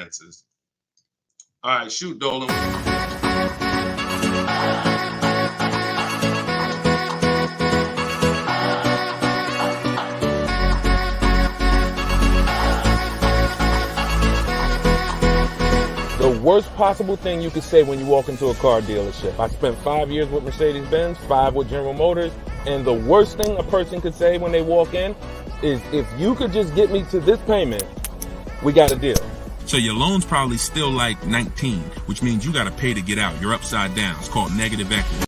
answers. All right, shoot, Dolan. The worst possible thing you could say when you walk into a car dealership. I spent 5 years with Mercedes-Benz, 5 with General Motors, and the worst thing a person could say when they walk in is, if you could just get me to this payment, we got a deal. So your loan's probably still like 19, which means you got to pay to get out. You're upside down. It's called negative equity.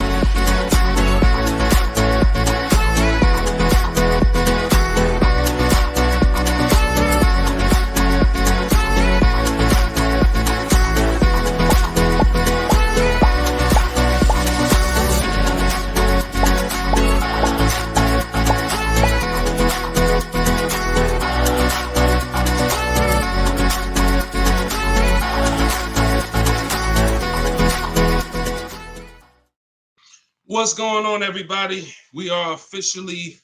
What's going on, everybody? We are officially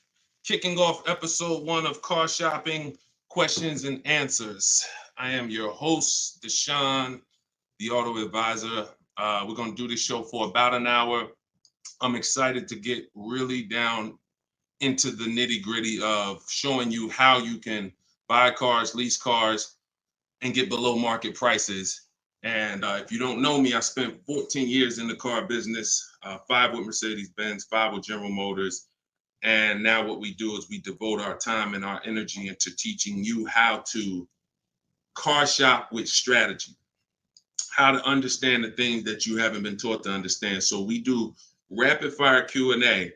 kicking off episode 1 of Car Shopping Questions and Answers. I am your host, Deshone the Auto Advisor. We're going to do this show for about an hour. I'm excited to get really down into the nitty-gritty of showing you how you can buy cars, lease cars, and get below market prices. And if you don't know me, I spent 14 years in the car business, 5 with Mercedes-Benz, 5 with General Motors. And now what we do is we devote our time and our energy into teaching you how to car shop with strategy, how to understand the things that you haven't been taught to understand. So we do rapid fire Q&A.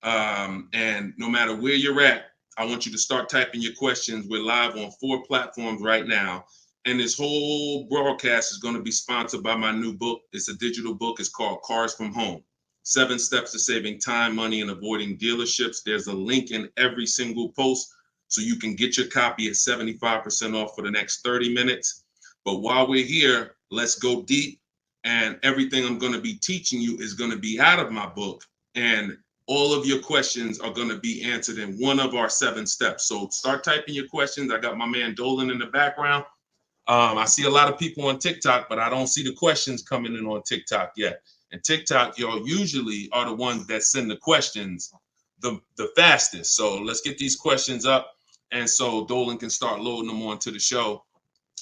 And no matter where you're at, I want you to start typing your questions. We're live on 4 platforms right now. And this whole broadcast is going to be sponsored by my new book. It's a digital book. It's called Cars from Home: 7 Steps to Saving Time, Money, and Avoiding Dealerships. There's a link in every single post so you can get your copy at 75% off for the next 30 minutes. But while we're here, let's go deep. And everything I'm going to be teaching you is going to be out of my book. And all of your questions are going to be answered in one of our 7 steps. So start typing your questions. I got my man Dolan in the background. I see a lot of people on TikTok, but I don't see the questions coming in on TikTok yet. And TikTok, y'all usually are the ones that send the questions the fastest. So let's get these questions up. And so Dolan can start loading them onto the show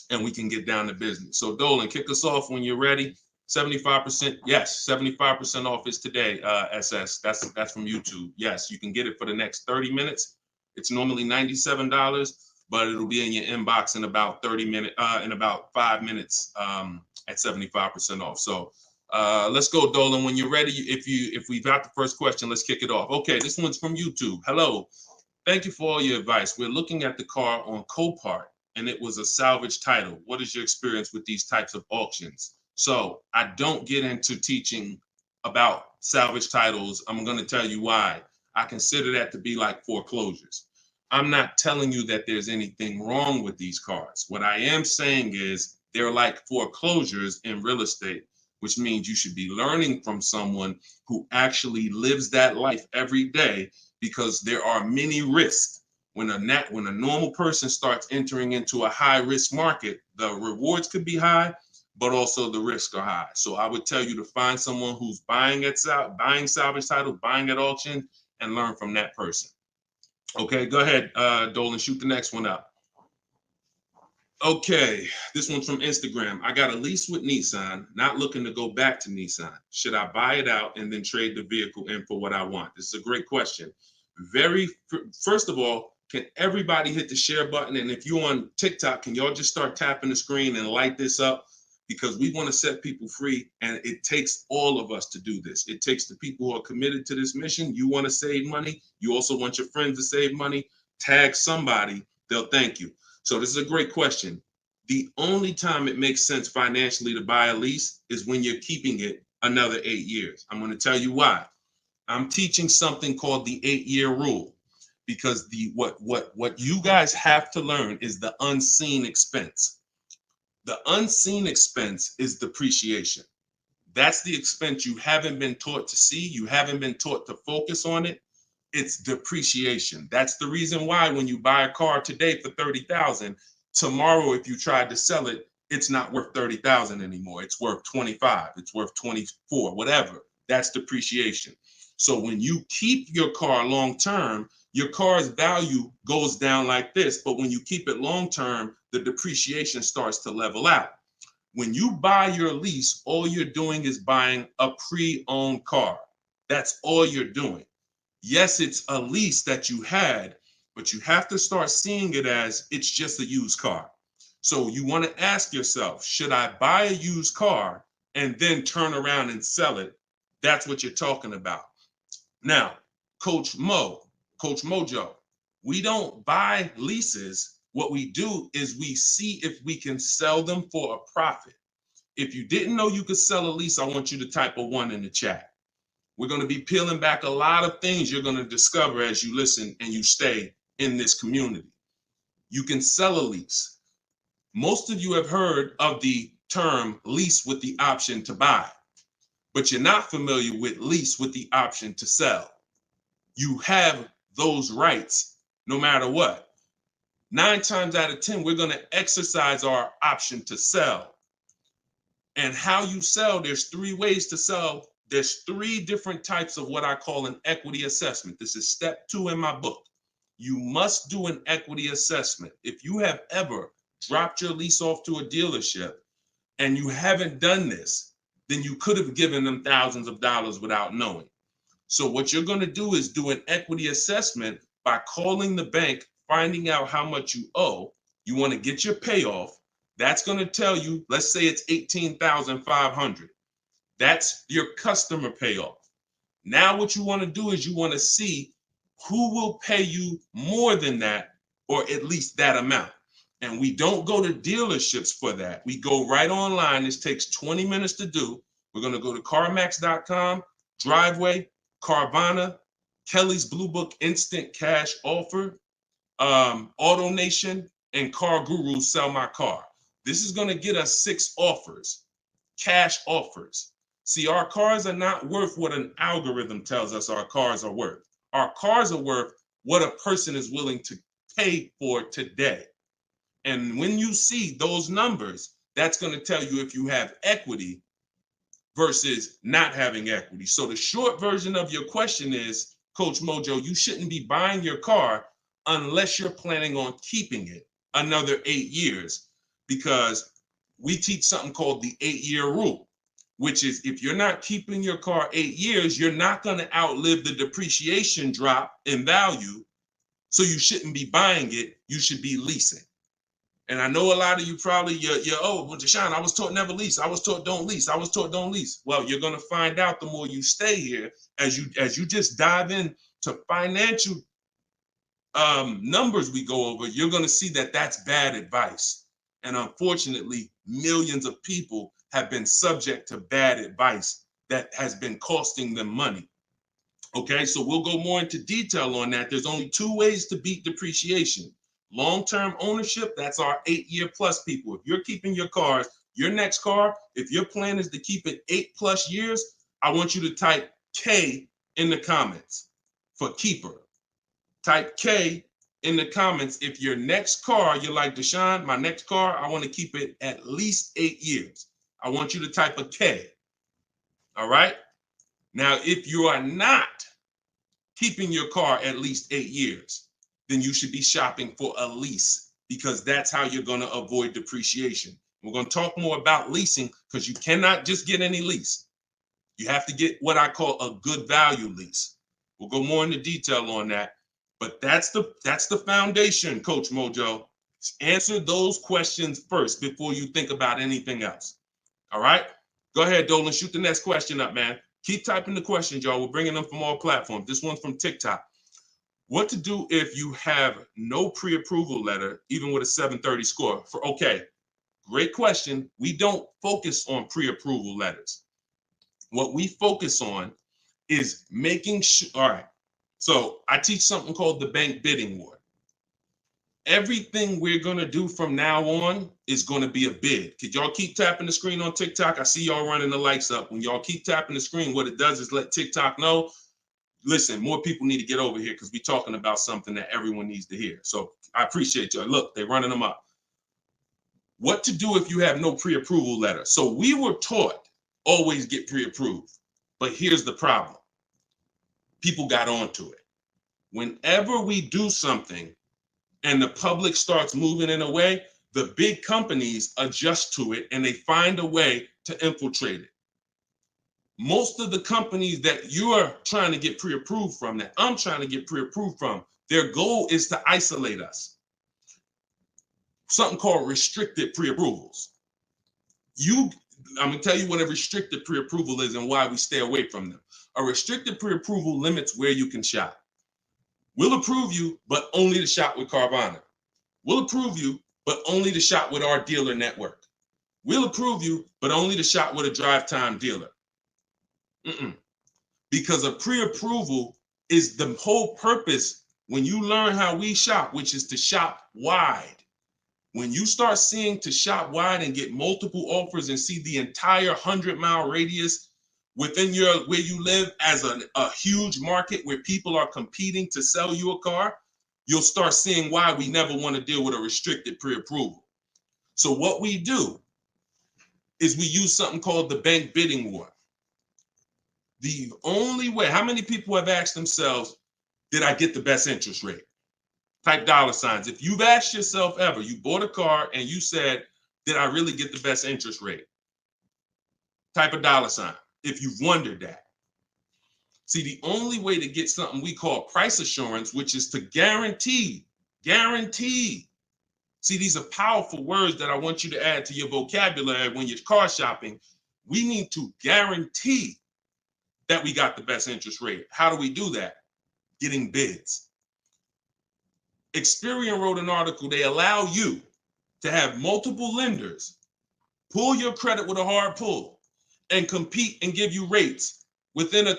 and we can get down to business. So Dolan, kick us off when you're ready. 75%. Yes, 75% off is today, SS. That's from YouTube. Yes, you can get it for the next 30 minutes. It's normally $97. But it'll be in your inbox in about 30 minutes, in about 5 minutes at 75% off. So let's go, Dolan. When you're ready, if we've got the first question, let's kick it off. Okay, this one's from YouTube. Hello. Thank you for all your advice. We're looking at the car on Copart, and it was a salvage title. What is your experience with these types of auctions? So I don't get into teaching about salvage titles. I'm going to tell you why. I consider that to be like foreclosures. I'm not telling you that there's anything wrong with these cars. What I am saying is they're like foreclosures in real estate, which means you should be learning from someone who actually lives that life every day, because there are many risks. When a normal person starts entering into a high risk market, the rewards could be high, but also the risks are high. So I would tell you to find someone who's buying salvage title, buying at auction, and learn from that person. Okay, go ahead, Dolan, shoot the next one up. Okay, this one's from Instagram. I got a lease with Nissan, not looking to go back to Nissan. Should I buy it out and then trade the vehicle in for what I want? This is a great question. First of all, can everybody hit the share button? And if you're on TikTok, can y'all just start tapping the screen and light this up? Because we want to set people free, and it takes all of us to do this. It takes the people who are committed to this mission. You want to save money. You also want your friends to save money. Tag somebody. They'll thank you. So this is a great question. The only time it makes sense financially to buy a lease is when you're keeping it another 8 years. I'm going to tell you why. I'm teaching something called the 8-year rule, because what you guys have to learn is the unseen expense. The unseen expense is depreciation. That's the expense you haven't been taught to see. You haven't been taught to focus on it. It's depreciation. That's the reason why when you buy a car today for $30,000, tomorrow if you tried to sell it, it's not worth 30,000 anymore. It's worth 25. It's worth 24, whatever. That's depreciation. So when you keep your car long term, your car's value goes down like this. But when you keep it long term, the depreciation starts to level out. When you buy your lease, all you're doing is buying a pre-owned car. That's all you're doing. Yes, it's a lease that you had, but you have to start seeing it as it's just a used car. So you want to ask yourself, should I buy a used car and then turn around and sell it? That's what you're talking about. Now, Coach Mojo, we don't buy leases. What we do is we see if we can sell them for a profit. If you didn't know you could sell a lease, I want you to type a 1 in the chat. We're going to be peeling back a lot of things you're going to discover as you listen and you stay in this community. You can sell a lease. Most of you have heard of the term lease with the option to buy, but you're not familiar with lease with the option to sell. You have those rights no matter what. 9 times out of 10, we're going to exercise our option to sell. And how you sell, there's 3 ways to sell. There's 3 different types of what I call an equity assessment. This is step 2 in my book. You must do an equity assessment. If you have ever dropped your lease off to a dealership and you haven't done this, then you could have given them thousands of dollars without knowing. So what you're going to do is do an equity assessment by calling the bank, finding out how much you owe. You want to get your payoff. That's going to tell you, let's say it's $18,500. That's your customer payoff. Now what you want to do is you want to see who will pay you more than that, or at least that amount. And we don't go to dealerships for that. We go right online. This takes 20 minutes to do. We're going to go to CarMax.com, Driveway, Carvana, Kelly's Blue Book Instant Cash Offer, AutoNation, and Car Guru Sell My Car. This is going to get us 6 offers, cash offers. See, our cars are not worth what an algorithm tells us our cars are worth. Our cars are worth what a person is willing to pay for today. And when you see those numbers, that's going to tell you if you have equity versus not having equity. So the short version of your question is, Coach Mojo, you shouldn't be buying your car unless you're planning on keeping it another 8 years, because we teach something called the 8-year rule, which is if you're not keeping your car 8 years, you're not going to outlive the depreciation drop in value. So you shouldn't be buying it. You should be leasing. And I know a lot of you probably, oh, well, Deshone, I was taught never lease. I was taught don't lease. I was taught don't lease. Well, you're going to find out the more you stay here, as you just dive in to financial numbers we go over, you're going to see that that's bad advice. And unfortunately, millions of people have been subject to bad advice that has been costing them money. Okay, so we'll go more into detail on that. There's only 2 ways to beat depreciation. Long-term ownership, that's our 8-year plus people. If you're keeping your cars, your next car, if your plan is to keep it 8+ years, I want you to type K in the comments for keeper. Type K in the comments if your next car, you're like, Deshone, my next car, I want to keep it at least 8 years. I want you to type a K. All right? Now, if you are not keeping your car at least 8 years, then you should be shopping for a lease, because that's how you're going to avoid depreciation. We're going to talk more about leasing, because you cannot just get any lease. You have to get what I call a good value lease. We'll go more into detail on that, but that's the foundation, Coach Mojo. Answer those questions first before you think about anything else. All right? Go ahead, Dolan. Shoot the next question up, man. Keep typing the questions, y'all. We're bringing them from all platforms. This one's from TikTok. What to do if you have no pre-approval letter, even with a 730 score? Okay, great question. We don't focus on pre-approval letters. What we focus on is making sure. All right, so I teach something called the bank bidding war. Everything we're going to do from now on is going to be a bid. Could y'all keep tapping the screen on TikTok? I see y'all running the lights up. When y'all keep tapping the screen, what it does is let TikTok know, listen, more people need to get over here, because we're talking about something that everyone needs to hear. So I appreciate y'all. Look, they're running them up. What to do if you have no pre-approval letter? So we were taught always get pre-approved, but here's the problem. People got onto it. Whenever we do something and the public starts moving in a way, the big companies adjust to it and they find a way to infiltrate it. Most of the companies that you are trying to get pre-approved from, that I'm trying to get pre-approved from, their goal is to isolate us. Something called restricted pre-approvals. I'm gonna tell you what a restricted pre-approval is and why we stay away from them. A restricted pre-approval limits where you can shop. We'll approve you, but only to shop with Carvana. We'll approve you, but only to shop with our dealer network. We'll approve you, but only to shop with a drive time dealer. Because a pre-approval is the whole purpose when you learn how we shop, which is to shop wide. When you start seeing to shop wide and get multiple offers and see the entire 100-mile radius within where you live as a huge market where people are competing to sell you a car, you'll start seeing why we never want to deal with a restricted pre-approval. So what we do is we use something called the bank bidding war. The only way, how many people have asked themselves, did I get the best interest rate? Type dollar signs. If you've asked yourself ever, you bought a car and you said, did I really get the best interest rate? Type a dollar sign if you've wondered that. See, the only way to get something we call price assurance, which is to guarantee. See, these are powerful words that I want you to add to your vocabulary when you're car shopping. We need to guarantee that we got the best interest rate. How do we do that? Getting bids. Experian wrote an article. They allow you to have multiple lenders pull your credit with a hard pull and compete and give you rates within a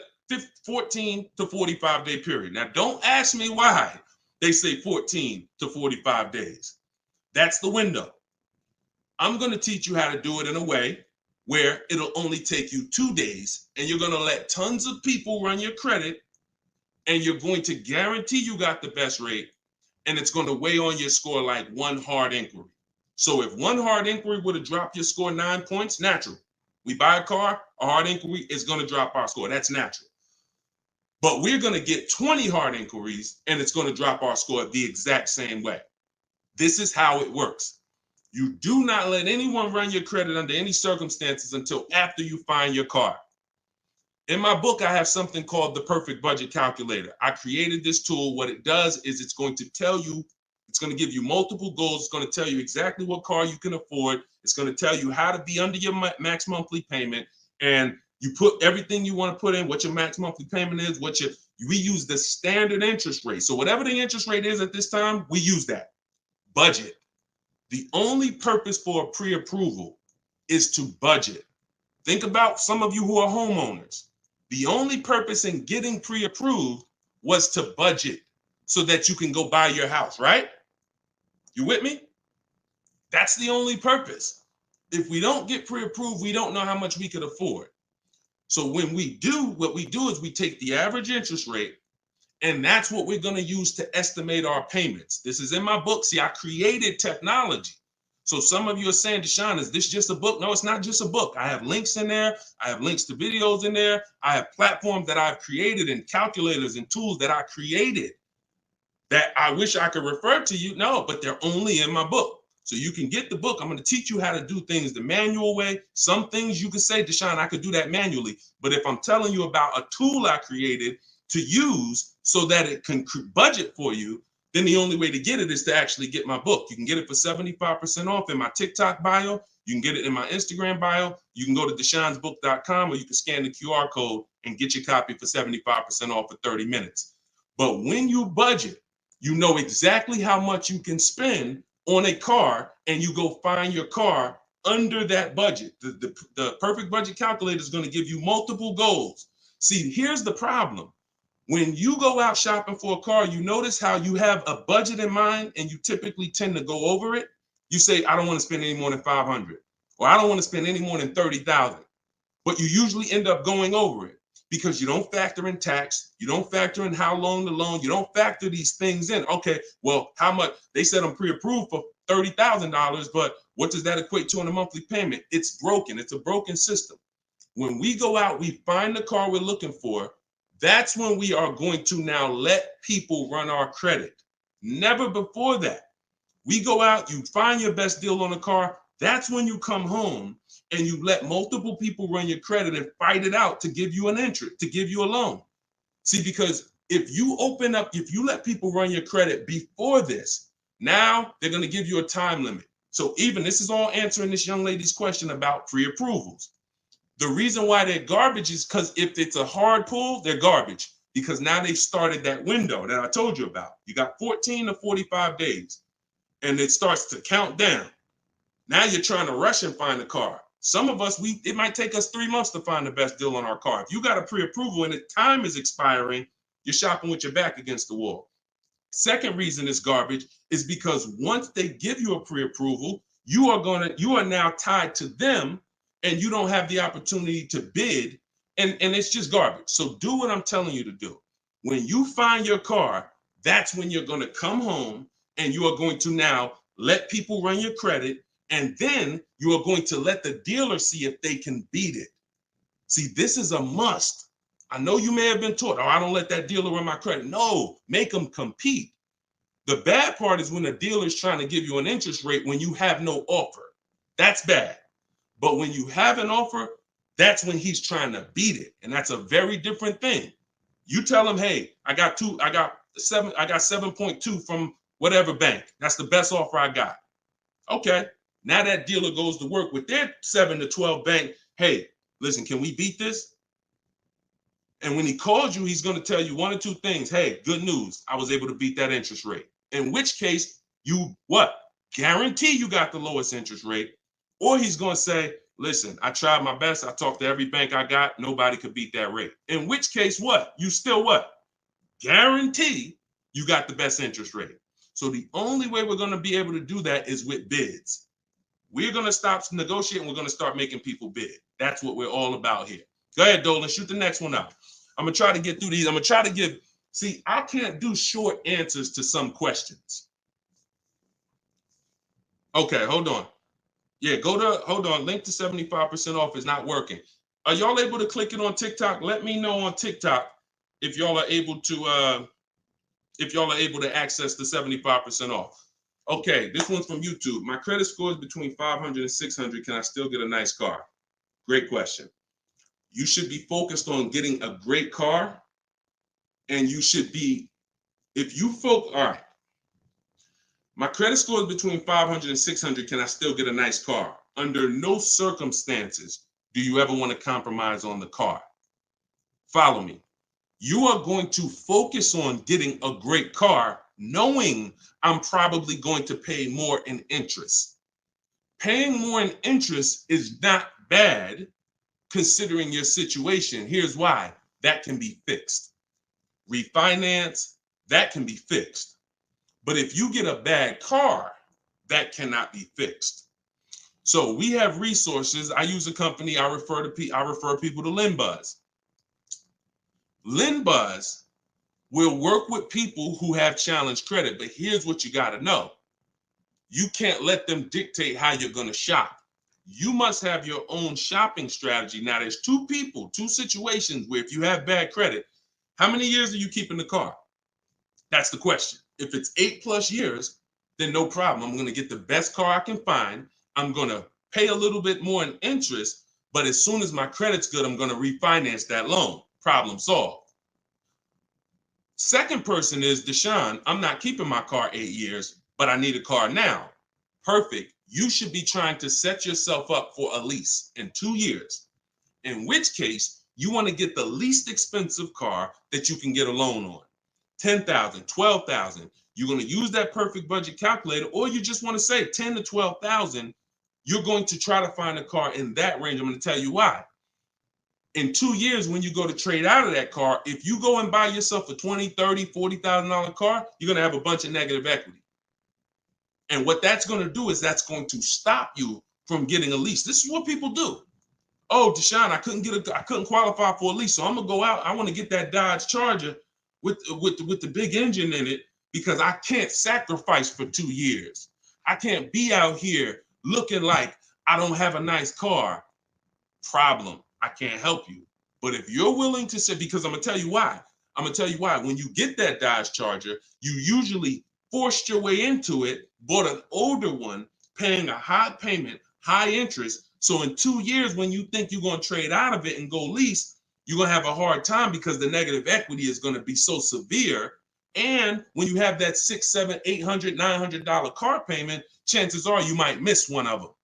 14 to 45 day period. Now, don't ask me why they say 14 to 45 days. That's the window. I'm going to teach you how to do it in a way where it'll only take you 2 days and you're going to let tons of people run your credit and you're going to guarantee you got the best rate, and it's going to weigh on your score like one hard inquiry. So if one hard inquiry would have dropped your score 9 points, natural. We buy a car, a hard inquiry is going to drop our score. That's natural. But we're going to get 20 hard inquiries and it's going to drop our score the exact same way. This is how it works. You do not let anyone run your credit under any circumstances until after you find your car. In my book, I have something called the Perfect Budget Calculator. I created this tool. What it does is it's going to tell you, it's going to give you multiple goals. It's going to tell you exactly what car you can afford. It's going to tell you how to be under your max monthly payment. And you put everything you want to put in, what your max monthly payment is, we use the standard interest rate. So whatever the interest rate is at this time, we use that. Budget. The only purpose for a pre-approval is to budget. Think about some of you who are homeowners. The only purpose in getting pre-approved was to budget so that you can go buy your house, right? You with me? That's the only purpose. If we don't get pre-approved, we don't know how much we could afford. So when we do, what we do is we take the average interest rate, and that's what we're going to use to estimate our payments. This is in my book. See, I created technology. So some of you are saying, Deshone, is this just a book? No, it's not just a book. I have links in there. I have links to videos in there. I have platforms that I've created and calculators and tools that I created that I wish I could refer to you. No, but they're only in my book. So you can get the book. I'm going to teach you how to do things the manual way. Some things you can say, Deshone, I could do that manually. But if I'm telling you about a tool I created to use so that it can budget for you, then the only way to get it is to actually get my book. You can get it for 75% off in my TikTok bio. You can get it in my Instagram bio. You can go to deshonesbook.com, or you can scan the QR code and get your copy for 75% off for 30 minutes. But when you budget, you know exactly how much you can spend on a car, and you go find your car under that budget. The Perfect Budget Calculator is going to give you multiple goals. See, here's the problem. When you go out shopping for a car, you notice how you have a budget in mind and you typically tend to go over it. You say, I don't want to spend any more than $500, or I don't want to spend any more than $30,000. But you usually end up going over it because you don't factor in tax. You don't factor in how long the loan, you don't factor these things in. Okay, well, how much? They said I'm pre-approved for $30,000, but What does that equate to on a monthly payment? It's broken. It's a broken system. When we go out, we find the car we're looking for. That's when we are going to now let people run our credit. Never before that. We go out, you find your best deal on a car. That's when you come home and you let multiple people run your credit and fight it out to give you an interest, to give you a loan. See, because if you open up, if you let people run your credit before this, now they're going to give you a time limit. So even this is all answering this young lady's question about pre-approvals. The reason why they're garbage is because if it's a hard pull, they're garbage, because now they've started that window that I told you about. You got 14 to 45 days and it starts to count down. Now you're trying to rush and find a car. Some of us, it might take us 3 months to find the best deal on our car. If you got a pre-approval and the time is expiring, you're shopping with your back against the wall. Second reason it's garbage is because once they give you a pre-approval, you are now tied to them and you don't have the opportunity to bid, and it's just garbage. So do what I'm telling you to do. When you find your car, that's when you're going to come home and you are going to now let people run your credit, and then you are going to let the dealer see if they can beat it. See, this is a must. I know you may have been taught, oh, I don't let that dealer run my credit. No, make them compete. The bad part is when a dealer is trying to give you an interest rate when you have no offer. That's bad. But when you have an offer, that's when he's trying to beat it. And that's a very different thing. You tell him, hey, I got 7.2 from whatever bank. That's the best offer I got. Okay. Now that dealer goes to work with their 7 to 12 bank. Hey, listen, can we beat this? And when he calls you, he's going to tell you one or two things. Hey, good news. I was able to beat that interest rate. In which case, you what? Guarantee you got the lowest interest rate. Or he's going to say, listen, I tried my best. I talked to every bank I got. Nobody could beat that rate. In which case, what? You still what? Guarantee you got the best interest rate. So the only way we're going to be able to do that is with bids. We're going to stop negotiating. We're going to start making people bid. That's what we're all about here. Go ahead, Dolan. Shoot the next one up. I'm going to try to get through these. I'm going to try to give, see, I can't do short answers to some questions. Okay, hold on. Yeah, hold on. Link to 75% off is not working. Are y'all able to click it on TikTok? Let me know on TikTok if y'all are able to access the 75% off. Okay, this one's from YouTube. My credit score is between 500 and 600. Can I still get a nice car? Great question. You should be focused on getting a great car, and you should be, all right. My credit score is between 500 and 600. Can I still get a nice car? Under no circumstances do you ever want to compromise on the car. Follow me. You are going to focus on getting a great car, knowing I'm probably going to pay more in interest. Paying more in interest is not bad considering your situation. Here's why. That can be fixed. Refinance, that can be fixed. But if you get a bad car, that cannot be fixed. So we have resources. I use a company. I refer people to LendBuzz. LendBuzz will work with people who have challenged credit. But here's what you got to know. You can't let them dictate how you're going to shop. You must have your own shopping strategy. Now, there's two situations where if you have bad credit, how many years are you keeping the car? That's the question. If it's 8+ years, then no problem. I'm going to get the best car I can find. I'm going to pay a little bit more in interest, but as soon as my credit's good, I'm going to refinance that loan. Problem solved. Second person is Deshone. I'm not keeping my car 8 years, but I need a car now. Perfect. You should be trying to set yourself up for a lease in 2 years, in which case you want to get the least expensive car that you can get a loan on. $10,000, $12,000. You're going to use that perfect budget calculator, or you just want to say $10,000 to $12,000. You're going to try to find a car in that range. I'm going to tell you why. In 2 years, when you go to trade out of that car, if you go and buy yourself a $20,000, $30,000, $40,000 car, you're going to have a bunch of negative equity. And what that's going to do is that's going to stop you from getting a lease. This is what people do. Oh, Deshone, I couldn't qualify for a lease, so I'm going to go out. I want to get that Dodge Charger with the big engine in it because I can't sacrifice for 2 years. I can't be out here looking like I don't have a nice car, problem. I can't help you. But if you're willing to say, because I'm gonna tell you why. I'm gonna tell you why. When you get that Dodge Charger, you usually forced your way into it, bought an older one, paying a high payment, high interest. So in 2 years, when you think you're gonna trade out of it and go lease, you're gonna have a hard time because the negative equity is gonna be so severe. And when you have that $600, $700, $800, $900 car payment, chances are you might miss one of them.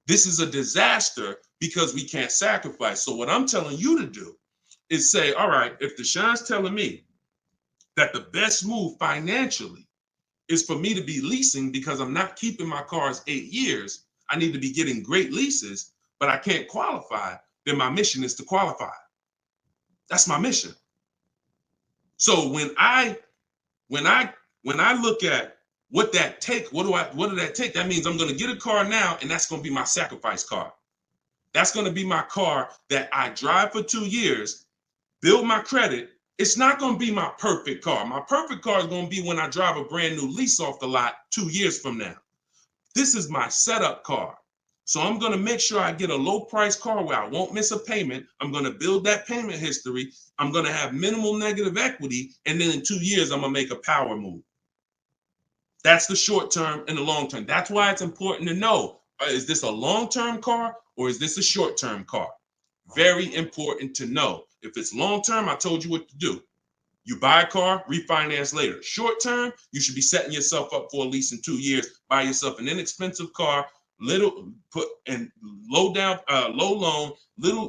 This is a disaster because we can't sacrifice. So what I'm telling you to do is say, all right, if Deshaun's telling me that the best move financially is for me to be leasing because I'm not keeping my cars 8 years, I need to be getting great leases, but I can't qualify, then my mission is to qualify. That's my mission. So when I look at what that take, what did that take? That means I'm going to get a car now, and that's going to be my sacrifice car. That's going to be my car that I drive for 2 years, build my credit. It's not going to be my perfect car. My perfect car is going to be when I drive a brand new lease off the lot 2 years from now. This is my setup car. So I'm going to make sure I get a low price car where I won't miss a payment. I'm going to build that payment history. I'm going to have minimal negative equity. And then in 2 years, I'm going to make a power move. That's the short term and the long term. That's why it's important to know, is this a long-term car or is this a short-term car? Very important to know. If it's long-term, I told you what to do. You buy a car, refinance later. Short-term, you should be setting yourself up for a lease in 2 years. Buy yourself an inexpensive car, low loan,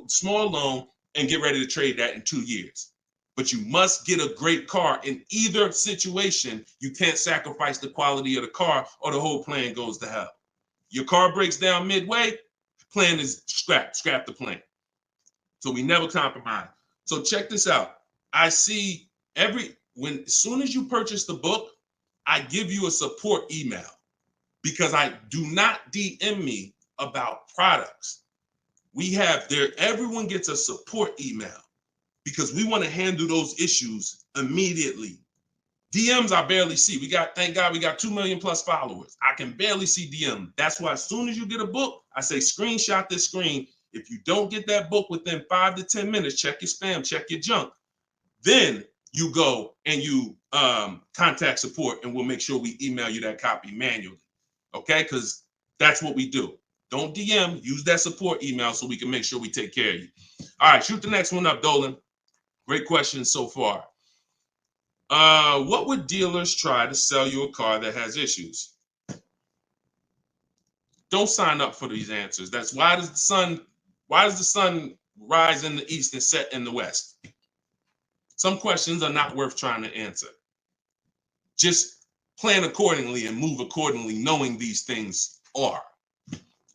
small loan, and get ready to trade that in 2 years. But you must get a great car in either situation. You can't sacrifice the quality of the car or the whole plan goes to hell. Your car breaks down midway, plan is scrap the plan. So we never compromise. So check this out. I see as soon as you purchase the book, I give you a support email because I do not DM me about products. Everyone gets a support email because we want to handle those issues immediately. DMs I barely see. Thank God we got 2 million plus followers. I can barely see DM. That's why as soon as you get a book, I say screenshot this screen. If you don't get that book within 5 to 10 minutes, check your spam, check your junk. Then you go and you contact support and we'll make sure we email you that copy manually. Okay, because that's what we do. Don't DM, use that support email so we can make sure we take care of you. All right, shoot the next one up, Dolan. Great question so far. What would dealers try to sell you a car that has issues? Don't sign up for these answers. That's why does the sun rise in the east and set in the west? Some questions are not worth trying to answer. Just plan accordingly and move accordingly, knowing these things are.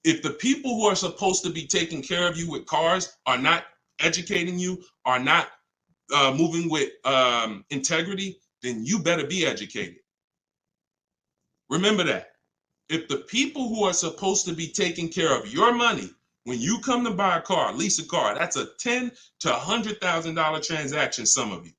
If the people who are supposed to be taking care of you with cars are not educating you, are not moving with integrity, then you better be educated. Remember that. If the people who are supposed to be taking care of your money, when you come to buy a car, lease a car, that's a $10,000 to $100,000 transaction, some of you.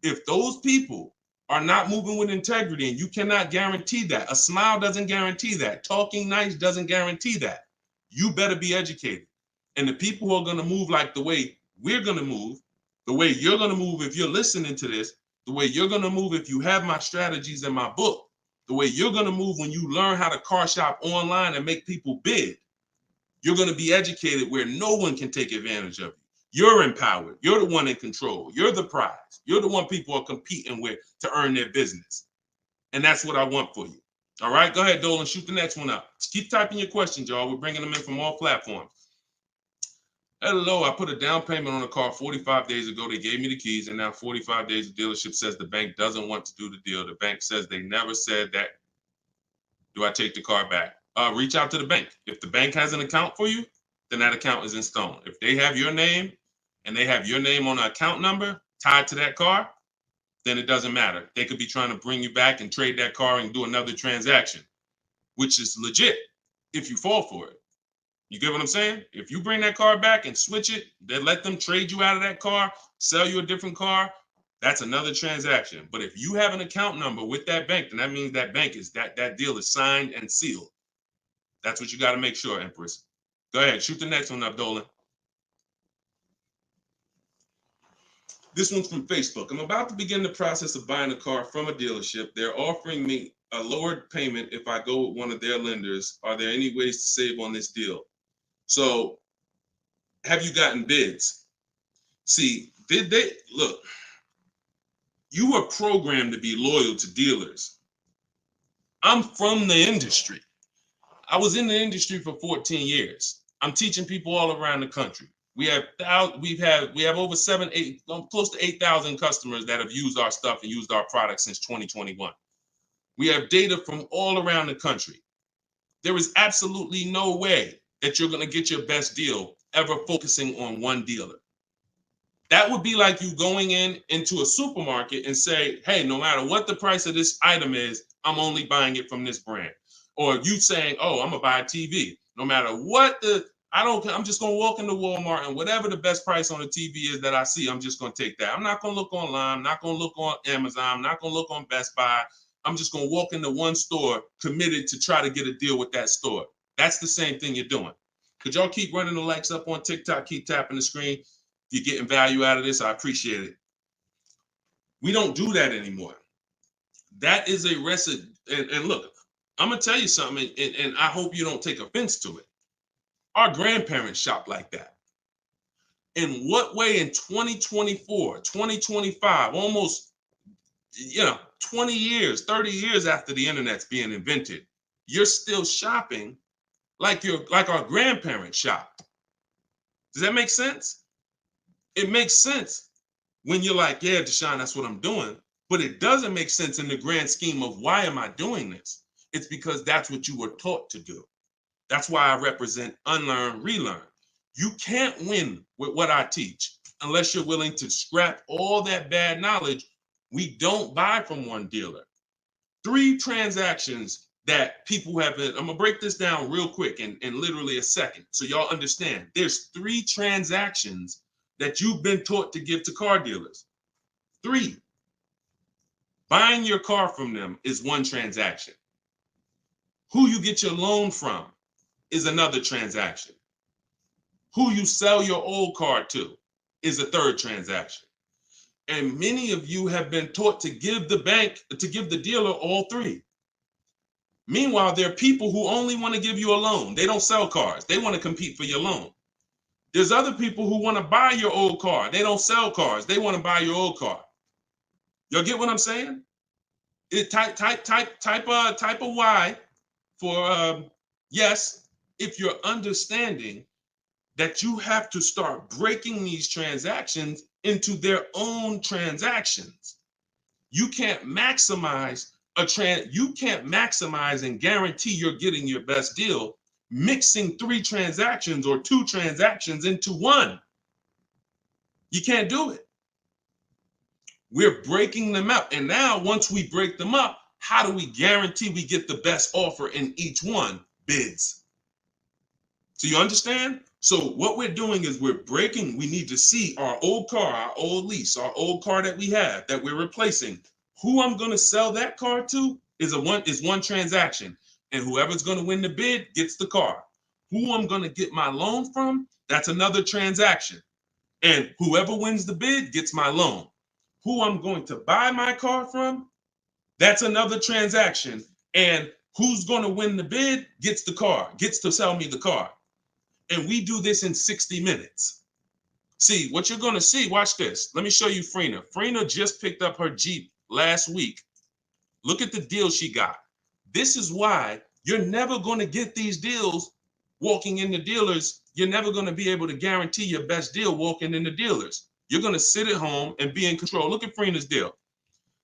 If those people are not moving with integrity, and you cannot guarantee that, a smile doesn't guarantee that, talking nice doesn't guarantee that, you better be educated. And the people who are going to move like the way we're going to move, the way you're going to move if you're listening to this, the way you're going to move if you have my strategies in my book, the way you're going to move when you learn how to car shop online and make people bid, you're going to be educated where no one can take advantage of you. You're empowered. You're the one in control. You're the prize. You're the one people are competing with to earn their business. And that's what I want for you. All right, go ahead, Dolan, shoot the next one up. Just keep typing your questions, y'all. We're bringing them in from all platforms. Hello, I put a down payment on a car 45 days ago. They gave me the keys, and now 45 days, the dealership says the bank doesn't want to do the deal. The bank says they never said that. Do I take the car back? Reach out to the bank. If the bank has an account for you, then that account is in stone. If they have your name and they have your name on an account number tied to that car, then it doesn't matter. They could be trying to bring you back and trade that car and do another transaction, which is legit if you fall for it. You get what I'm saying? If you bring that car back and switch it, then let them trade you out of that car, sell you a different car, that's another transaction. But if you have an account number with that bank, then that means that bank is that deal is signed and sealed. That's what you got to make sure, Empress. Go ahead, shoot the next one up, Dolan. This one's from Facebook. I'm about to begin the process of buying a car from a dealership. They're offering me a lowered payment if I go with one of their lenders. Are there any ways to save on this deal? So, have you gotten bids? See, did they look? You were programmed to be loyal to dealers. I'm from the industry. I was in the industry for 14 years. I'm teaching people all around the country. We have over 8, close to 8,000 customers that have used our stuff and used our products since 2021. We have data from all around the country. There is absolutely no way that you're going to get your best deal ever focusing on one dealer. That would be like you going into a supermarket and say, hey, no matter what the price of this item is, I'm only buying it from this brand. Or you saying, oh, I'm gonna buy a TV. No matter what I'm just gonna walk into Walmart and whatever the best price on the TV is that I see, I'm just gonna take that. I'm not gonna look online, I'm not gonna look on Amazon, I'm not gonna look on Best Buy. I'm just gonna walk into one store committed to try to get a deal with that store. That's the same thing you're doing. Could y'all keep running the likes up on TikTok, keep tapping the screen? If you're getting value out of this, I appreciate it. We don't do that anymore. That is a recipe. And look, I'm going to tell you something, and I hope you don't take offense to it. Our grandparents shopped like that. In what way in 2024, 2025, almost 20 years, 30 years after the internet's being invented, you're still shopping like our grandparents shopped? Does that make sense? It makes sense when you're like, yeah, Deshone, that's what I'm doing. But it doesn't make sense in the grand scheme of why am I doing this? It's because that's what you were taught to do. That's why I represent unlearn, relearn. You can't win with what I teach unless you're willing to scrap all that bad knowledge. We don't buy from one dealer. 3 transactions that people have been, I'm gonna break this down real quick in literally a second so y'all understand. There's 3 transactions that you've been taught to give to car dealers. 3. Buying your car from them is one transaction. Who you get your loan from is another transaction. Who you sell your old car to is a 3rd transaction. And many of you have been taught to give the dealer all 3. Meanwhile, there are people who only want to give you a loan. They don't sell cars. They want to compete for your loan. There's other people who want to buy your old car. They don't sell cars. They want to buy your old car. Y'all get what I'm saying? Type a Y for yes, if you're understanding that you have to start breaking these transactions into their own transactions. You can't maximize and guarantee you're getting your best deal mixing 3 transactions or 2 transactions into one. You can't do it. We're breaking them up. And now once we break them up, how do we guarantee we get the best offer in each one? Bids. So you understand? So what we're doing is we need to see our old car, our old lease, our old car that we have that we're replacing. Who I'm going to sell that car to is one transaction. And whoever's going to win the bid gets the car. Who I'm going to get my loan from, that's another transaction. And whoever wins the bid gets my loan. Who I'm going to buy my car from, that's another transaction. And who's going to win the bid gets the car, gets to sell me the car. And we do this in 60 minutes. See, what you're going to see, watch this. Let me show you Frina. Frina just picked up her Jeep last week. Look at the deal she got. This is why you're never going to get these deals walking in the dealers. You're never going to be able to guarantee your best deal walking in the dealers. You're going to sit at home and be in control. Look at Frina's deal.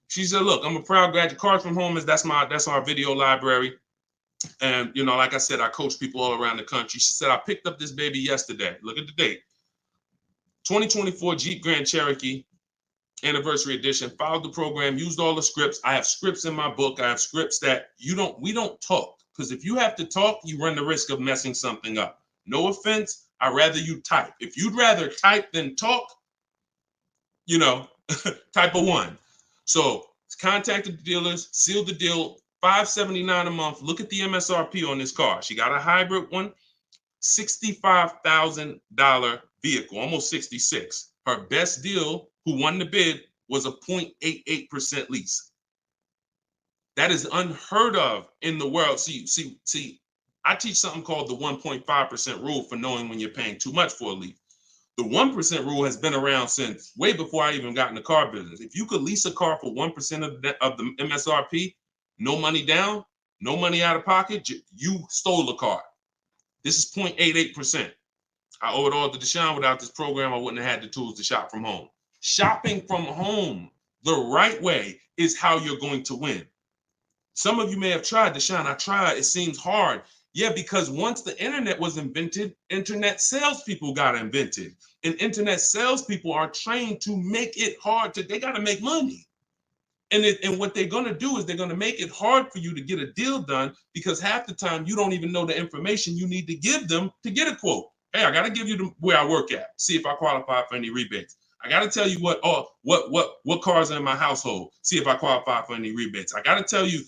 She said, look, I'm a proud graduate. Cars from Home that's our video library. And, like I said, I coach people all around the country. She said, I picked up this baby yesterday. Look at the date. 2024 Jeep Grand Cherokee Anniversary Edition. Followed the program, used all the scripts. I have scripts in my book. I have scripts that we don't talk. Because if you have to talk, you run the risk of messing something up. No offense. I'd rather you type. If you'd rather type than talk, type a 1. So contact the dealers, seal the deal, $579 a month. Look at the MSRP on this car. She got a hybrid one, $65,000 vehicle, almost 66. Her best deal, who won the bid, was a 0.88% lease. That is unheard of in the world. See, I teach something called the 1.5% rule for knowing when you're paying too much for a lease. The 1% rule has been around since way before I even got in the car business. If you could lease a car for 1% of the MSRP, no money down, no money out of pocket, you stole the car. This is 0.88%. I owe it all to Deshone. Without this program, I wouldn't have had the tools to shop from home. Shopping from home the right way is how you're going to win. Some of you may have tried, Deshone. I tried. It seems hard. Yeah, because once the internet was invented, internet salespeople got invented. And internet salespeople are trained to make it hard. They got to make money. And what they're going to do is they're going to make it hard for you to get a deal done, because half the time you don't even know the information you need to give them to get a quote. Hey, I got to give you where I work at. See if I qualify for any rebates. I got to tell you what cars are in my household. See if I qualify for any rebates. I got to tell you,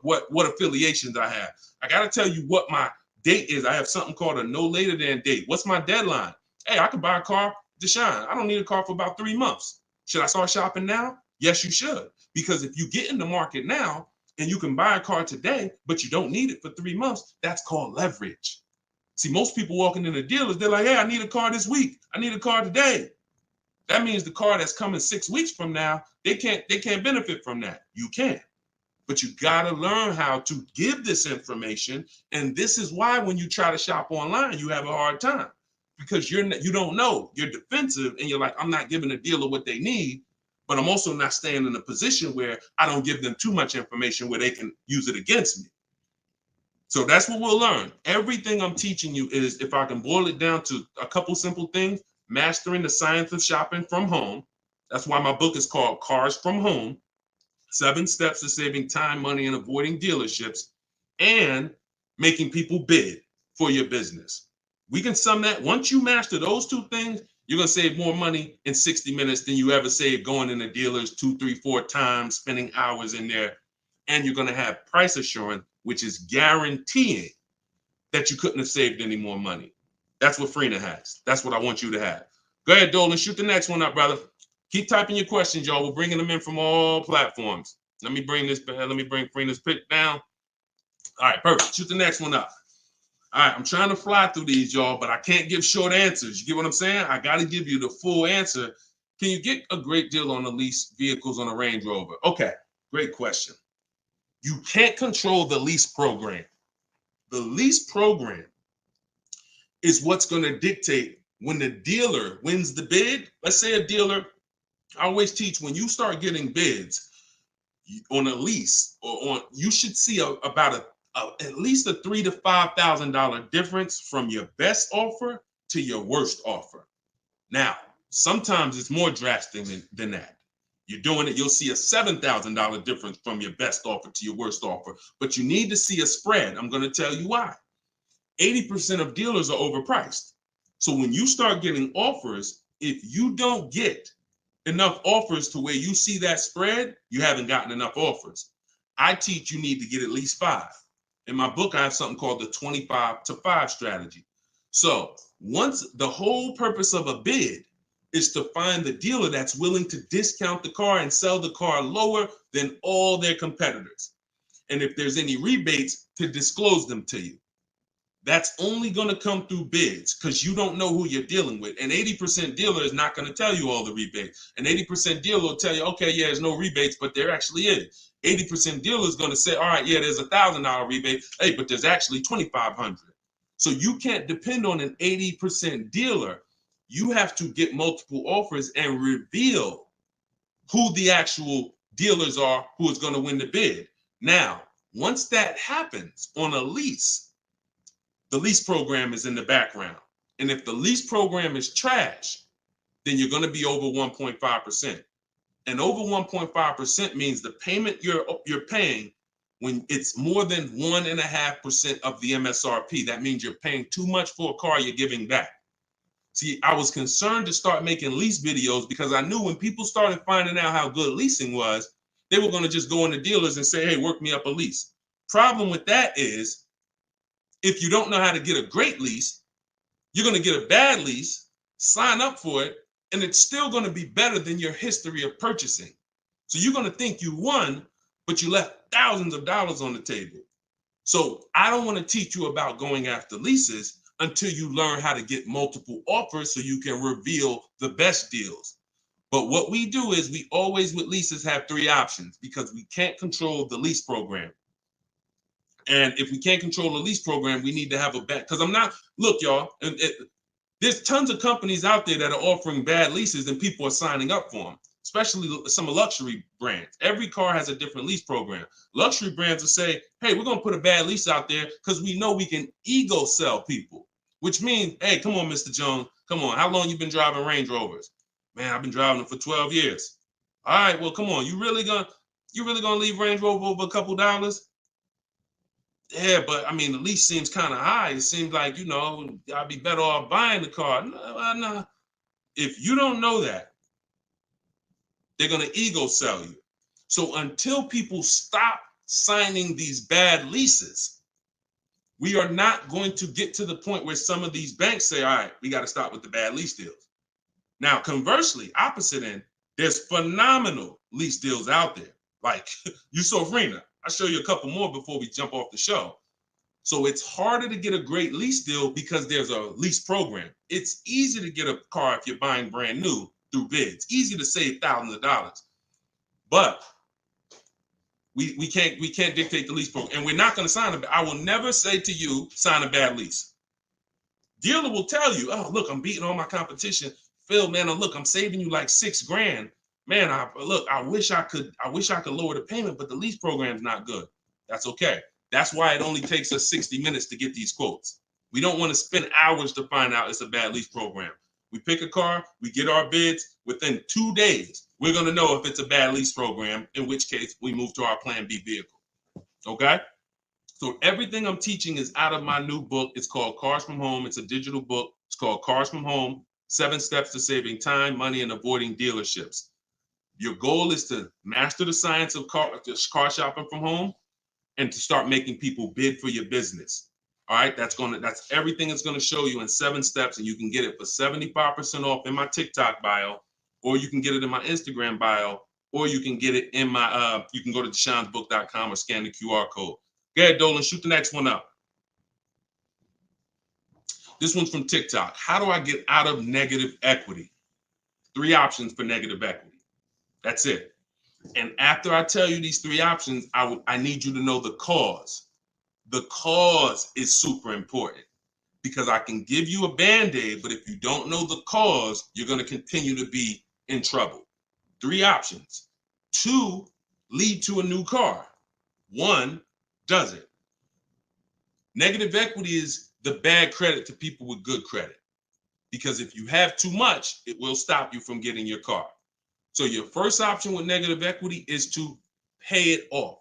what affiliations I have. I got to tell you what my date is. I have something called a no later than date. What's my deadline? Hey, I could buy a car, Deshone. I don't need a car for about 3 months. Should I start shopping now? Yes, you should. Because if you get in the market now and you can buy a car today, but you don't need it for 3 months, that's called leverage. See, most people walking in the dealers, they're like, hey, I need a car this week. I need a car today. That means the car that's coming 6 weeks from now, they can't benefit from that. You can. But you got to learn how to give this information. And this is why when you try to shop online, you have a hard time, because you don't know. You're defensive and you're like, I'm not giving a dealer what they need, but I'm also not staying in a position where I don't give them too much information where they can use it against me. So that's what we'll learn. Everything I'm teaching you is, if I can boil it down to a couple simple things, mastering the science of shopping from home. That's why my book is called Cars from Home, 7 Steps to Saving Time, Money, and Avoiding Dealerships, and making people bid for your business. We can sum that. Once you master those 2 things, you're going to save more money in 60 minutes than you ever saved going in the dealers 2, 3, 4 times, spending hours in there. And you're going to have price assurance, which is guaranteeing that you couldn't have saved any more money. That's what Freenah has. That's what I want you to have. Go ahead, Dolan. Shoot the next one up, brother. Keep typing your questions, y'all. We're bringing them in from all platforms. Let me bring Freenah's pick down. All right, perfect. Shoot the next one up. All right, I'm trying to fly through these, y'all, but I can't give short answers. You get what I'm saying? I got to give you the full answer. Can you get a great deal on the lease vehicles on a Range Rover? Okay, great question. You can't control the lease program. The lease program is what's going to dictate when the dealer wins the bid. Let's say a dealer, I always teach, when you start getting bids on a lease you should see about at least a $3,000 to $5,000 difference from your best offer to your worst offer. Now, sometimes it's more drastic than that. You're doing it, you'll see a $7,000 difference from your best offer to your worst offer, but you need to see a spread. I'm going to tell you why. 80% of dealers are overpriced. So when you start getting offers, if you don't get enough offers to where you see that spread, you haven't gotten enough offers. I teach you need to get at least 5. In my book, I have something called the 25 to 5 strategy. So once the whole purpose of a bid is to find the dealer that's willing to discount the car and sell the car lower than all their competitors. And if there's any rebates, to disclose them to you. That's only going to come through bids, because you don't know who you're dealing with. An 80% dealer is not going to tell you all the rebates. An 80% dealer will tell you, okay, yeah, there's no rebates, but there actually is. 80% dealer is going to say, all right, yeah, there's $1,000 rebate. Hey, but there's actually $2,500. So you can't depend on an 80% dealer. You have to get multiple offers and reveal who the actual dealers are who is going to win the bid. Now, once that happens on a lease, the lease program is in the background. And if the lease program is trash, then you're going to be over 1.5%. And over 1.5% means the payment you're paying, when it's more than 1.5% of the MSRP, that means you're paying too much for a car you're giving back. See, I was concerned to start making lease videos because I knew when people started finding out how good leasing was, they were going to just go into dealers and say, hey, work me up a lease. Problem with that is, if you don't know how to get a great lease, you're going to get a bad lease, sign up for it, and it's still going to be better than your history of purchasing. So you're going to think you won, but you left thousands of dollars on the table. So I don't want to teach you about going after leases until you learn how to get multiple offers so you can reveal the best deals. But what we do is we always with leases have 3 options because we can't control the lease program. And if we can't control the lease program, we need to have a bad, because look, y'all, there's tons of companies out there that are offering bad leases and people are signing up for them, especially some luxury brands. Every car has a different lease program. Luxury brands will say, hey, we're going to put a bad lease out there because we know we can ego sell people, which means, hey, come on, Mr. Jones, come on. How long you been driving Range Rovers? Man, I've been driving them for 12 years. All right, well, come on. You really gonna leave Range Rover over a couple dollars? Yeah, but I mean, the lease seems kind of high. It seems like, I'd be better off buying the car. No. If you don't know that, they're going to ego sell you. So until people stop signing these bad leases, we are not going to get to the point where some of these banks say, all right, we got to stop with the bad lease deals. Now, conversely, opposite end, there's phenomenal lease deals out there. Like you saw Rena. I'll show you a couple more before we jump off the show. So it's harder to get a great lease deal because there's a lease program. It's easy to get a car if you're buying brand new through bids. Easy to save thousands of dollars. But we can't dictate the lease program. And we're not going to sign it. I will never say to you, sign a bad lease. Dealer will tell you, oh, look, I'm beating all my competition. Phil, man, look, I'm saving you like $6,000. Man, I wish I could lower the payment, but the lease program's not good. That's okay. That's why it only takes us 60 minutes to get these quotes. We don't want to spend hours to find out it's a bad lease program. We pick a car, we get our bids. Within 2 days, we're going to know if it's a bad lease program, in which case we move to our Plan B vehicle. Okay? So everything I'm teaching is out of my new book. It's called Cars from Home. It's a digital book. It's called Cars from Home, 7 Steps to Saving Time, Money, and Avoiding Dealerships. Your goal is to master the science of car shopping from home and to start making people bid for your business. All right, that's everything it's going to show you in 7 steps, and you can get it for 75% off in my TikTok bio, or you can get it in my Instagram bio, or you can get it in my you can go to deshonsbook.com or scan the QR code. Go ahead, Dolan, shoot the next one up. This one's from TikTok. How do I get out of negative equity? 3 options for negative equity. That's it. And after I tell you these 3 options, I need you to know the cause. The cause is super important because I can give you a Band-Aid, but if you don't know the cause, you're going to continue to be in trouble. 3 options. 2 lead to a new car. 1 doesn't. Negative equity is the bad credit to people with good credit, because if you have too much, it will stop you from getting your car. So your first option with negative equity is to pay it off.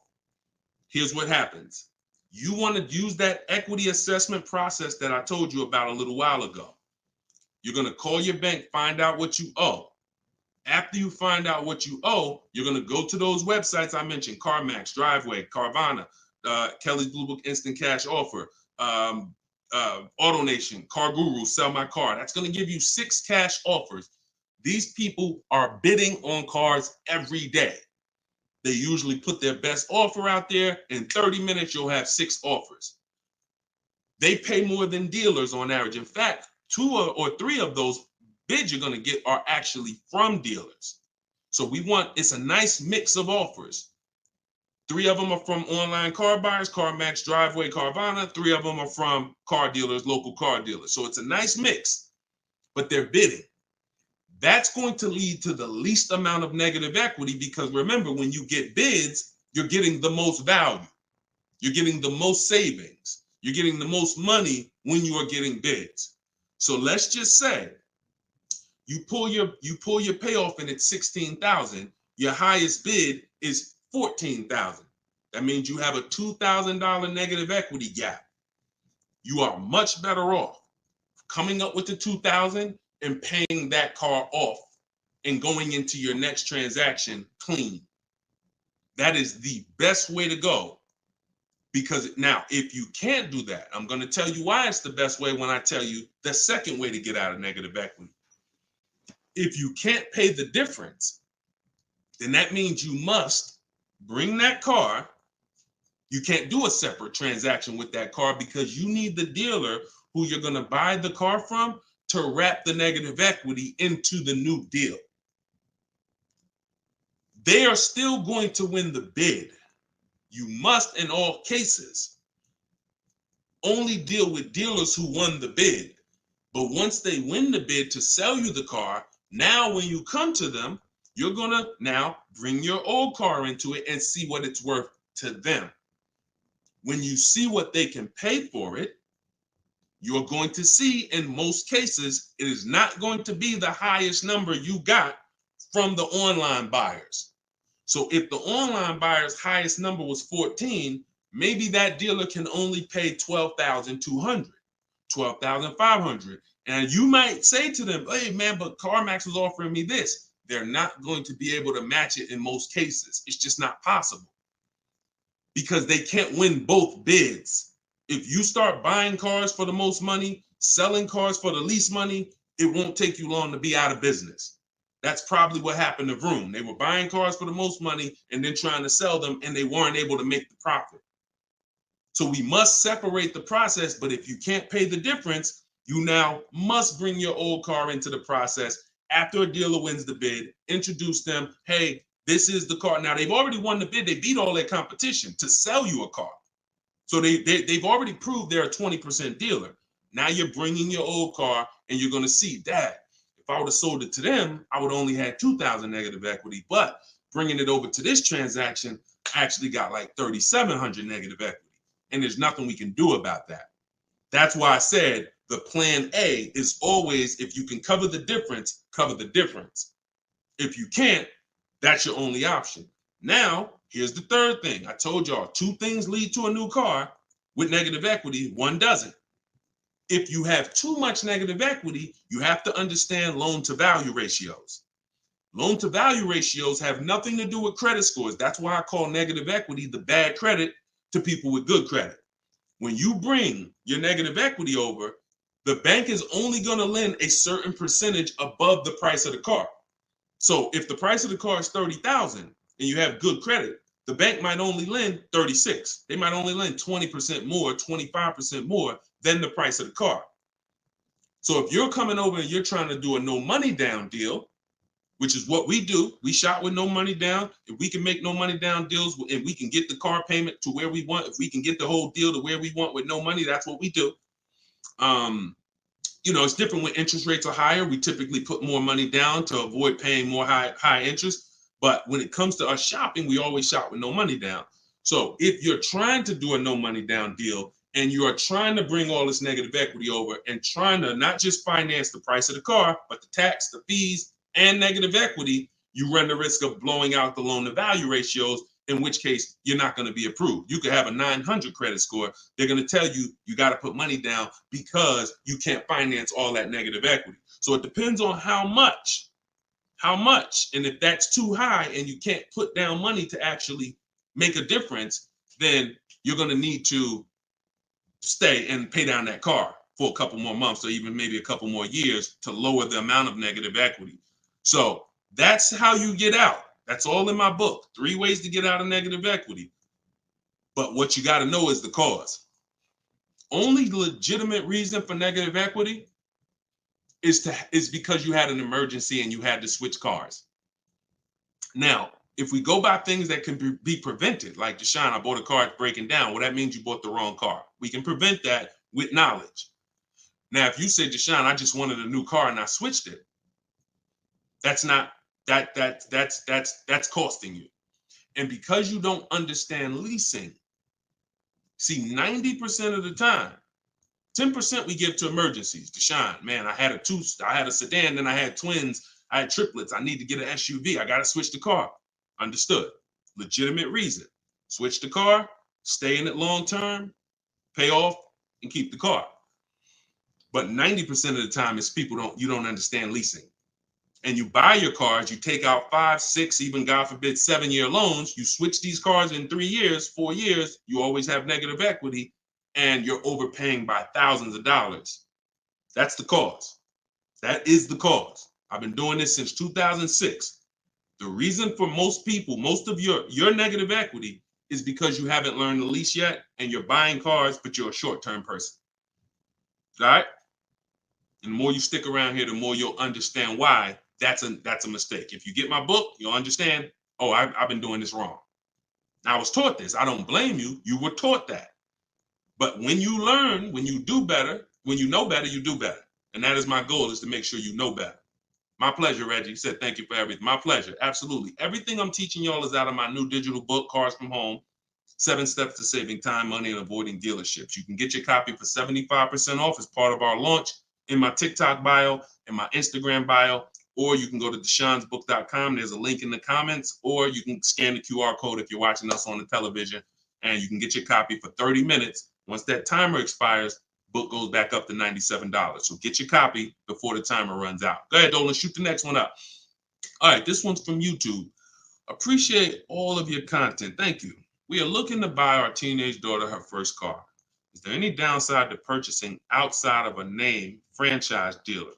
Here's what happens. You want to use that equity assessment process that I told you about a little while ago. You're going to call your bank, find out what you owe. After you find out what you owe, you're going to go to those websites I mentioned, CarMax, Driveway, Carvana, Kelly's Blue Book Instant Cash Offer, AutoNation, Car Guru, Sell My Car. That's going to give you 6 cash offers. These people are bidding on cars every day. They usually put their best offer out there. In 30 minutes, you'll have 6 offers. They pay more than dealers on average. In fact, 2 or 3 of those bids you're going to get are actually from dealers. So it's a nice mix of offers. 3 of them are from online car buyers, CarMax, Driveway, Carvana. 3 of them are from car dealers, local car dealers. So it's a nice mix, but they're bidding. That's going to lead to the least amount of negative equity because remember, when you get bids, you're getting the most value. You're getting the most savings. You're getting the most money when you are getting bids. So let's just say you pull your payoff in at $16,000. Your highest bid is $14,000. That means you have a $2,000 negative equity gap. You are much better off coming up with the $2,000 and paying that car off and going into your next transaction clean. That is the best way to go. Because now, if you can't do that, I'm going to tell you why it's the best way when I tell you the second way to get out of negative equity. If you can't pay the difference, then that means you must bring that car. You can't do a separate transaction with that car because you need the dealer who you're going to buy the car from to wrap the negative equity into the new deal. They are still going to win the bid. You must, in all cases, only deal with dealers who won the bid. But once they win the bid to sell you the car, now when you come to them, you're going to now bring your old car into it and see what it's worth to them. When you see what they can pay for it, you're going to see in most cases, it is not going to be the highest number you got from the online buyers. So if the online buyer's highest number was 14, maybe that dealer can only pay 12,200, 12,500. And you might say to them, hey man, but CarMax was offering me this. They're not going to be able to match it in most cases. It's just not possible because they can't win both bids. If you start buying cars for the most money, selling cars for the least money, it won't take you long to be out of business. That's probably what happened to Vroom. They were buying cars for the most money and then trying to sell them, and they weren't able to make the profit. So we must separate the process, but if you can't pay the difference, you now must bring your old car into the process after a dealer wins the bid, introduce them, hey, this is the car. Now, they've already won the bid. They beat all their competition to sell you a car. So they've already proved they're a 20% dealer. Now you're bringing your old car, and you're going to see, Dad, if I would have sold it to them, I would only had 2,000 negative equity. But bringing it over to this transaction, I actually got like 3,700 negative equity. And there's nothing we can do about that. That's why I said the plan A is always, if you can cover the difference, cover the difference. If you can't, that's your only option. Now, here's the third thing. I told y'all 2 things lead to a new car with negative equity, 1 doesn't. If you have too much negative equity, you have to understand loan to value ratios. Loan to value ratios have nothing to do with credit scores. That's why I call negative equity the bad credit to people with good credit. When you bring your negative equity over, the bank is only going to lend a certain percentage above the price of the car. So if the price of the car is 30,000 and you have good credit, the bank might only lend 36. They might only lend 20% more, 25% more than the price of the car. So if you're coming over and you're trying to do a no money down deal, which is what we do, we shop with no money down. If we can make no money down deals and we can get the car payment to where we want, if we can get the whole deal to where we want with no money, that's what we do. It's different when interest rates are higher. We typically put more money down to avoid paying more high interest. But when it comes to us shopping, we always shop with no money down. So if you're trying to do a no money down deal and you are trying to bring all this negative equity over and trying to not just finance the price of the car, but the tax, the fees, and negative equity, you run the risk of blowing out the loan to value ratios, in which case you're not going to be approved. You could have a 900 credit score. They're going to tell you you got to put money down because you can't finance all that negative equity. So it depends on how much. And if that's too high and you can't put down money to actually make a difference, then you're going to need to stay and pay down that car for a couple more months or even maybe a couple more years to lower the amount of negative equity. So that's how you get out. That's all in my book. 3 ways to get out of negative equity. But what you got to know is the cause. Only legitimate reason for negative equity is because you had an emergency and you had to switch cars. Now, if we go by things that can be prevented, like Deshone, I bought a car, it's breaking down. Well, that means you bought the wrong car. We can prevent that with knowledge. Now, if you say, Deshone, I just wanted a new car and I switched it, that's costing you. And because you don't understand leasing, see, 90% of the time, 10% we give to emergencies. Deshone, man, I had a sedan, then I had twins, I had triplets. I need to get an SUV. I got to switch the car. Understood. Legitimate reason. Switch the car, stay in it long term, pay off, and keep the car. But 90% of the time is you don't understand leasing. and you buy your cars, you take out 5, 6, even God forbid 7-year loans, you switch these cars in 3 years, 4 years, you always have negative equity and you're overpaying by thousands of dollars. That's the cause. That is the cause. I've been doing this since 2006. The reason for most people, most of your negative equity is because you haven't learned the lease yet and you're buying cars, but you're a short-term person. All right? And the more you stick around here, the more you'll understand why that's a mistake. If you get my book, you'll understand, oh, I've been doing this wrong. I was taught this. I don't blame you. You were taught that. But when you learn, when you do better, when you know better, you do better. And that is my goal, is to make sure you know better. My pleasure, Reggie. You said thank you for everything. My pleasure. Absolutely. Everything I'm teaching y'all is out of my new digital book, Cars from Home, 7 Steps to Saving Time, Money, and Avoiding Dealerships. You can get your copy for 75% off as part of our launch in my TikTok bio, in my Instagram bio, or you can go to deshonsbook.com. There's a link in the comments, or you can scan the QR code if you're watching us on the television, and you can get your copy for 30 minutes. Once that timer expires, book goes back up to $97. So get your copy before the timer runs out. Go ahead, Dolan, shoot the next one up. All right, this one's from YouTube. Appreciate all of your content. Thank you. We are looking to buy our teenage daughter her first car. Is there any downside to purchasing outside of a name franchise dealer?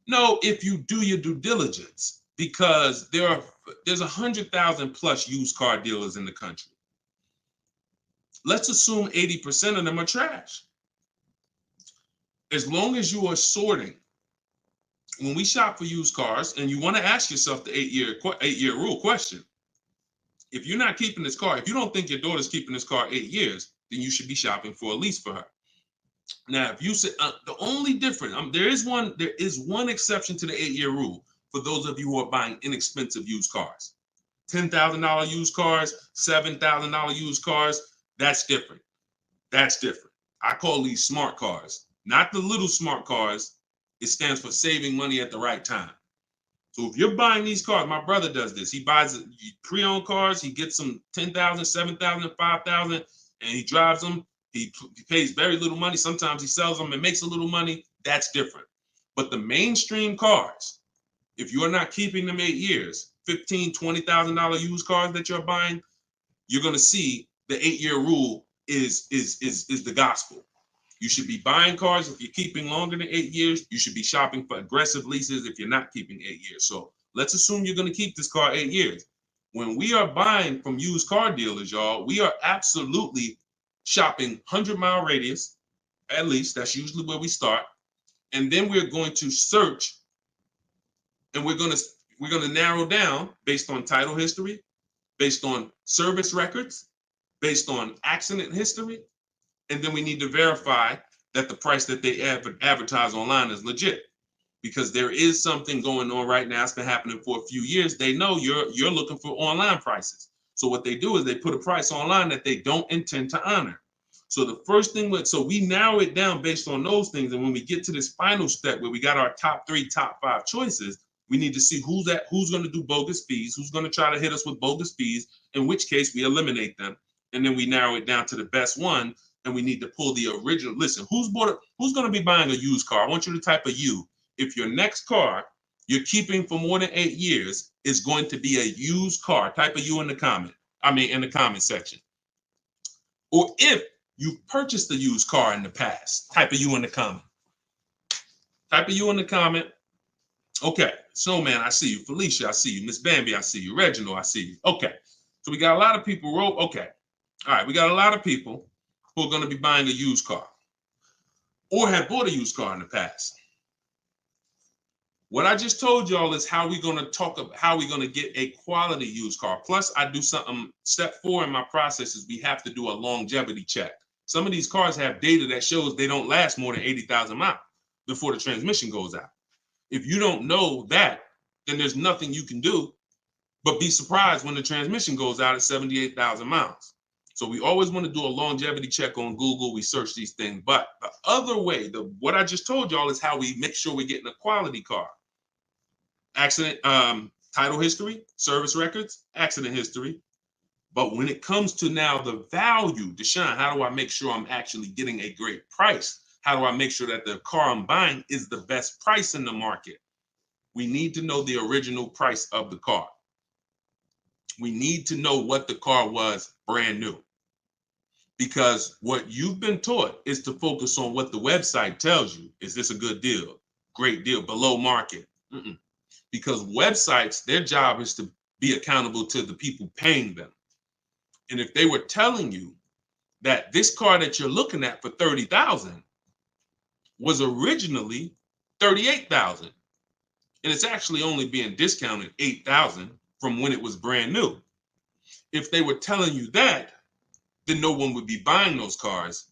No, if you do your due diligence, because there's 100,000 plus used car dealers in the country. Let's assume 80% of them are trash. As long as you are sorting, when we shop for used cars, and you want to ask yourself the 8-year rule question. If you're not keeping this car, if you don't think your daughter's keeping this car 8 years, then you should be shopping for a lease for her. Now, if you say the only difference, there is one exception to the 8-year rule for those of you who are buying inexpensive used cars. $10,000 used cars, $7,000 used cars, that's different. That's different. I call these smart cars, not the little smart cars. It stands for saving money at the right time. So if you're buying these cars, my brother does this. He buys pre-owned cars. He gets some $10,000, $7,000, $5,000, and he drives them. He pays very little money. Sometimes he sells them and makes a little money. That's different. But the mainstream cars, if you're not keeping them 8 years, $15,000, $20,000 used cars that you're buying, you're going to see the 8-year rule is the gospel. You should be buying cars if you're keeping longer than 8 years. You should be shopping for aggressive leases if you're not keeping 8 years. So let's assume you're going to keep this car 8 years. When we are buying from used car dealers, y'all, we are absolutely shopping 100-mile radius, at least. That's usually where we start. And then we're going to search, and we're going to narrow down based on title history, based on service records, based on accident history. And then we need to verify that the price that they advertise online is legit, because there is something going on right now. It's been happening for a few years. They know you're looking for online prices. So what they do is they put a price online that they don't intend to honor. So the first thing, so we narrow it down based on those things. And when we get to this final step where we got our top 3, top 5 choices, we need to see who's going to do bogus fees, who's going to try to hit us with bogus fees, in which case we eliminate them. And then we narrow it down to the best one. And we need to pull the original. Listen, who's going to be buying a used car? I want you to type a U. If your next car you're keeping for more than 8 years is going to be a used car, type a U in the comment. In the comment section. Or if you've purchased a used car in the past, type a U in the comment. Type a U in the comment. Okay, so man, I see you. Felicia, I see you. Miss Bambi, I see you. Reginald, I see you. Okay, so we got a lot of people. Okay, all right, we got a lot of people who are going to be buying a used car or have bought a used car in the past. What I just told y'all is how we're going to talk about how we're going to get a quality used car. Plus, I do something. Step 4 in my process is we have to do a longevity check. Some of these cars have data that shows they don't last more than 80,000 miles before the transmission goes out. If you don't know that, then there's nothing you can do but be surprised when the transmission goes out at 78,000 miles. So we always want to do a longevity check on Google. We search these things. But the other way, what I just told y'all is how we make sure we're getting a quality car. Accident, title history, service records, accident history. But when it comes to now the value, Deshone, how do I make sure I'm actually getting a great price? How do I make sure that the car I'm buying is the best price in the market? We need to know the original price of the car. We need to know what the car was brand new. Because what you've been taught is to focus on what the website tells you. Is this a good deal? Great deal, below market. Because websites, their job is to be accountable to the people paying them. And if they were telling you that this car that you're looking at for $30,000 was originally $38,000, and it's actually only being discounted $8,000 from when it was brand new. If they were telling you that, then no one would be buying those cars,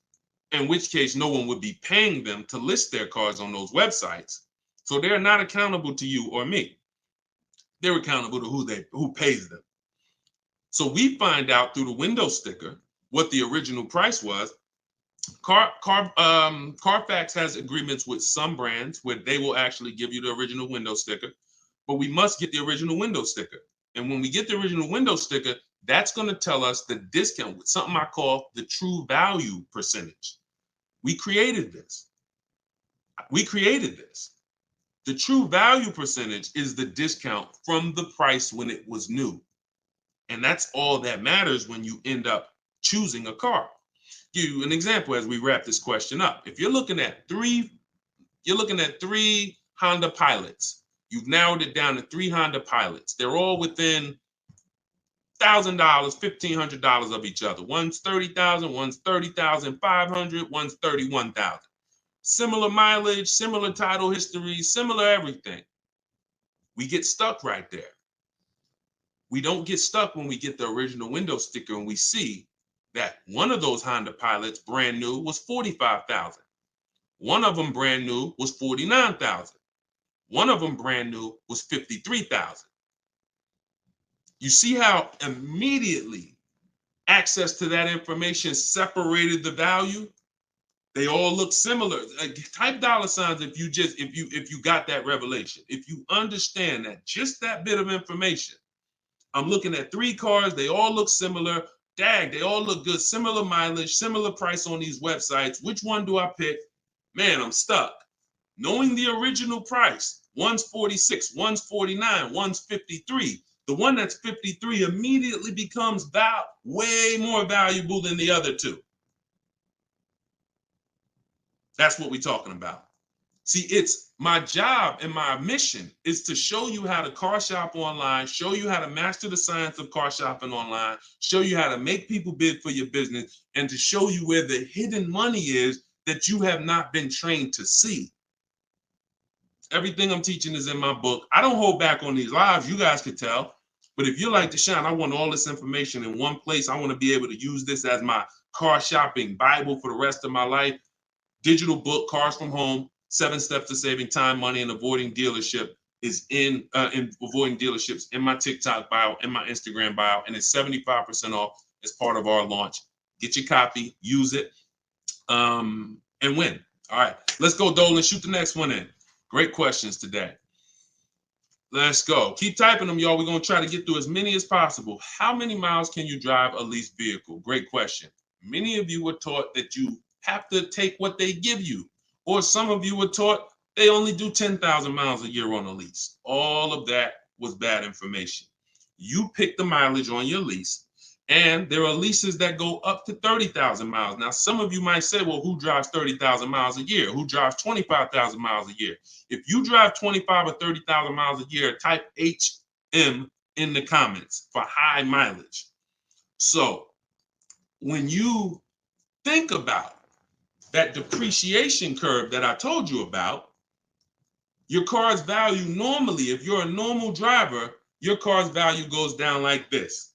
in which case no one would be paying them to list their cars on those websites. So they're not accountable to you or me. They're accountable to who pays them. So we find out through the window sticker what the original price was. Carfax has agreements with some brands where they will actually give you the original window sticker, but we must get the original window sticker. And when we get the original window sticker, that's going to tell us the discount with something I call the true value percentage. We created this. The true value percentage is the discount from the price when it was new. And that's all that matters when you end up choosing a car. Give you an example as we wrap this question up. If you're looking at three Honda Pilots. You've narrowed it down to 3 Honda Pilots. They're all within $1,000, $1,500 of each other. One's $30,000, one's $30,500, one's $31,000. Similar mileage, similar title history, similar everything. We get stuck right there. We don't get stuck when we get the original window sticker and we see that one of those Honda Pilots brand new was $45,000. One of them brand new was $49,000. One of them brand new was $53,000. You see how immediately access to that information separated the value? They all look similar. Type dollar signs if you got that revelation. If you understand that just that bit of information. I'm looking at 3 cars, they all look similar. Dag, they all look good, similar mileage, similar price on these websites. Which one do I pick? Man, I'm stuck. Knowing the original price, one's 46, one's 49, one's 53. The one that's 53 immediately becomes way more valuable than the other 2. That's what we're talking about. See, it's my job and my mission is to show you how to car shop online, show you how to master the science of car shopping online, show you how to make people bid for your business, and to show you where the hidden money is that you have not been trained to see. Everything I'm teaching is in my book. I don't hold back on these lives, you guys could tell. But if you're like Deshone, I want all this information in one place. I want to be able to use this as my car shopping Bible for the rest of my life. Digital book, Cars from Home, 7 Steps to Saving Time, Money, and Avoiding Dealership is in avoiding dealerships in my TikTok bio, in my Instagram bio, and it's 75% off as part of our launch. Get your copy, use it, and win. All right, let's go, Dolan. Shoot the next one in. Great questions today. Let's go. Keep typing them, y'all. We're going to try to get through as many as possible. How many miles can you drive a leased vehicle? Great question. Many of you were taught that you have to take what they give you. Or some of you were taught they only do 10,000 miles a year on a lease. All of that was bad information. You pick the mileage on your lease, and there are leases that go up to 30,000 miles. Now, some of you might say, well, who drives 30,000 miles a year? Who drives 25,000 miles a year? If you drive 25 or 30,000 miles a year, type HM in the comments for high mileage. So when you think about that depreciation curve that I told you about, your car's value normally, if you're a normal driver, your car's value goes down like this.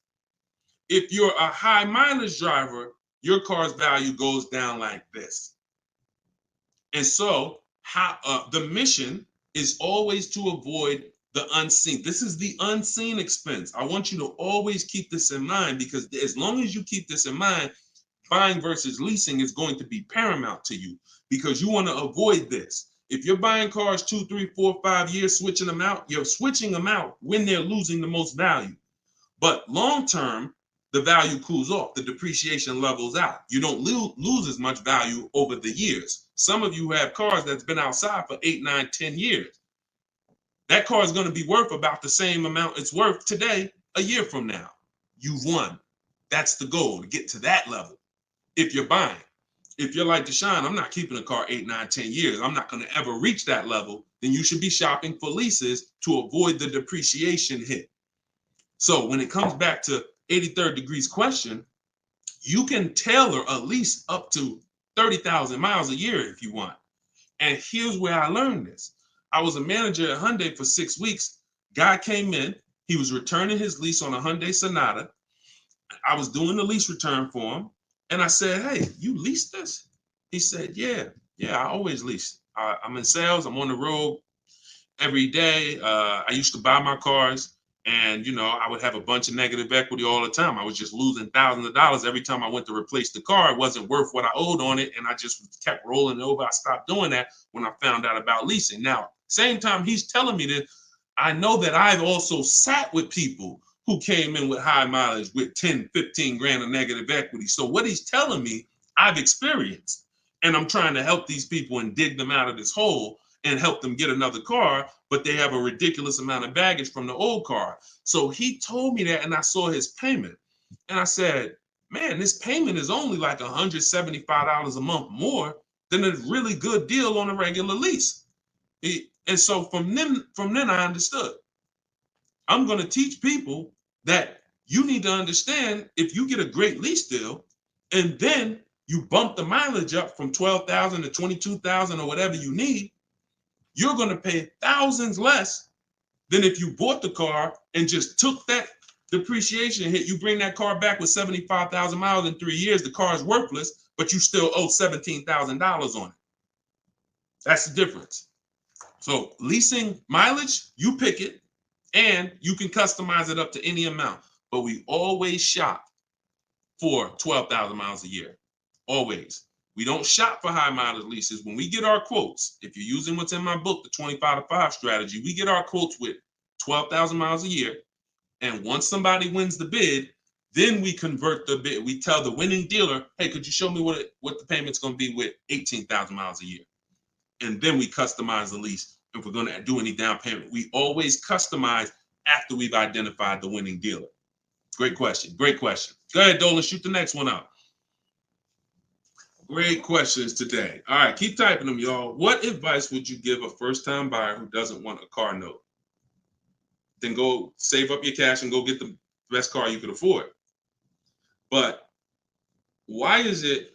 If you're a high mileage driver, your car's value goes down like this. And so the mission is always to avoid the unseen. This is the unseen expense. I want you to always keep this in mind, because as long as you keep this in mind, buying versus leasing is going to be paramount to you, because you want to avoid this. If you're buying cars 2, 3, 4, 5 years, switching them out, you're switching them out when they're losing the most value. But long term, the value cools off, the depreciation levels out. You don't lose as much value over the years. Some of you have cars that's been outside for 8, 9, 10 years. That car is going to be worth about the same amount it's worth today, a year from now. You've won. That's the goal, to get to that level. If you're buying, if you're like Deshone, I'm not keeping a car 8, 9, 10 years. I'm not going to ever reach that level. Then you should be shopping for leases to avoid the depreciation hit. So when it comes back to 83rd degrees question, you can tailor a lease up to 30,000 miles a year if you want. And here's where I learned this. I was a manager at Hyundai for 6 weeks. Guy came in. He was returning his lease on a Hyundai Sonata. I was doing the lease return for him. And I said, hey, you leased this? He said, yeah, I always lease. I'm in sales. I'm on the road every day. I used to buy my cars. And, I would have a bunch of negative equity all the time. I was just losing thousands of dollars every time I went to replace the car. It wasn't worth what I owed on it. And I just kept rolling it over. I stopped doing that when I found out about leasing. Now, same time he's telling me this, I know that I've also sat with people who came in with high mileage with 10, 15 grand of negative equity. So what he's telling me, I've experienced. And I'm trying to help these people and dig them out of this hole and help them get another car, but they have a ridiculous amount of baggage from the old car. So he told me that, and I saw his payment. And I said, man, this payment is only like $175 a month more than a really good deal on a regular lease. And so from then I understood. I'm going to teach people that you need to understand, if you get a great lease deal and then you bump the mileage up from 12,000 to 22,000 or whatever you need, you're going to pay thousands less than if you bought the car and just took that depreciation hit. You bring that car back with 75,000 miles in 3 years, the car is worthless, but you still owe $17,000 on it. That's the difference. So leasing mileage, you pick it, and you can customize it up to any amount. But we always shop for 12,000 miles a year. Always. We don't shop for high mileage leases. When we get our quotes, if you're using what's in my book, the 25-to-5 strategy, we get our quotes with 12,000 miles a year. And once somebody wins the bid, then we convert the bid. We tell the winning dealer, hey, could you show me what the payment's going to be with 18,000 miles a year? And then we customize the lease. If we're going to do any down payment, we always customize after we've identified the winning dealer. Great question. Great question. Go ahead, Dolan, shoot the next one out. Great questions today. All right, keep typing them, y'all. What advice would you give a first-time buyer who doesn't want a car note? Then go save up your cash and go get the best car you could afford. But why is it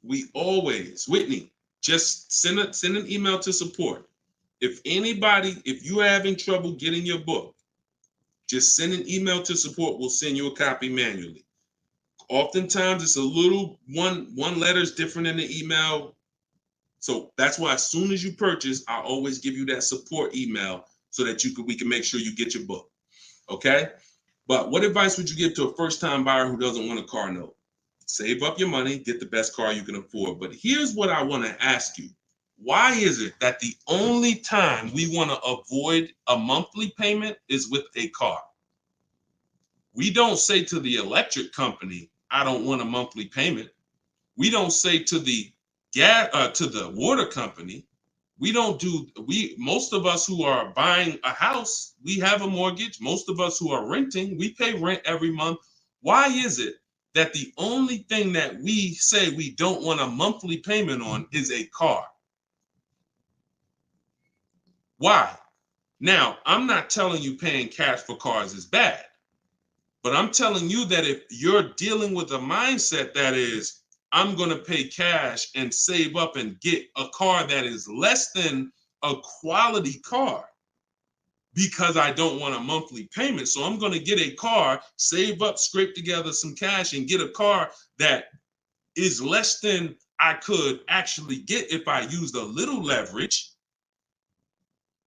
we always, Whitney, just send an email to support. If you're having trouble getting your book, just send an email to support. We'll send you a copy manually. Oftentimes it's a little one letter is different in the email. So that's why as soon as you purchase, I always give you that support email so that we can make sure you get your book. Okay? But what advice would you give to a first-time buyer who doesn't want a car note? Save up your money, get the best car you can afford. But here's what I want to ask you. Why is it that the only time we want to avoid a monthly payment is with a car? We don't say to the electric company, I don't want a monthly payment. We don't say to the water company, most of us who are buying a house, we have a mortgage. Most of us who are renting, we pay rent every month. Why is it that the only thing that we say we don't want a monthly payment on is a car? Why? Now, I'm not telling you paying cash for cars is bad. But I'm telling you that if you're dealing with a mindset that is, I'm going to pay cash and save up and get a car that is less than a quality car because I don't want a monthly payment. So I'm going to get a car, save up, scrape together some cash and get a car that is less than I could actually get if I used a little leverage,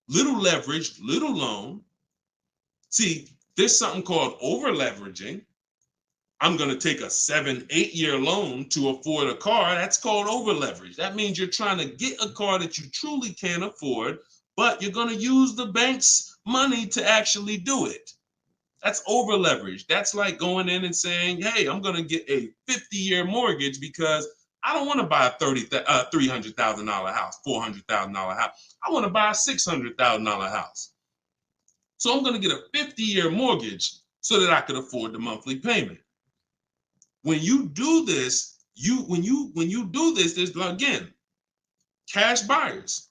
little loan. See, there's something called over leveraging. I'm going to take a 7-8 year loan to afford a car. That's called over leverage. That means you're trying to get a car that you truly can't afford, but you're going to use the bank's money to actually do it. That's over leverage. That's like going in and saying, hey, I'm going to get a 50-year mortgage because I don't want to buy a $300,000 house, $400,000 house. I want to buy a $600,000 house. So I'm going to get a 50-year mortgage so that I could afford the monthly payment. When you do this, when you do this, there's, again, cash buyers.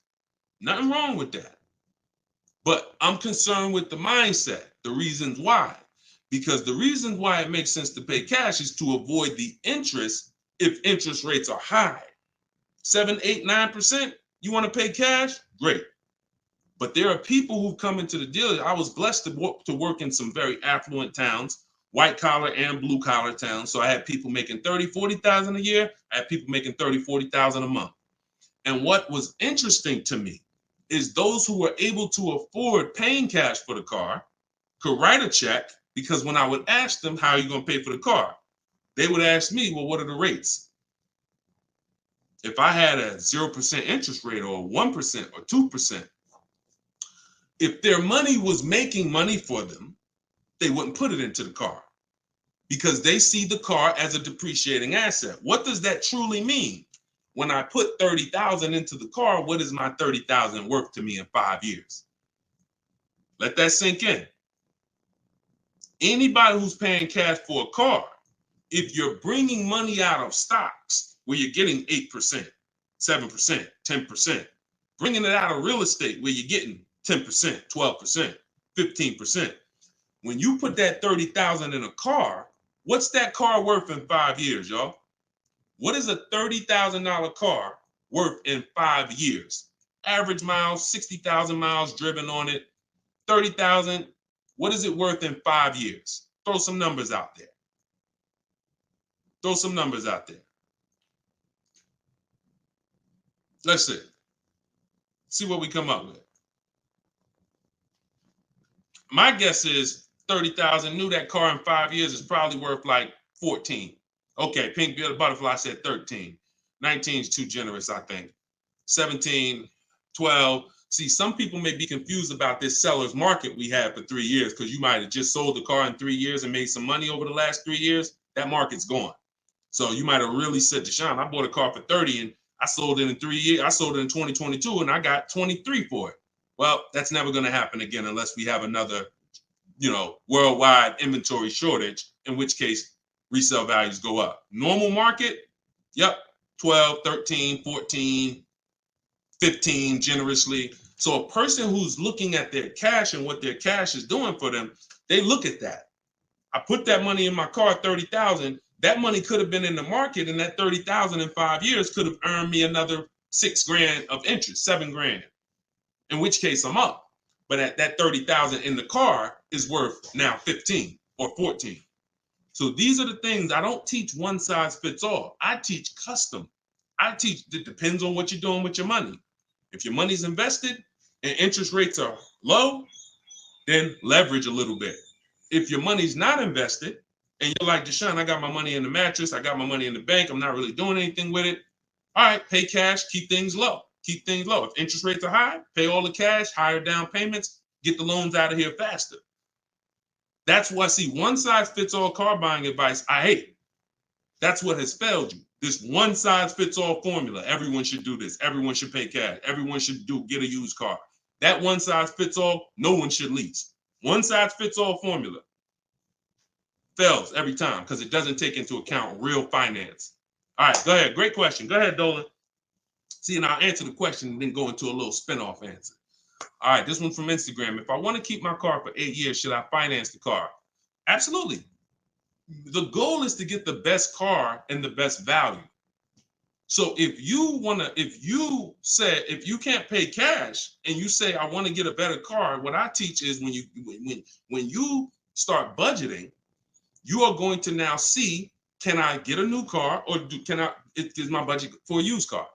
Nothing wrong with that. But I'm concerned with the mindset, the reasons why. Because the reasons why it makes sense to pay cash is to avoid the interest if interest rates are high. 7, 8, 9%, you want to pay cash? Great. But there are people who come into the deal. I was blessed to work in some very affluent towns, white collar and blue collar towns. So I had people making 30, 40,000 a year. I had people making 30, 40,000 a month. And what was interesting to me is those who were able to afford paying cash for the car could write a check, because when I would ask them, how are you going to pay for the car? They would ask me, well, what are the rates? If I had a 0% interest rate or 1% or 2%, if their money was making money for them, they wouldn't put it into the car because they see the car as a depreciating asset. What does that truly mean? When I put 30,000 into the car, what is my 30,000 worth to me in 5 years? Let that sink in. Anybody who's paying cash for a car, if you're bringing money out of stocks where you're getting 8%, 7%, 10%, bringing it out of real estate where you're getting 10%, 12%, 15%. When you put that 30,000 in a car, what's that car worth in 5 years, y'all? What is a $30,000 car worth in 5 years? Average miles, 60,000 miles driven on it, 30,000. What is it worth in 5 years? Throw some numbers out there. Throw some numbers out there. Let's see. See what we come up with. My guess is 30,000. New that car in 5 years is probably worth like 14. Okay, Pink Butterfly said 13. 19 is too generous, I think. 17, 12. See, some people may be confused about this seller's market we had for 3 years because you might have just sold the car in 3 years and made some money over the last 3 years. That market's gone. So you might have really said, Deshone, I bought a car for 30 and I sold it in 3 years. I sold it in 2022 and I got 23 for it. Well, that's never going to happen again unless we have another, worldwide inventory shortage, in which case resale values go up. Normal market, yep, 12, 13, 14, 15 generously. So a person who's looking at their cash and what their cash is doing for them, they look at that. I put that money in my car, 30,000. That money could have been in the market, and that 30,000 in 5 years could have earned me another $6,000 of interest, $7,000. In which case I'm up. But at that 30,000 in the car is worth now 15 or 14. So these are the things. I don't teach one size fits all. I teach custom. I teach it depends on what you're doing with your money. If your money's invested and interest rates are low, then leverage a little bit. If your money's not invested and you're like, Deshone, I got my money in the mattress, I got my money in the bank, I'm not really doing anything with it. All right, pay cash, keep things low. Keep things low. If interest rates are high, pay all the cash, higher down payments, get the loans out of here faster. That's why, see, one size fits all car buying advice, I hate. That's what has failed you. This one size fits all formula. Everyone should do this. Everyone should pay cash. Everyone should get a used car. That one size fits all, no one should lease. One size fits all formula fails every time because it doesn't take into account real finance. All right, go ahead. Great question. Go ahead, Dolan. See, and I'll answer the question and then go into a little spin-off answer. All right, this one's from Instagram. If I want to keep my car for 8 years, should I finance the car? Absolutely. The goal is to get the best car and the best value. So if you can't pay cash and you say, I want to get a better car, what I teach is when you start budgeting, you are going to now see, can I get a new car or is my budget for a used car?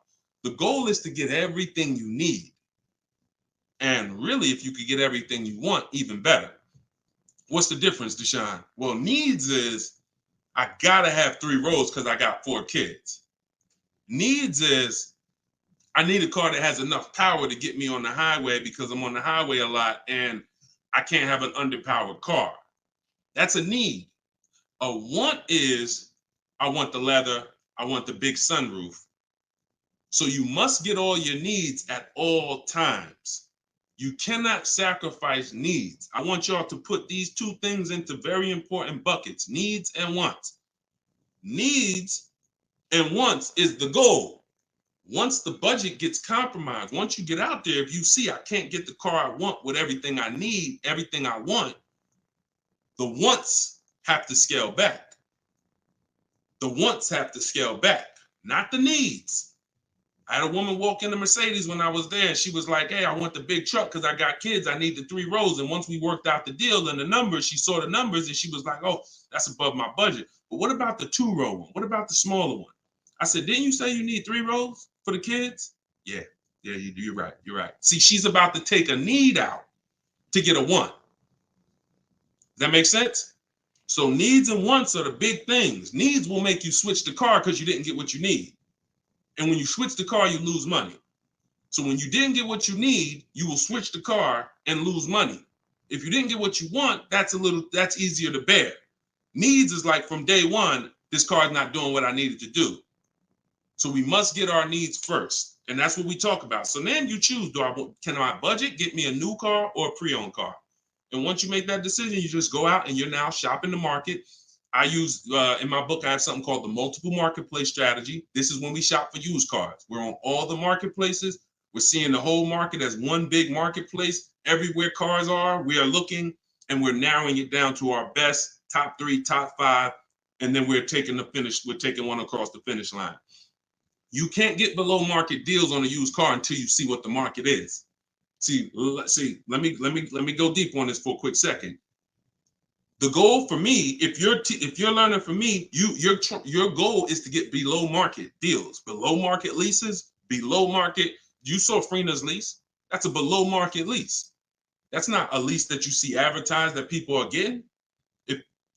The goal is to get everything you need. And really, if you could get everything you want, even better. What's the difference, Deshone? Well, needs is I gotta have 3 rows because I got 4 kids. Needs is I need a car that has enough power to get me on the highway because I'm on the highway a lot and I can't have an underpowered car. That's a need. A want is I want the leather, I want the big sunroof. So you must get all your needs at all times. You cannot sacrifice needs. I want y'all to put these two things into very important buckets, needs and wants. Needs and wants is the goal. Once the budget gets compromised, once you get out there, if you see I can't get the car I want with everything I need, everything I want, the wants have to scale back. The wants have to scale back, not the needs. I had a woman walk into Mercedes when I was there, and she was like, hey, I want the big truck because I got kids. I need the 3 rows. And once we worked out the deal and the numbers, she saw the numbers and she was like, oh, that's above my budget. But what about the 2-row one? What about the smaller one? I said, didn't you say you need 3 rows for the kids? Yeah, you're right. You're right. See, she's about to take a need out to get a want. Does that make sense? So needs and wants are the big things. Needs will make you switch the car because you didn't get what you need. And when you switch the car, you lose money. So when you didn't get what you need, you will switch the car and lose money. If you didn't get what you want, that's easier to bear. Needs is like from day one, this car is not doing what I needed to do. So we must get our needs first. And that's what we talk about. So then you choose, can I budget, get me a new car or a pre-owned car? And once you make that decision, you just go out and you're now shopping the market. I use, in my book, I have something called the multiple marketplace strategy. This is when we shop for used cars. We're on all the marketplaces. We're seeing the whole market as one big marketplace. Everywhere cars are, we are looking and we're narrowing it down to our best, top 3, top 5. And then we're taking one across the finish line. You can't get below market deals on a used car until you see what the market is. See, let me go deep on this for a quick second. The goal for me, if you're learning from me, your goal is to get below market deals, below market leases, below market. You saw Freena's lease. That's a below market lease. That's not a lease that you see advertised that people are getting.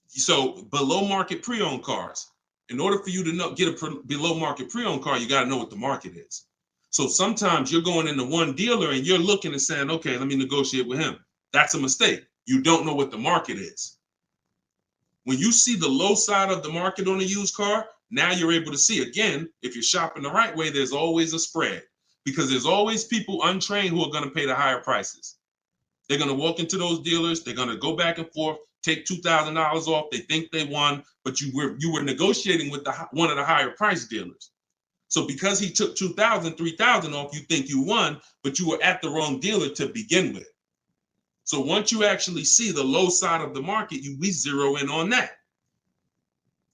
So below market pre-owned cars. In order for you to get a below market pre-owned car, you got to know what the market is. So sometimes you're going into one dealer and you're looking and saying, okay, let me negotiate with him. That's a mistake. You don't know what the market is. When you see the low side of the market on a used car, now you're able to see, again, if you're shopping the right way, there's always a spread because there's always people untrained who are going to pay the higher prices. They're going to walk into those dealers. They're going to go back and forth, take $2,000 off. They think they won, but you were negotiating with one of the higher price dealers. So because he took $2,000, $3,000 off, you think you won, but you were at the wrong dealer to begin with. So once you actually see the low side of the market, we zero in on that.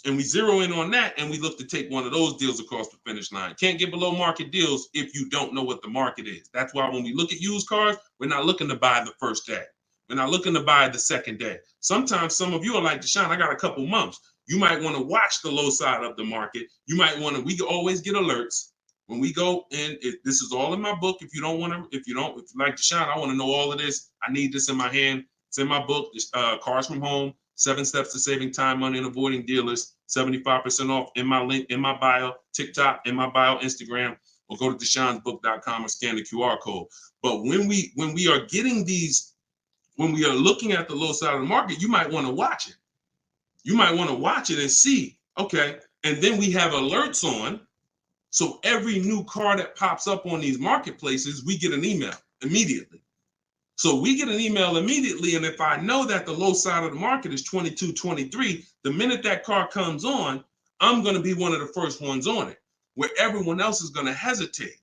And we zero in on that and we look to take one of those deals across the finish line. Can't get below market deals if you don't know what the market is. That's why when we look at used cars, we're not looking to buy the first day. We're not looking to buy the second day. Sometimes some of you are like, Deshone, I got a couple months. You might want to watch the low side of the market. You might want to, we always get alerts. When we go in, this is all in my book. If you like Deshone, I want to know all of this. I need this in my hand. It's in my book, Cars from Home, 7 Steps to Saving Time, Money, and Avoiding Dealers, 75% off in my link, in my bio, TikTok, in my bio, Instagram, or go to deshonesbook.com or scan the QR code. But when we are getting these, when we are looking at the low side of the market, you might want to watch it. You might want to watch it and see, okay, and then we have alerts on. So every new car that pops up on these marketplaces, we get an email immediately. So we get an email immediately. And if I know that the low side of the market is 22, 23, the minute that car comes on, I'm going to be one of the first ones on it, where everyone else is going to hesitate.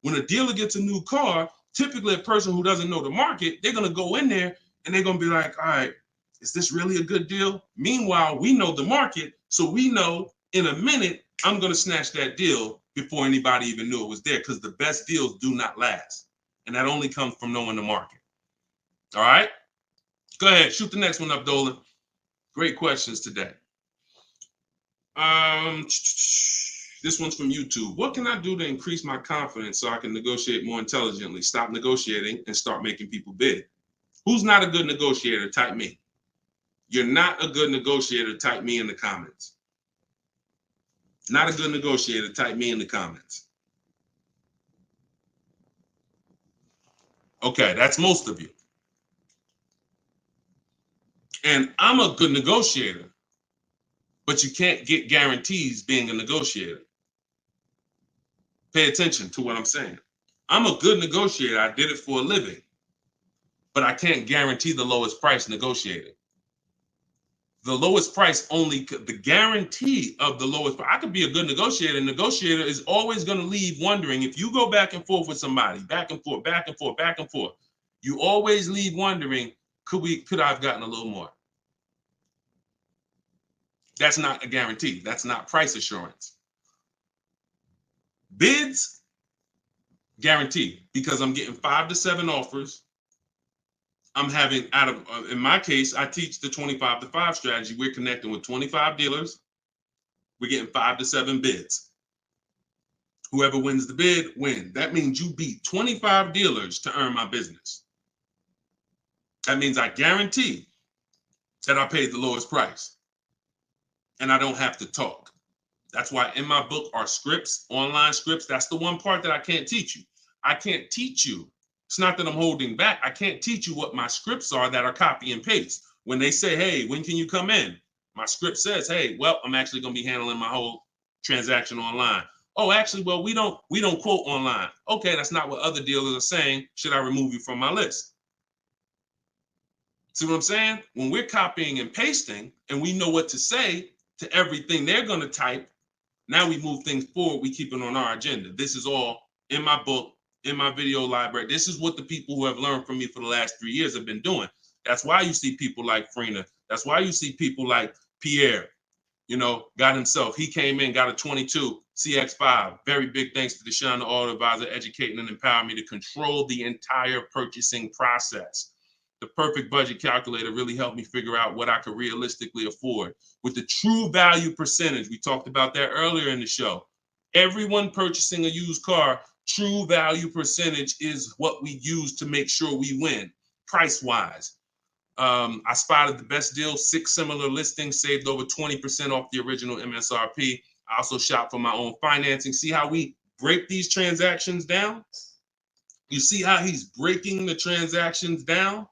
When a dealer gets a new car, typically a person who doesn't know the market, they're going to go in there and they're going to be like, all right, is this really a good deal? Meanwhile, we know the market. So we know in a minute, I'm going to snatch that deal before anybody even knew it was there, because the best deals do not last. And that only comes from knowing the market. All right? Go ahead. Shoot the next one up, Dolan. Great questions today. This one's from YouTube. What can I do to increase my confidence so I can negotiate more intelligently? Stop negotiating and start making people bid. Who's not a good negotiator? Type me. You're not a good negotiator. Type me in the comments. Not a good negotiator. Type me in the comments. Okay, that's most of you. And I'm a good negotiator, but you can't get guarantees being a negotiator. Pay attention to what I'm saying. I'm a good negotiator. I did it for a living, but I can't guarantee the lowest price negotiating. The lowest price only, the guarantee of the lowest price. I could be a good negotiator. Negotiator is always going to leave wondering, if you go back and forth with somebody, back and forth, back and forth, back and forth, you always leave wondering, could I have gotten a little more? That's not a guarantee. That's not price assurance. Bids, guarantee, because I'm getting 5 to 7 offers. I'm having, in my case, I teach the 25 to 5 strategy. We're connecting with 25 dealers. We're getting 5 to 7 bids. Whoever wins the bid, win. That means you beat 25 dealers to earn my business. That means I guarantee that I paid the lowest price and I don't have to talk. That's why in my book are scripts, online scripts. That's the one part that I can't teach you. I can't teach you. It's not that I'm holding back. I can't teach you what my scripts are that are copy and paste. When they say, hey, when can you come in? My script says, hey, well, I'm actually going to be handling my whole transaction online. Oh, actually, well, we don't quote online. Okay, that's not what other dealers are saying. Should I remove you from my list? See what I'm saying? When we're copying and pasting and we know what to say to everything they're going to type, now we move things forward. We keep it on our agenda. This is all in my book, in my video library. This is what the people who have learned from me for the last 3 years have been doing. That's why you see people like Frina. That's why you see people like Pierre, got himself. He came in, got a 22 CX5. Very big thanks to Deshone the Auto Advisor, educating and empowering me to control the entire purchasing process. The perfect budget calculator really helped me figure out what I could realistically afford. With the true value percentage, we talked about that earlier in the show. Everyone purchasing a used car, true value percentage is what we use to make sure we win, price-wise. I spotted the best deal, 6 similar listings, saved over 20% off the original MSRP. I also shop for my own financing. See how we break these transactions down? You see how he's breaking the transactions down?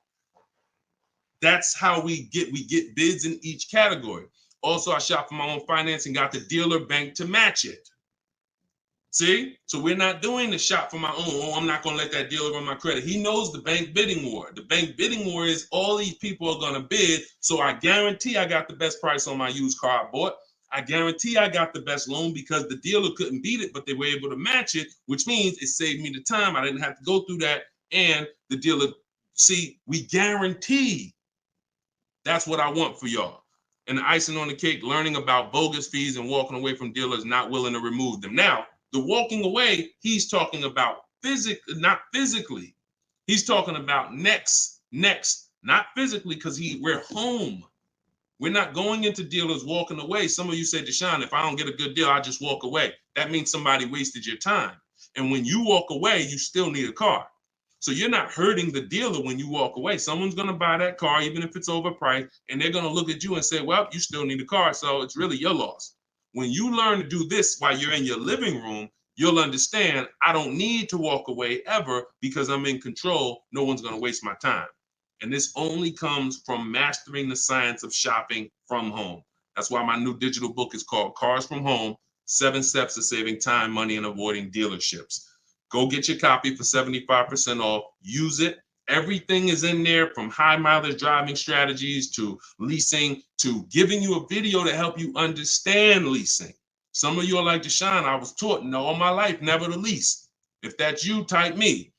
That's how we get bids in each category. Also, I shop for my own financing, got the dealer bank to match it. See? So we're not doing the shop for my own. Oh, I'm not going to let that dealer run my credit. He knows the bank bidding war. The bank bidding war is all these people are going to bid. So I guarantee I got the best price on my used car I bought. I guarantee I got the best loan because the dealer couldn't beat it, but they were able to match it, which means it saved me the time. I didn't have to go through that. And the dealer, see, we guarantee. That's what I want for y'all. And the icing on the cake, learning about bogus fees and walking away from dealers not willing to remove them. Now, the walking away, he's talking about not physically. He's talking about next, not physically, because we're home. We're not going into dealers walking away. Some of you say, Deshone, if I don't get a good deal, I just walk away. That means somebody wasted your time. And when you walk away, you still need a car. So you're not hurting the dealer when you walk away. Someone's going to buy that car, even if it's overpriced, and they're going to look at you and say, well, you still need a car, so it's really your loss. When you learn to do this while you're in your living room, you'll understand I don't need to walk away ever because I'm in control. No one's going to waste my time. And this only comes from mastering the science of shopping from home. That's why my new digital book is called Cars from Home, 7 Steps to Saving Time, Money, and Avoiding Dealerships. Go get your copy for 75% off. Use it. Everything is in there, from high mileage driving strategies to leasing to giving you a video to help you understand leasing. Some of you are like, Deshone, I was taught all my life never to lease. If that's you, type me.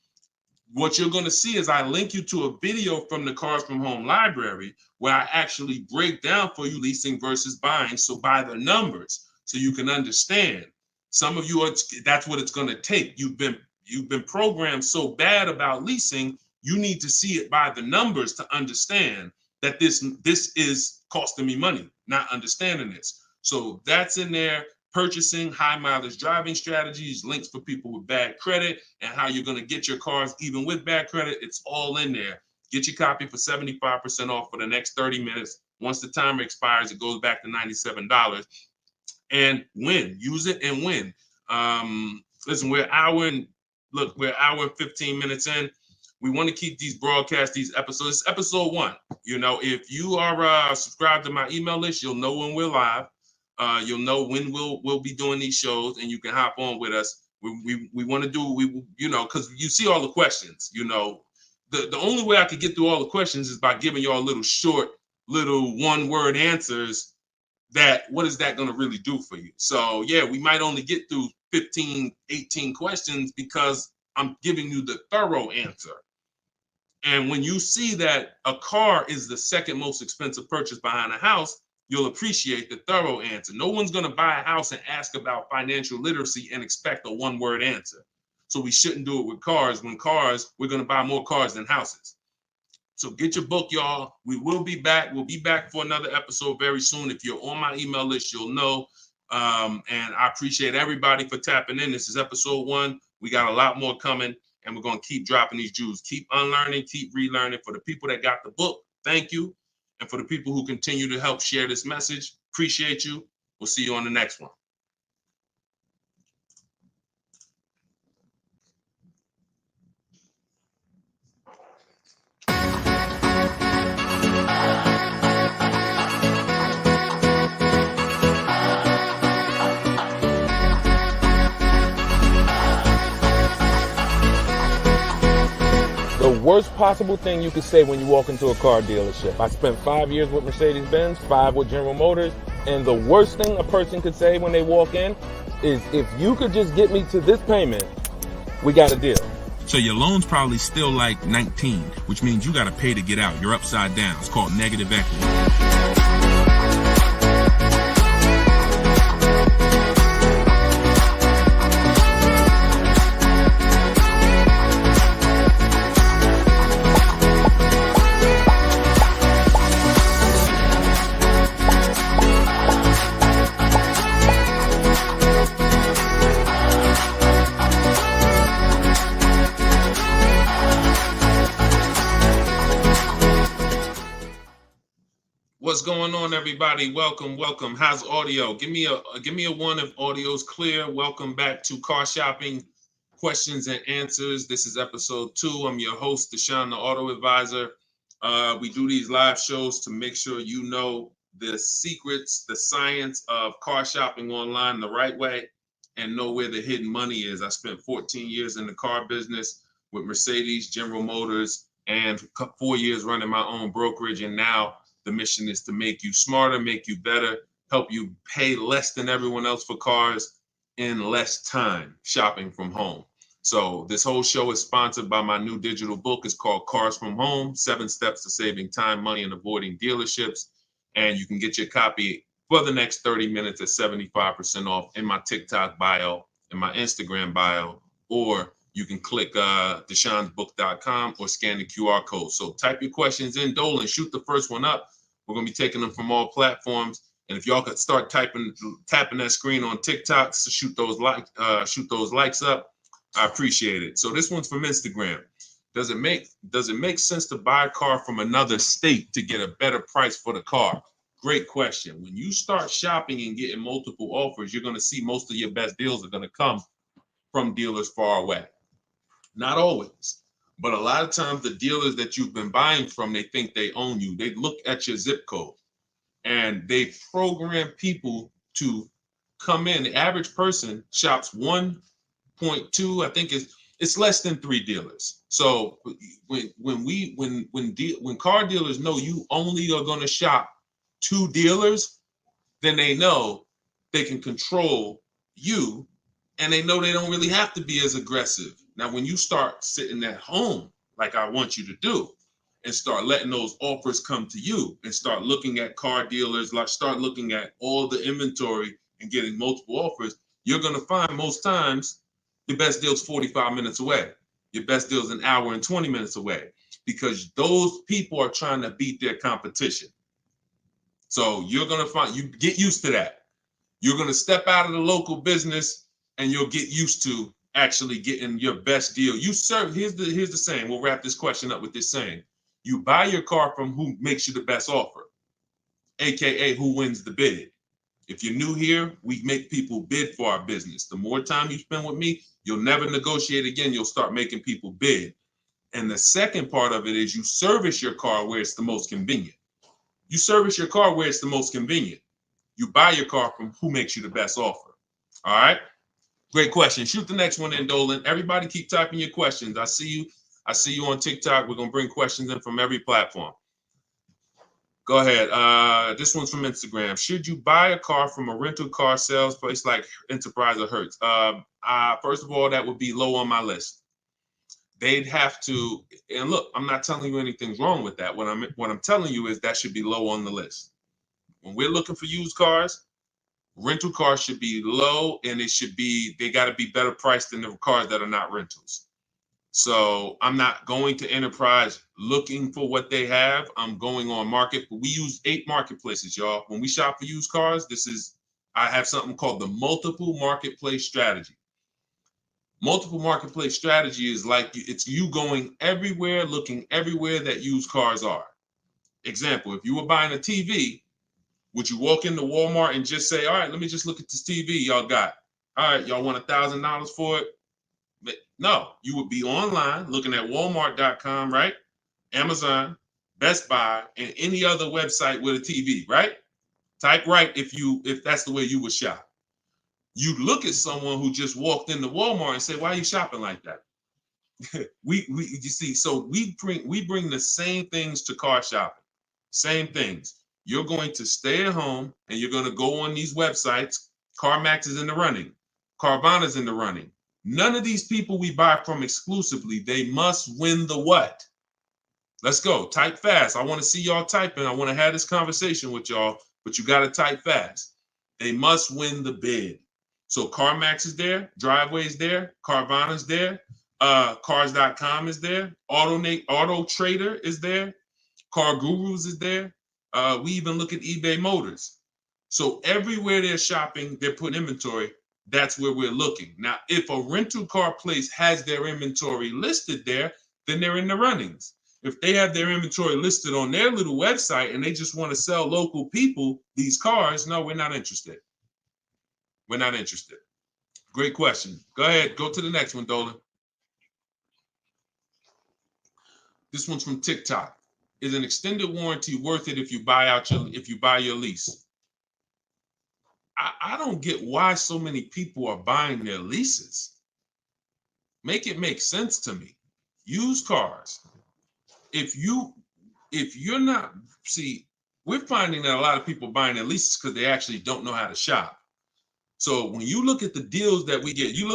What you're going to see is I link you to a video from the Cars from Home library where I actually break down for you leasing versus buying. So by the numbers, so you can understand. Some of you, that's what it's going to take. You've been programmed so bad about leasing, you need to see it by the numbers to understand that this is costing me money, not understanding this. So that's in there. Purchasing, high mileage driving strategies, links for people with bad credit, and how you're going to get your cars even with bad credit. It's all in there. Get your copy for 75% off for the next 30 minutes. Once the timer expires, it goes back to $97. And win. Use it and win. Listen, we're an hour and 15 minutes in. We want to keep these broadcasts, these episodes. It's episode 1. If you are subscribed to my email list, you'll know when we're live. You'll know when we'll be doing these shows, and you can hop on with us. We want to do, because you see all the questions. The only way I could get through all the questions is by giving y'all little short, little one-word answers. What is that going to really do for you? So yeah, we might only get through 15, 18 questions because I'm giving you the thorough answer. And when you see that a car is the second most expensive purchase behind a house, you'll appreciate the thorough answer. No one's going to buy a house and ask about financial literacy and expect a one-word answer. So we shouldn't do it with cars. We're going to buy more cars than houses. So get your book, y'all. We will be back. We'll be back for another episode very soon. If you're on my email list, you'll know. And I appreciate everybody for tapping in. This is episode 1. We got a lot more coming, and we're going to keep dropping these jewels. Keep unlearning, keep relearning. For the people that got the book, thank you. And for the people who continue to help share this message, appreciate you. We'll see you on the next one. The worst possible thing you could say when you walk into a car dealership. I spent 5 years with Mercedes-Benz, 5 with General Motors, and the worst thing a person could say when they walk in is, if you could just get me to this payment, we got a deal. So your loan's probably still like 19, which means you got to pay to get out. You're upside down. It's called negative equity. What's going on, everybody? Welcome. How's audio? Give me a 1 if audio's clear. Welcome back to Car Shopping Questions and Answers. This is episode 2. I'm your host, Deshone the Auto Advisor. We do these live shows to make sure you know the secrets, the science of car shopping online the right way, and know where the hidden money is. I spent 14 years in the car business with Mercedes, General Motors, and 4 years running my own brokerage, and now the mission is to make you smarter, make you better, help you pay less than everyone else for cars in less time shopping from home. So this whole show is sponsored by my new digital book. It's called Cars from Home, 7 Steps to Saving Time, Money, and Avoiding Dealerships. And you can get your copy for the next 30 minutes at 75% off in my TikTok bio, in my Instagram bio, or you can click deshonsbook.com or scan the QR code. So type your questions in, Dolan, shoot the first one up. We're going to be taking them from all platforms. And if y'all could start tapping that screen on TikTok to shoot those likes up, I appreciate it. So this one's from Instagram. Does it make sense to buy a car from another state to get a better price for the car? Great question. When you start shopping and getting multiple offers, you're going to see most of your best deals are going to come from dealers far away. Not always, but a lot of times the dealers that you've been buying from, they think they own you. They look at your zip code and they program people to come in. The average person shops 1.2, I think it's less than 3 dealers. So when car dealers know you only are going to shop 2 dealers, then they know they can control you, and they know they don't really have to be as aggressive. Now, when you start sitting at home, like I want you to do, and start letting those offers come to you, and start looking at car dealers, like start looking at all the inventory and getting multiple offers, you're going to find most times your best deal's 45 minutes away. Your best deal's an hour and 20 minutes away, because those people are trying to beat their competition. So you're going to find, you get used to that. You're going to step out of the local business and you'll get used to actually getting your best deal. Here's the saying. We'll wrap this question up with this saying. You buy your car from who makes you the best offer, AKA who wins the bid. If you're new here, we make people bid for our business. The more time you spend with me, you'll never negotiate again. You'll start making people bid. And the second part of it is you service your car where it's the most convenient. You service your car where it's the most convenient. You buy your car from who makes you the best offer. All right. Great question. Shoot the next one in, Dolan. Everybody keep typing your questions. I see you. I see you on TikTok. We're going to bring questions in from every platform. Go ahead. This one's from Instagram. Should you buy a car from a rental car sales place like Enterprise or Hertz? First of all, that would be low on my list. They'd have to, and look, I'm not telling you anything's wrong with that. What I'm telling you is that should be low on the list. When we're looking for used cars, rental cars should be low, and they got to be better priced than the cars that are not rentals. So I'm not going to Enterprise looking for what they have. I'm going on market. We use 8 marketplaces, y'all. When we shop for used cars, I have something called the multiple marketplace strategy. Multiple marketplace strategy is like it's you going everywhere, looking everywhere that used cars are. Example, if you were buying a TV, would you walk into Walmart and just say, all right, let me just look at this TV y'all got. All right, y'all want $1,000 for it? But no, you would be online looking at Walmart.com, right? Amazon, Best Buy, and any other website with a TV, right? Type right if that's the way you would shop. You look at someone who just walked into Walmart and say, why are you shopping like that? You see, so we bring the same things to car shopping. Same things. You're going to stay at home and you're going to go on these websites. CarMax is in the running. Carvana's in the running. None of these people we buy from exclusively, they must win the what? Let's go. Type fast. I want to see y'all typing. I want to have this conversation with y'all, but you got to type fast. They must win the bid. So CarMax is there, Driveway's there, Carvana's there, Cars.com is there, Auto Trader is there, Car Gurus is there. We even look at eBay Motors. So everywhere they're shopping, they're putting inventory. That's where we're looking. Now, if a rental car place has their inventory listed there, then they're in the runnings. If they have their inventory listed on their little website and they just want to sell local people these cars, no, we're not interested. We're not interested. Great question. Go ahead. Go to the next one, Dolan. This one's from TikTok. Is an extended warranty worth it if you buy your lease? I don't get why so many people are buying their leases. Make it make sense to me. Used cars. If you're not, see, we're finding that a lot of people buying their leases because they actually don't know how to shop. So when you look at the deals that we get, you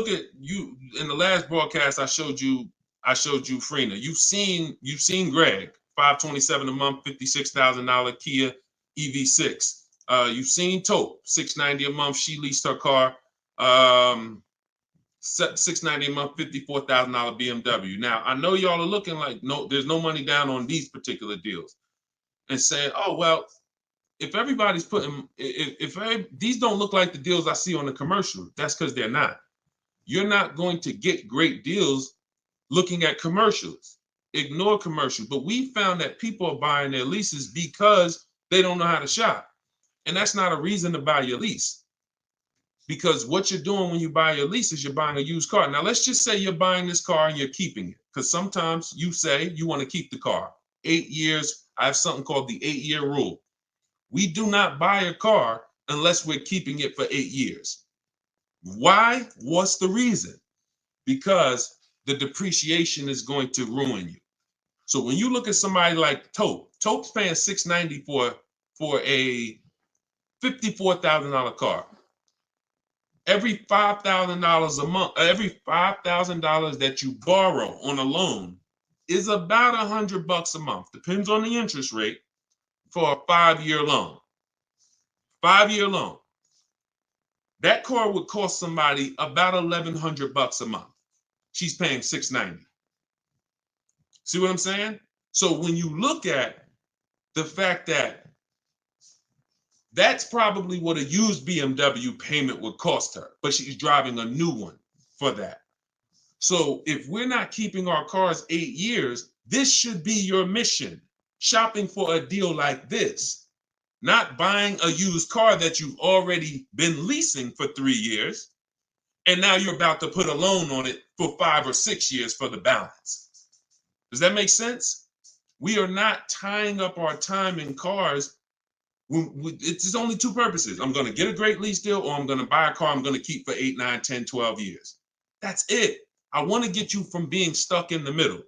in the last broadcast I showed you Freena. You've seen Greg, $527 a month, $56,000 Kia EV6. You've seen Taupe, $690 a month. She leased her car, $690 a month, $54,000 BMW. Now I know y'all are looking like there's no money down on these particular deals, and saying, oh well. If everybody's if these don't look like the deals I see on the commercial, that's because they're not. You're not going to get great deals looking at commercials. Ignore commercial. But we found that people are buying their leases because they don't know how to shop. And that's not a reason to buy your lease. Because what you're doing when you buy your lease is you're buying a used car. Now, let's just say you're buying this car and you're keeping it. Because sometimes you say you want to keep the car. 8 years. I have something called the 8-year rule. We do not buy a car unless we're keeping it for 8 years. Why? What's the reason? Because the depreciation is going to ruin you. So when you look at somebody like Taupe's paying $690 for a $54,000 car. Every $5,000 a month, every $5,000 that you borrow on a loan is about $100 a month. Depends on the interest rate. For a 5-year loan. 5-year loan. That car would cost somebody about $1,100 a month. She's paying $690. See what I'm saying? So when you look at the fact that that's probably what a used BMW payment would cost her, but she's driving a new one for that. So if we're not keeping our cars 8 years, this should be your mission. Shopping for a deal like this, not buying a used car that you've already been leasing for 3 years, and now you're about to put a loan on it for 5 or 6 years for the balance. Does that make sense? We are not tying up our time in cars It's only two purposes. I'm going to get a great lease deal, or I'm going to buy a car I'm going to keep for 8, 9, 10, 12 years. That's it. I want to get you from being stuck in the middle.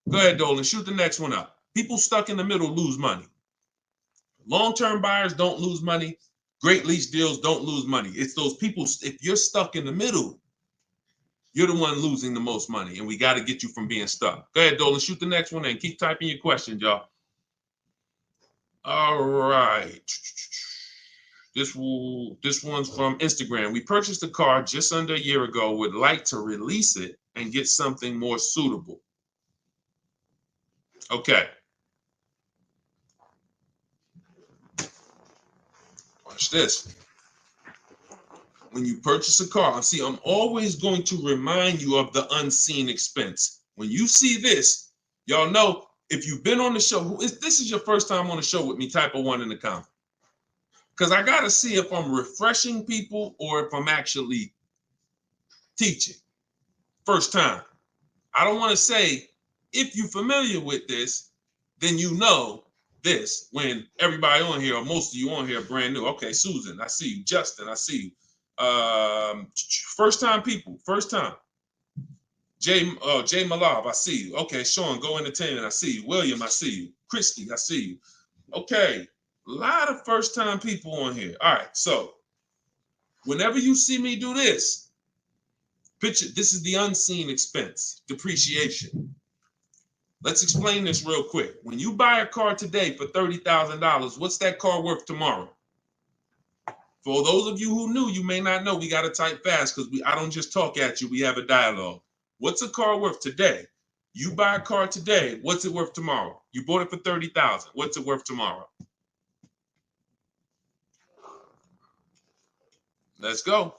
Go ahead, Dolan, shoot the next one up. People stuck in the middle lose money. Long-term buyers don't lose money. Great lease deals don't lose money. It's those people, if you're stuck in the middle, you're the one losing the most money, and we got to get you from being stuck. Go ahead, Dolan, shoot the next one and keep typing your questions, y'all. All right. This one's from Instagram. We purchased a car just under a year ago. Would like to release it and get something more suitable. Okay. Watch this. When you purchase a car, see, I'm always going to remind you of the unseen expense. When you see this, y'all know, if you've been on the show, if this is your first time on the show with me, type a 1 in the comment. Because I got to see if I'm refreshing people or if I'm actually teaching. First time. I don't want to say, if you're familiar with this, then you know this, when everybody on here, or most of you on here, are brand new. Okay, Susan, I see you. Justin, I see you. First time people, first time. Jay Malav, I see you. Okay, Sean, Go Entertainment, I see you. William, I see you. Christy, I see you. Okay, a lot of first time people on here. All right, so whenever you see me do this, picture, this is the unseen expense, depreciation. Let's explain this real quick. When you buy a car today for $30,000, what's that car worth tomorrow? For those of you who knew, you may not know, we got to type fast because I don't just talk at you, we have a dialogue. What's a car worth today? You buy a car today, what's it worth tomorrow? You bought it for $30,000, what's it worth tomorrow? Let's go.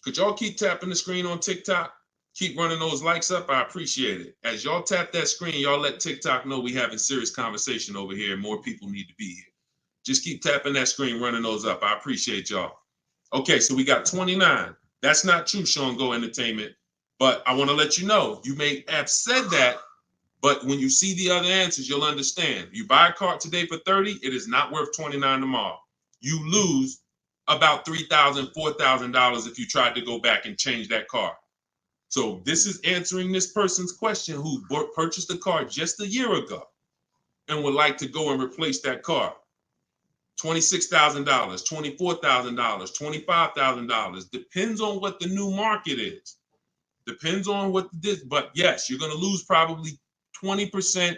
Could y'all keep tapping the screen on TikTok? Keep running those likes up, I appreciate it. As y'all tap that screen, y'all let TikTok know we having serious conversation over here and more people need to be here. Just keep tapping that screen, running those up. I appreciate y'all. Okay, so we got 29. That's not true, Sean Go Entertainment. But I want to let you know, you may have said that, but when you see the other answers, you'll understand. You buy a car today for 30, it is not worth 29 tomorrow. You lose about $3,000, $4,000 if you tried to go back and change that car. So this is answering this person's question who purchased a car just a year ago and would like to go and replace that car. $26,000, $24,000, $25,000. Depends on what the new market is. Depends on what this, but yes, you're going to lose probably 20%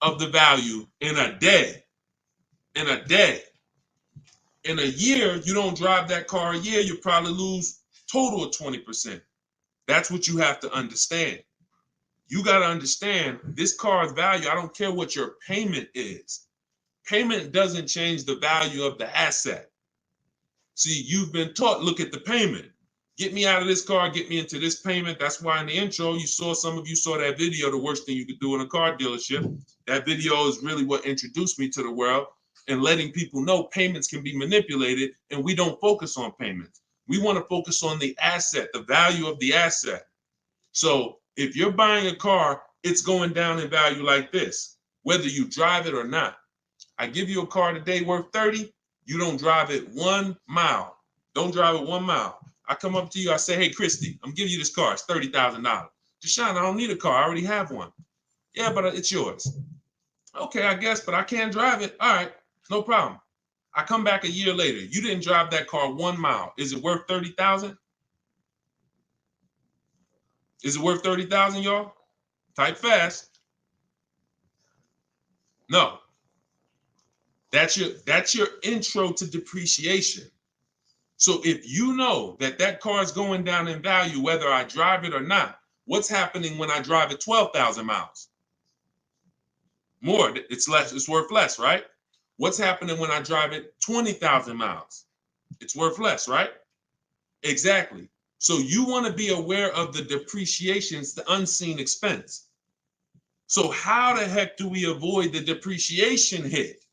of the value in a day. In a day. In a year, you don't drive that car a year, you probably lose total of 20%. That's what you have to understand. You got to understand this car's value. I don't care what your payment is. Payment doesn't change the value of the asset. See, you've been taught, look at the payment. Get me out of this car, get me into this payment. That's why in the intro, some of you saw that video, the worst thing you could do in a car dealership. That video is really what introduced me to the world and letting people know payments can be manipulated, and we don't focus on payments. We want to focus on the asset, the value of the asset. So if you're buying a car, it's going down in value like this, whether you drive it or not. I give you a car today worth 30, you don't drive it 1 mile. Don't drive it 1 mile. I come up to you, I say, hey, Christy, I'm giving you this car, it's $30,000. Deshone, I don't need a car, I already have one. Yeah, but it's yours. Okay, I guess, but I can't drive it. All right, no problem. I come back a year later, you didn't drive that car 1 mile. Is it worth 30,000? Is it worth 30,000, y'all? Type fast. No. That's your intro to depreciation. So if you know that that car is going down in value, whether I drive it or not, what's happening when I drive it 12,000 miles? More, it's less, it's worth less, right? What's happening when I drive it 20,000 miles? It's worth less, right? Exactly. So you want to be aware of the depreciations, the unseen expense. So how the heck do we avoid the depreciation hit?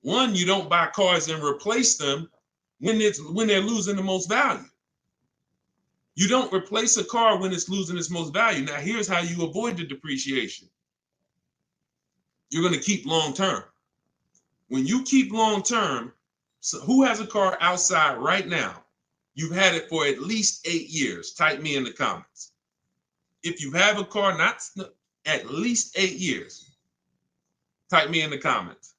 One, you don't buy cars and replace them when they're losing the most value. You don't replace a car when it's losing its most value. Now, here's how you avoid the depreciation. You're going to keep long term. When you keep long-term, so who has a car outside right now? You've had it for at least 8 years. Type me in the comments. If you have a car not at least 8 years, type me in the comments.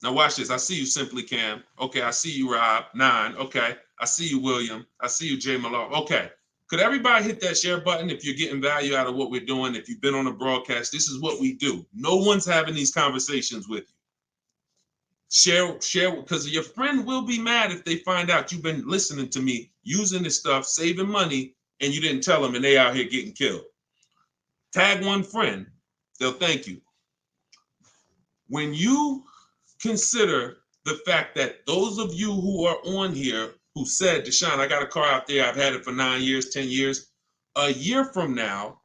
Now watch this. I see you, Simply Cam. Okay, I see you, Rob. 9. Okay, I see you, William. I see you, Jay Malone. Okay, could everybody hit that share button if you're getting value out of what we're doing? If you've been on a broadcast, this is what we do. No one's having these conversations with you. Share, because your friend will be mad if they find out you've been listening to me, using this stuff, saving money, and you didn't tell them, and they out here getting killed. Tag one friend, they'll thank you. When you consider the fact that those of you who are on here who said, Deshone, I got a car out there, I've had it for 9 years, 10 years, a year from now,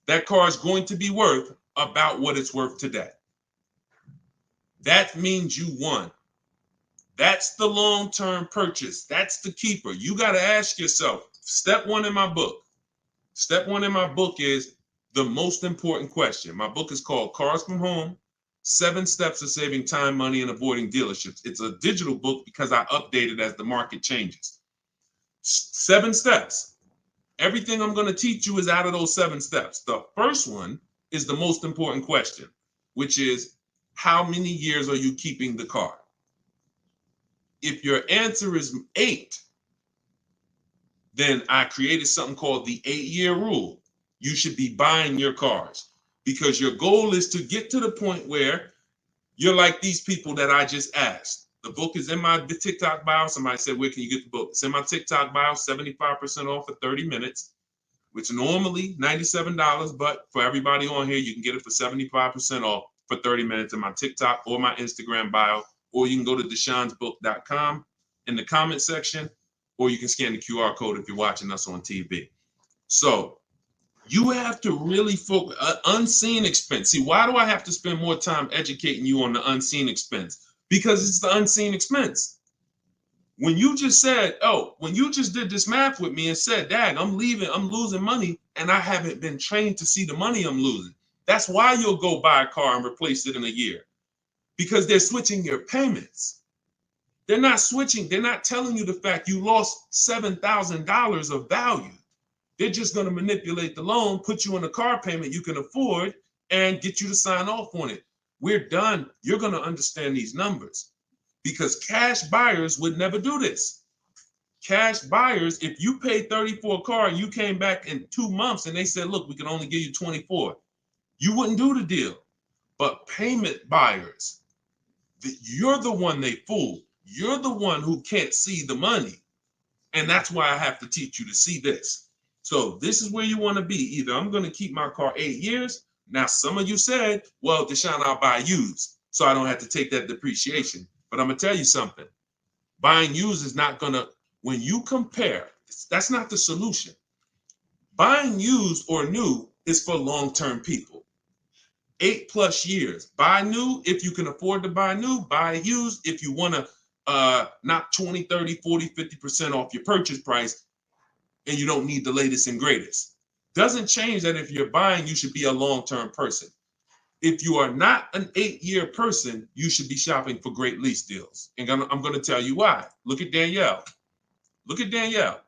that car is going to be worth about what it's worth today. That means you won. That's the long-term purchase. That's the keeper. You got to ask yourself, step one in my book. Step one in my book is the most important question. My book is called Cars from Home, 7 Steps of Saving Time, Money, and Avoiding Dealerships. It's a digital book because I update it as the market changes. 7 steps. Everything I'm going to teach you is out of those 7 steps. The first one is the most important question, which is, how many years are you keeping the car? If your answer is 8, then I created something called the 8-year rule. You should be buying your cars because your goal is to get to the point where you're like these people that I just asked. The book is in my TikTok bio. Somebody said, where can you get the book? It's in my TikTok bio, 75% off for 30 minutes, which normally $97, but for everybody on here, you can get it for 75% off for 30 minutes in my TikTok or my Instagram bio, or you can go to deshonsbook.com in the comment section, or you can scan the QR code if you're watching us on TV. So you have to really focus, unseen expense. See, why do I have to spend more time educating you on the unseen expense? Because it's the unseen expense. When you just said, when you just did this math with me and said, Dag, I'm losing money, and I haven't been trained to see the money I'm losing. That's why you'll go buy a car and replace it in a year, because they're switching your payments. They're not switching. They're not telling you the fact you lost $7,000 of value. They're just going to manipulate the loan, put you on a car payment you can afford, and get you to sign off on it. We're done. You're going to understand these numbers because cash buyers would never do this. Cash buyers, if you paid 30 for a car and you came back in 2 months and they said, look, we can only give you 24. You wouldn't do the deal. But payment buyers, you're the one they fool. You're the one who can't see the money. And that's why I have to teach you to see this. So this is where you want to be. Either I'm going to keep my car 8 years. Now, some of you said, well, Deshone, I'll buy used, so I don't have to take that depreciation. But I'm going to tell you something. Buying used is not going to, when you compare, that's not the solution. Buying used or new is for long-term people. 8+ years. Buy new if you can afford to buy new. Buy used if you want to knock 20, 30, 40, 50% off your purchase price and you don't need the latest and greatest. Doesn't change that if you're buying, you should be a long-term person. If you are not an 8-year person, you should be shopping for great lease deals. And I'm going to tell you why. Look at Danielle. Look at Danielle.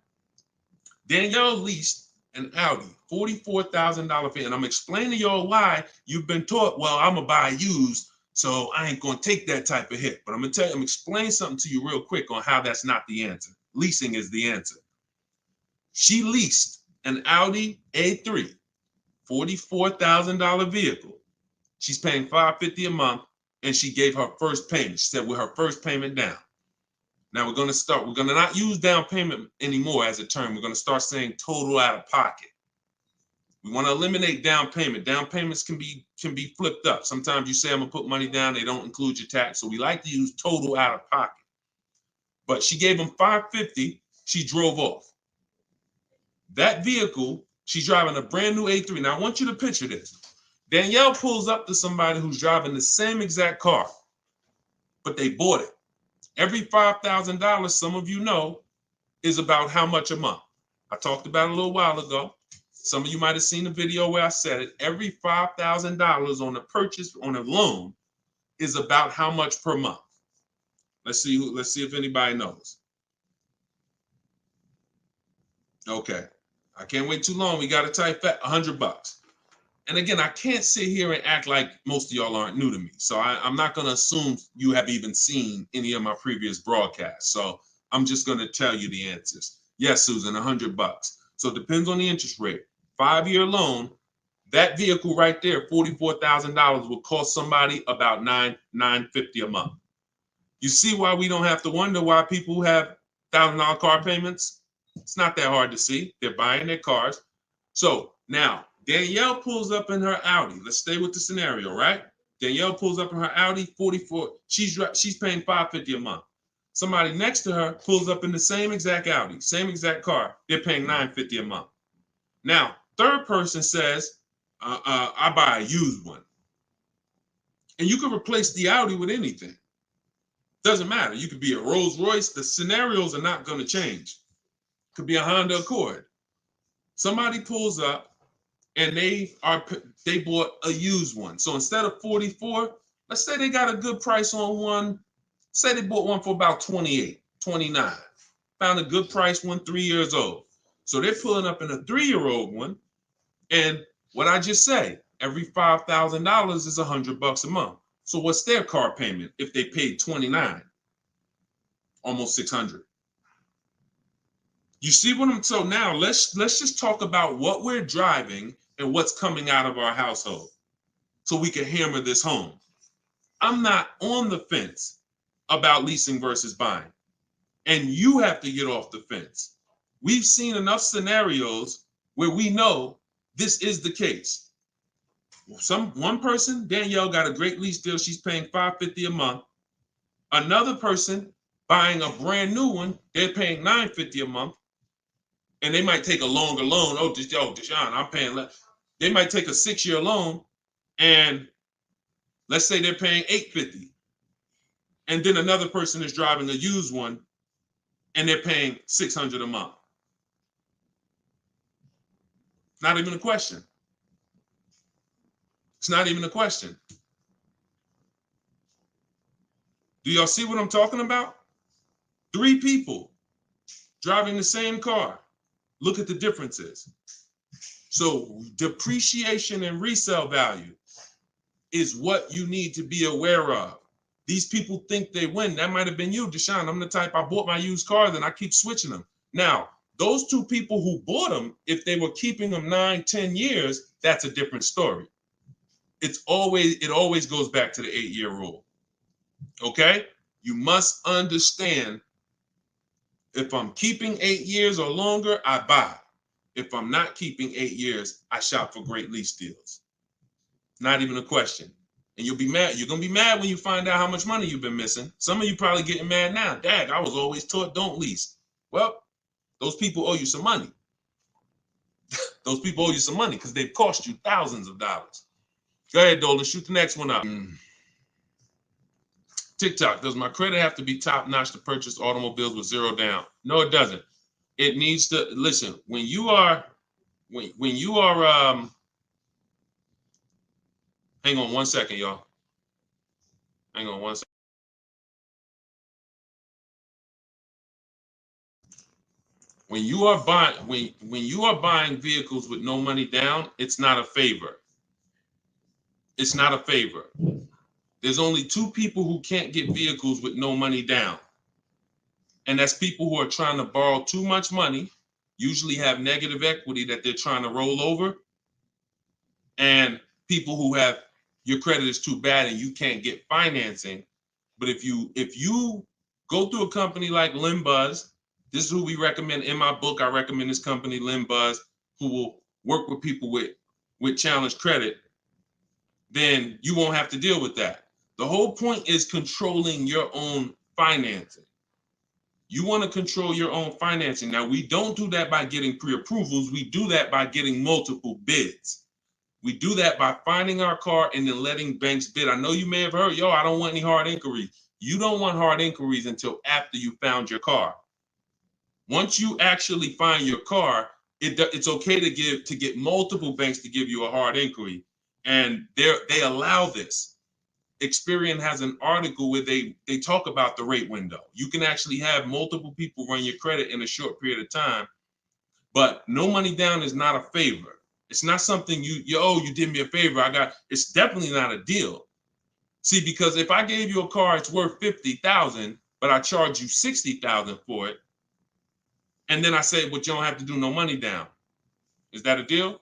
Danielle leased an Audi, $44,000 fee. And I'm explaining to y'all why you've been taught, well, I'm going to buy used, so I ain't going to take that type of hit. But I'm going to tell you, I'm explaining something to you real quick on how that's not the answer. Leasing is the answer. She leased an Audi A3, $44,000 vehicle. She's paying $550 a month, and she gave her first payment. She said with her first payment down. Now we're going to not use down payment anymore as a term. We're going to start saying total out of pocket. We want to eliminate down payment. Down payments can be flipped up. Sometimes you say, I'm going to put money down. They don't include your tax. So we like to use total out of pocket. But she gave him $550. She drove off. That vehicle, she's driving a brand new A3. Now I want you to picture this. Danielle pulls up to somebody who's driving the same exact car, but they bought it. Every $5,000, some of you know, is about how much a month. I talked about it a little while ago. some of you might have seen the video where I said it, every $5,000 on a purchase on a loan is about how much per month? Let's see if anybody knows. Okay. I can't wait too long. We got to type that $100. And again, I can't sit here and act like most of y'all aren't new to me. So I'm not going to assume you have even seen any of my previous broadcasts. So I'm just going to tell you the answers. Yes, Susan, $100. So it depends on the interest rate. 5-year loan, that vehicle right there, $44,000 will cost somebody about $950 a month. You see why we don't have to wonder why people have $1,000 car payments? It's not that hard to see. They're buying their cars. So now Danielle pulls up in her Audi. Let's stay with the scenario, right? Danielle pulls up in her Audi, 44. She's paying $550 a month. Somebody next to her pulls up in the same exact Audi, same exact car. They're paying $950 a month. Now, third person says, I buy a used one. And you can replace the Audi with anything. Doesn't matter. You could be a Rolls Royce. The scenarios are not going to change. Could be a Honda Accord. Somebody pulls up and they bought a used one. So instead of 44, let's say they got a good price on one. Say they bought one for about 28, 29. Found a good price one, 3 years old. So they're pulling up in a 3-year-old one. And what I just say, every $5,000 is $100 a month. So what's their car payment if they paid 29? Almost $600. You see what I'm, so now let's just talk about what we're driving and what's coming out of our household so we can hammer this home. I'm not on the fence about leasing versus buying. And you have to get off the fence. We've seen enough scenarios where we know this is the case. One person, Danielle, got a great lease deal. She's paying $550 a month. Another person buying a brand new one, they're paying $950 a month. And they might take a longer loan. Oh, Deshone, I'm paying less. They might take a 6-year loan, and let's say they're paying $850. And then another person is driving a used one, and they're paying $600 a month. Not even a question. It's not even a question. Do y'all see what I'm talking about? 3 people driving the same car. Look at the differences. So depreciation and resale value is what you need to be aware of. These people think they win. That might have been you, Deshone. I'm the type, I bought my used car, then I keep switching them. Now, those 2 people who bought them, if they were keeping them 9, 10 years, that's a different story. It always goes back to the 8-year rule. Okay? You must understand, if I'm keeping 8 years or longer, I buy. If I'm not keeping 8 years, I shop for great lease deals. Not even a question. And you'll be mad. You're going to be mad when you find out how much money you've been missing. Some of you probably getting mad now. Dad, I was always taught don't lease. Well, those people owe you some money. Those people owe you some money because they've cost you thousands of dollars. Go ahead, Dolan. Shoot the next one up. TikTok, does my credit have to be top notch to purchase automobiles with 0 down? No, it doesn't. It needs to, listen, when you are, hang on one second, y'all. Hang on one second. When you are buying vehicles with no money down, it's not a favor. It's not a favor. There's only 2 people who can't get vehicles with no money down. And that's people who are trying to borrow too much money, usually have negative equity that they're trying to roll over, and people who have, your credit is too bad and you can't get financing. But if you go through a company like Limbuzz, this is who we recommend in my book. I recommend this company, Limbuzz, who will work with people with challenged credit, then you won't have to deal with that. The whole point is controlling your own financing. You want to control your own financing. Now, we don't do that by getting pre-approvals. We do that by getting multiple bids. We do that by finding our car and then letting banks bid. I know you may have heard, yo, I don't want any hard inquiries. You don't want hard inquiries until after you found your car. Once you actually find your car, It's okay to get multiple banks to give you a hard inquiry, and they allow this. Experian has an article where they talk about the rate window. You can actually have multiple people run your credit in a short period of time, but no money down is not a favor. It's not something you did me a favor. It's definitely not a deal. See, because if I gave you a car, it's worth $50,000, but I charge you $60,000 for it, and then I say, but you don't have to do no money down. Is that a deal?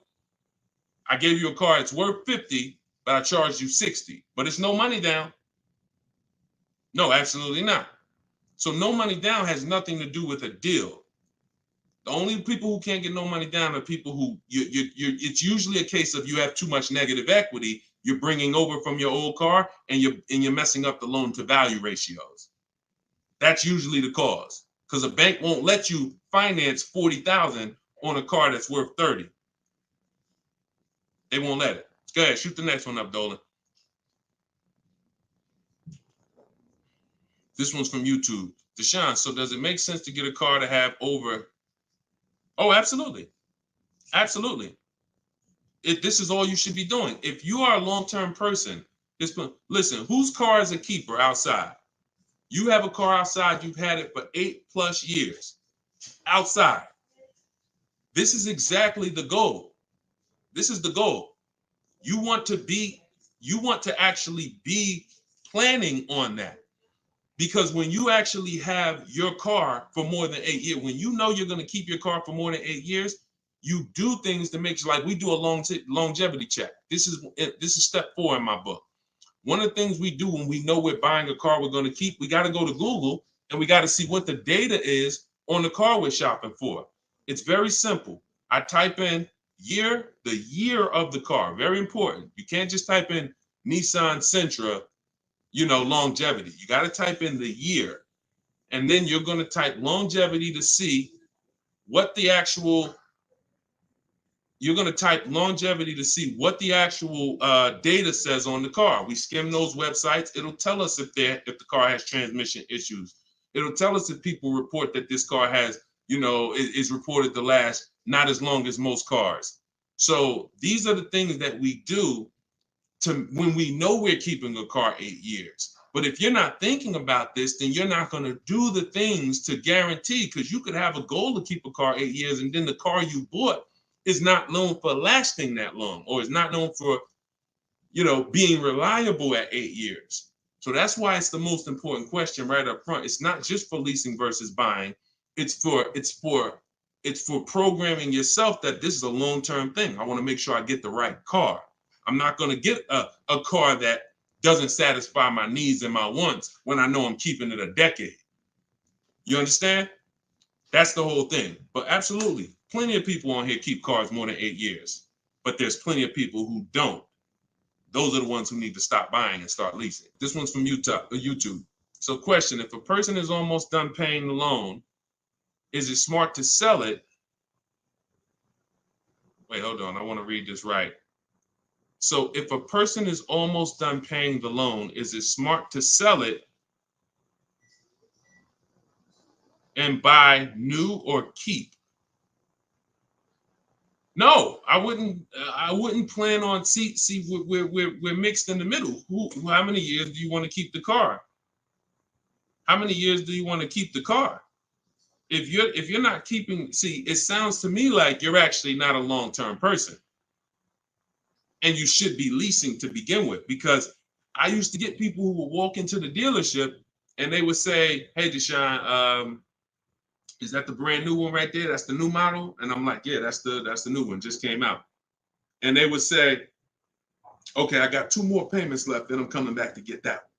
I gave you a car, it's worth 50, but I charged you 60, but it's no money down. No, absolutely not. So no money down has nothing to do with a deal. The only people who can't get no money down are people who it's usually a case of you have too much negative equity. You're bringing over from your old car, and you're messing up the loan to value ratios. That's usually the cause, because a bank won't let you finance $40,000 on a car that's worth 30. They won't let it. Go ahead, shoot the next one up, Dolan. This one's from YouTube. Deshone, so does it make sense to get a car to have over? Oh, absolutely. Absolutely. This is all you should be doing. If you are a long-term person, listen, whose car is a keeper outside? You have a car outside, you've had it for 8+ years. Outside. This is exactly the goal. This is the goal. You want to actually be planning on that. Because when you actually have your car for more than 8 years, when you know you're going to keep your car for more than 8 years, you do things to make sure, like we do a longevity check. This is step 4 in my book. One of the things we do when we know we're buying a car we're going to keep, we got to go to Google and we got to see what the data is on the car we're shopping for. It's very simple. I type in the year of the car. Very important. You can't just type in Nissan Sentra, longevity. You got to type in the year, and then you're going to type longevity to see what the actual. You're going to type longevity to see what the actual data says on the car. We skim those websites. It'll tell us if the car has transmission issues. It'll tell us if people report that this car has, is reported to last not as long as most cars. So these are the things that we do to when we know we're keeping a car 8 years. But if you're not thinking about this, then you're not going to do the things to guarantee, because you could have a goal to keep a car 8 years, and then the car you bought is not known for lasting that long, or is not known for, being reliable at 8 years. So that's why it's the most important question right up front. It's not just for leasing versus buying. It's for programming yourself that this is a long-term thing. I want to make sure I get the right car. I'm not going to get a car that doesn't satisfy my needs and my wants when I know I'm keeping it a decade. You understand? That's the whole thing. But absolutely, plenty of people on here keep cars more than 8 years. But there's plenty of people who don't. Those are the ones who need to stop buying and start leasing. This one's from YouTube. So question, if a person is almost done paying the loan, is it smart to sell it? Wait, hold on. I want to read this right. So if a person is almost done paying the loan, is it smart to sell it and buy new or keep? No, I wouldn't plan on see we're mixed in the middle. How many years do you want to keep the car? How many years do you want to keep the car? If you're not keeping, it sounds to me like you're actually not a long-term person. And you should be leasing to begin with, because I used to get people who would walk into the dealership and they would say, "Hey, Deshone, is that the brand new one right there? That's the new model?" And I'm like, "Yeah, that's the new one, just came out." And they would say, "Okay, I got 2 more payments left, then I'm coming back to get that one."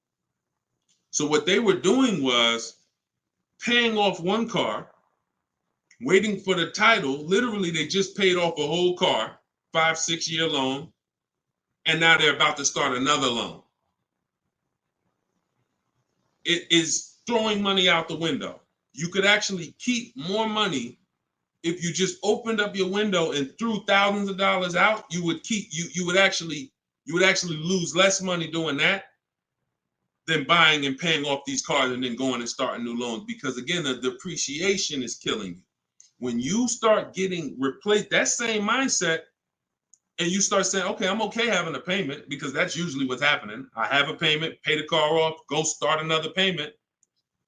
So what they were doing was paying off one car, waiting for the title. Literally, they just paid off a whole car, 5-6 year loan, and now they're about to start another loan. It is throwing money out the window. You could actually keep more money if you just opened up your window and threw thousands of dollars out. You would actually lose less money doing that than buying and paying off these cars and then going and starting new loans, because again, the depreciation is killing you. When you start getting replaced, that same mindset, and you start saying, okay, I'm okay having a payment, because that's usually what's happening. I have a payment, pay the car off, go start another payment.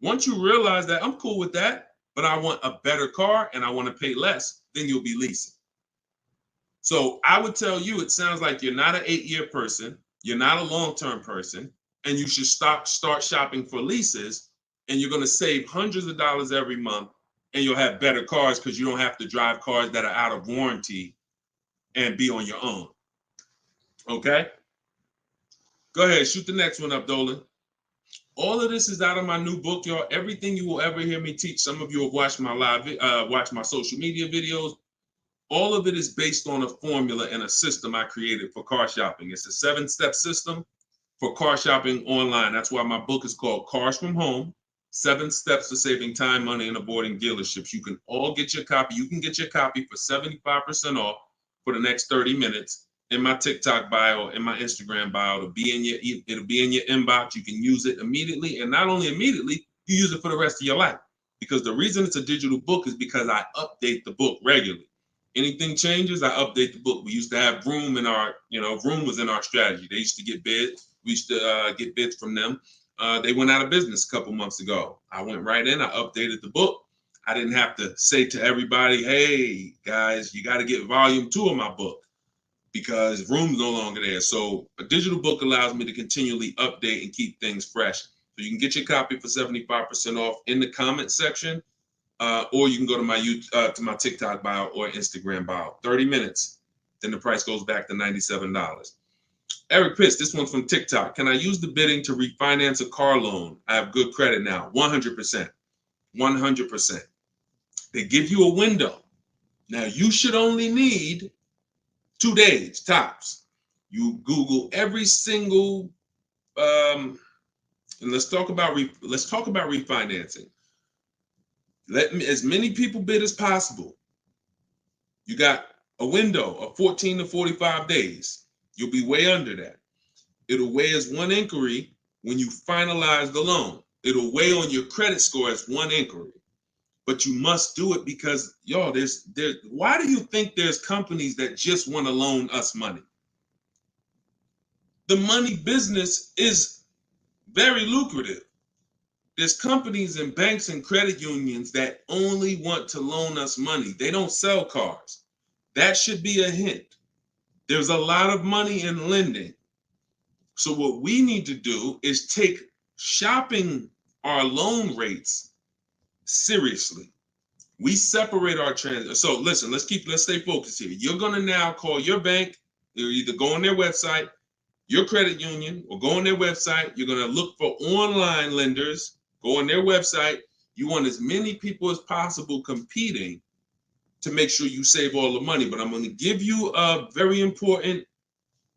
Once you realize that I'm cool with that, but I want a better car and I want to pay less, then you'll be leasing. So I would tell you, it sounds like you're not an 8-year person, you're not a long-term person, and you should start shopping for leases, and you're going to save hundreds of dollars every month, and you'll have better cars because you don't have to drive cars that are out of warranty and be on your own. Okay? Go ahead, shoot the next one up, Dolan. All of this is out of my new book, y'all. Everything you will ever hear me teach. Some of you have watched my watched my social media videos. All of it is based on a formula and a system I created for car shopping. It's a 7-step system for car shopping online. That's why my book is called Cars from Home, 7 Steps to Saving Time, Money, and Avoiding Dealerships. You can all get your copy. You can get your copy for 75% off for the next 30 minutes in my TikTok bio, in my Instagram bio. It'll be in your inbox. You can use it immediately. And not only immediately, you use it for the rest of your life. Because the reason it's a digital book is because I update the book regularly. Anything changes, I update the book. We used to have Vroom in our, Vroom was in our strategy. They used to get bids. We used to get bids from them. They went out of business a couple months ago. I went right in, I updated the book. I didn't have to say to everybody, hey, guys, you got to get volume 2 of my book, because Vroom's no longer there. So a digital book allows me to continually update and keep things fresh. So you can get your copy for 75% off in the comment section. Or you can go to my TikTok bio or Instagram bio. 30 minutes, then the price goes back to $97. Eric Pitts, this one's from TikTok. Can I use the bidding to refinance a car loan? I have good credit now. 100%. 100%. They give you a window. Now, you should only need 2 days, tops. You Google every single, and let's talk about refinancing. Let as many people bid as possible. You got a window of 14 to 45 days. You'll be way under that. It'll weigh as 1 inquiry when you finalize the loan. It'll weigh on your credit score as 1 inquiry. But you must do it because, y'all, why do you think there's companies that just want to loan us money? The money business is very lucrative. There's companies and banks and credit unions that only want to loan us money. They don't sell cars. That should be a hint. There's a lot of money in lending. So what we need to do is take shopping our loan rates seriously. We separate our transactions. So listen, let's stay focused here. You're gonna now call your bank. You'll either go on their website, your credit union, or go on their website. You're gonna look for online lenders. Go on their website. You want as many people as possible competing to make sure you save all the money. But I'm going to give you a very important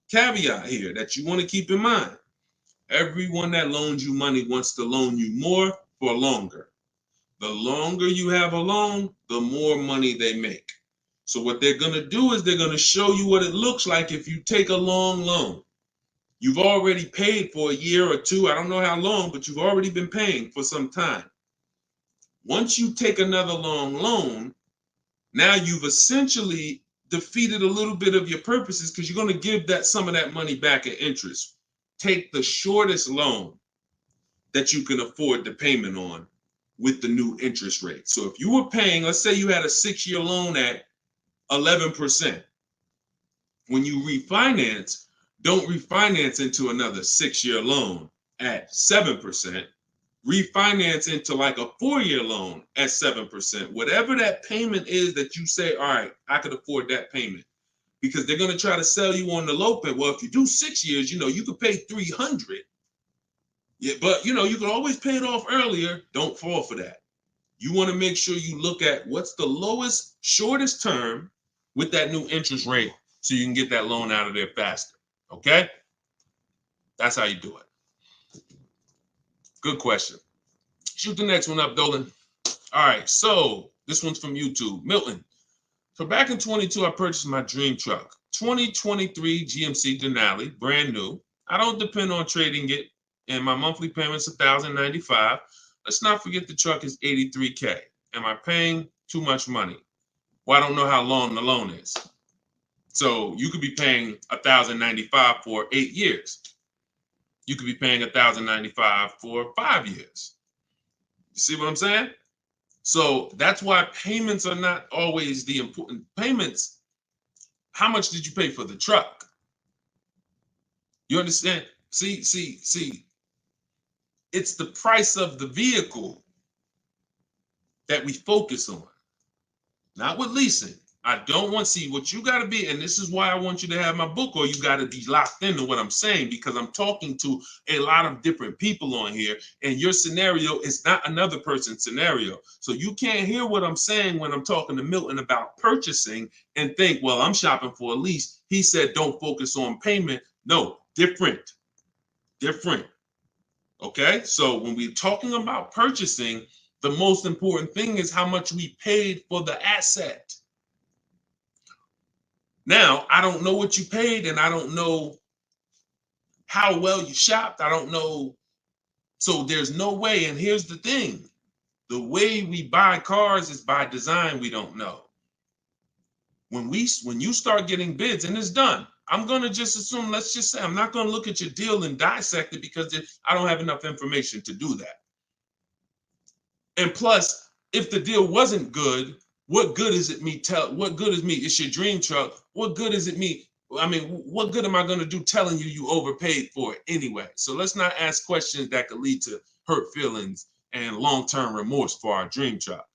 caveat here that you want to keep in mind. Everyone that loans you money wants to loan you more for longer. The longer you have a loan, the more money they make. So what they're going to do is they're going to show you what it looks like if you take a long loan. You've already paid for a year or 2. I don't know how long, but you've already been paying for some time. Once you take another long loan, now you've essentially defeated a little bit of your purposes because you're going to give some of that money back in interest. Take the shortest loan that you can afford the payment on with the new interest rate. So if you were paying, let's say you had a 6-year loan at 11%. When you refinance, don't refinance into another 6-year loan at 7%. Refinance into like a 4-year loan at 7%. Whatever that payment is that you say, all right, I could afford that payment. Because they're going to try to sell you on the low pay. Well, if you do 6 years, you could pay $300. Yeah, but you can always pay it off earlier. Don't fall for that. You want to make sure you look at what's the lowest, shortest term with that new interest rate so you can get that loan out of there faster. Okay? That's how you do it. Good question. Shoot the next one up, Dolan. All right, so this one's from YouTube. Milton. So back in 22, I purchased my dream truck. 2023 GMC Denali, brand new. I don't depend on trading it, and my monthly payment's $1,095. Let's not forget the truck is $83K. Am I paying too much money. Well, I don't know how long the loan is. So you could be paying $1,095 for 8 years. You could be paying $1,095 for 5 years. You see what I'm saying? So that's why payments are not always the important payments. How much did you pay for the truck? You understand? See. It's the price of the vehicle that we focus on, not with leasing. I don't want to see what you got to be. And this is why I want you to have my book, or you got to be locked into what I'm saying, because I'm talking to a lot of different people on here, and your scenario is not another person's scenario. So you can't hear what I'm saying when I'm talking to Milton about purchasing and think, well, I'm shopping for a lease. He said, don't focus on payment. No, different. Okay. So when we're talking about purchasing, the most important thing is how much we paid for the asset. Now, I don't know what you paid, and I don't know how well you shopped. I don't know. So there's no way. And here's the thing. The way we buy cars is by design. We don't know. When you start getting bids and it's done, I'm going to just assume, let's just say, I'm not going to look at your deal and dissect it, because I don't have enough information to do that. And plus, if the deal wasn't good, what good is it me what good is me? It's your dream truck. What good is it me? I mean, what good am I going to do telling you overpaid for it anyway? So let's not ask questions that could lead to hurt feelings and long-term remorse for our dream truck.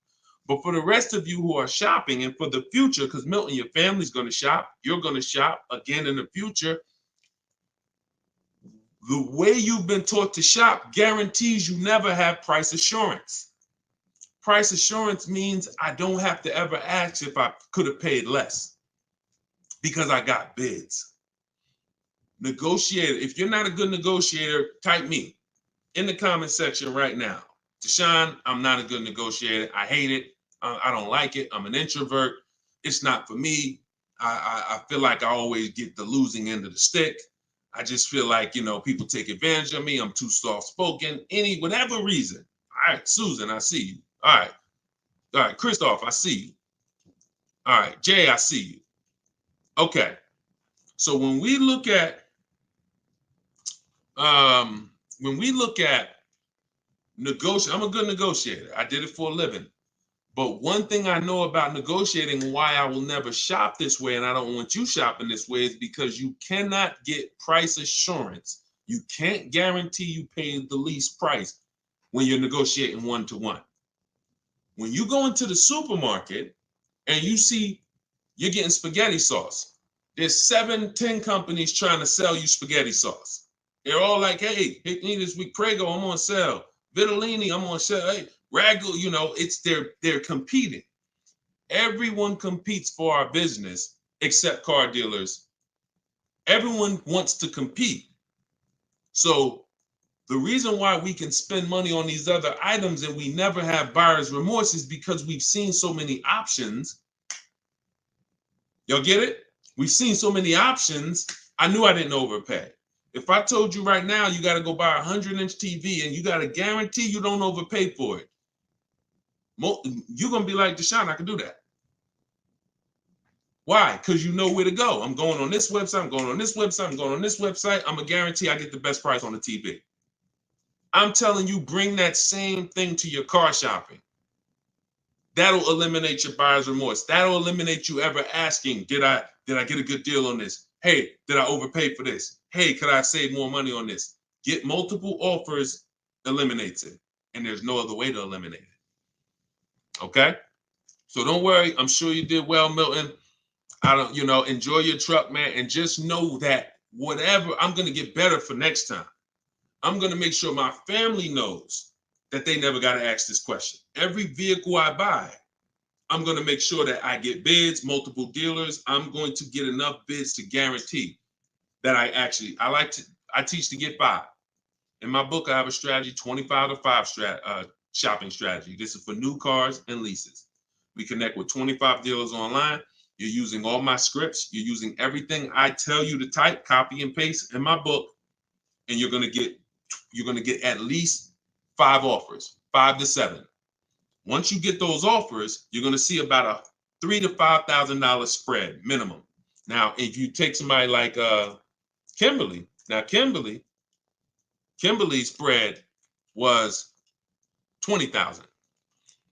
But for the rest of you who are shopping, and for the future, because Milton, your family's going to shop, you're going to shop again in the future. The way you've been taught to shop guarantees you never have price assurance. Price assurance means I don't have to ever ask if I could have paid less, because I got bids. Negotiator, if you're not a good negotiator, type me in the comment section right now. Deshone, I'm not a good negotiator. I hate it. I don't like it. I'm an introvert. It's not for me. I feel like I always get the losing end of the stick. I just feel like, people take advantage of me. I'm too soft-spoken, whatever reason. All right, Susan, I see you. All right, Christoph, I see you. All right, Jay, I see you. Okay, so when we look at negotiate, I'm a good negotiator. I did it for a living. But one thing I know about negotiating, and why I will never shop this way, and I don't want you shopping this way, is because you cannot get price assurance. You can't guarantee you pay the least price when you're negotiating one-to-one. When you go into the supermarket and you see you're getting spaghetti sauce, there's 7-10 companies trying to sell you spaghetti sauce. They're all like, hey, hit me this week, Prego, I'm on sale. Vitellini, I'm on sale. Hey, Ragu, it's they're competing. Everyone competes for our business except car dealers. Everyone wants to compete. So the reason why we can spend money on these other items and we never have buyer's remorse is because we've seen so many options. Y'all get it? We've seen so many options. I knew I didn't overpay. If I told you right now you got to go buy a 100-inch TV and you got to guarantee you don't overpay for it, you're going to be like, Deshone, I can do that. Why? Because you know where to go. I'm going on this website. I'm going on this website. I'm going on this website. I'm going to guarantee I get the best price on the TV. I'm telling you, bring that same thing to your car shopping. That'll eliminate your buyer's remorse. That'll eliminate you ever asking, did I get a good deal on this? Hey, did I overpay for this? Hey, could I save more money on this? Get multiple offers eliminates it. And there's no other way to eliminate it. Okay? So don't worry. I'm sure you did well, Milton. Enjoy your truck, man. And just know that whatever, I'm going to get better for next time. I'm going to make sure my family knows that they never got to ask this question. Every vehicle I buy, I'm going to make sure that I get bids, multiple dealers. I'm going to get enough bids to guarantee that I teach to get 5. In my book, I have a strategy, 25 to 5 shopping strategy. This is for new cars and leases. We connect with 25 dealers online. You're using all my scripts. You're using everything I tell you to type, copy and paste in my book. And you're going to get at least 5 offers, 5 to 7. Once you get those offers, you're going to see about a $3,000 to $5,000 spread minimum. Now, if you take somebody like Kimberly, now Kimberly's spread was $20,000.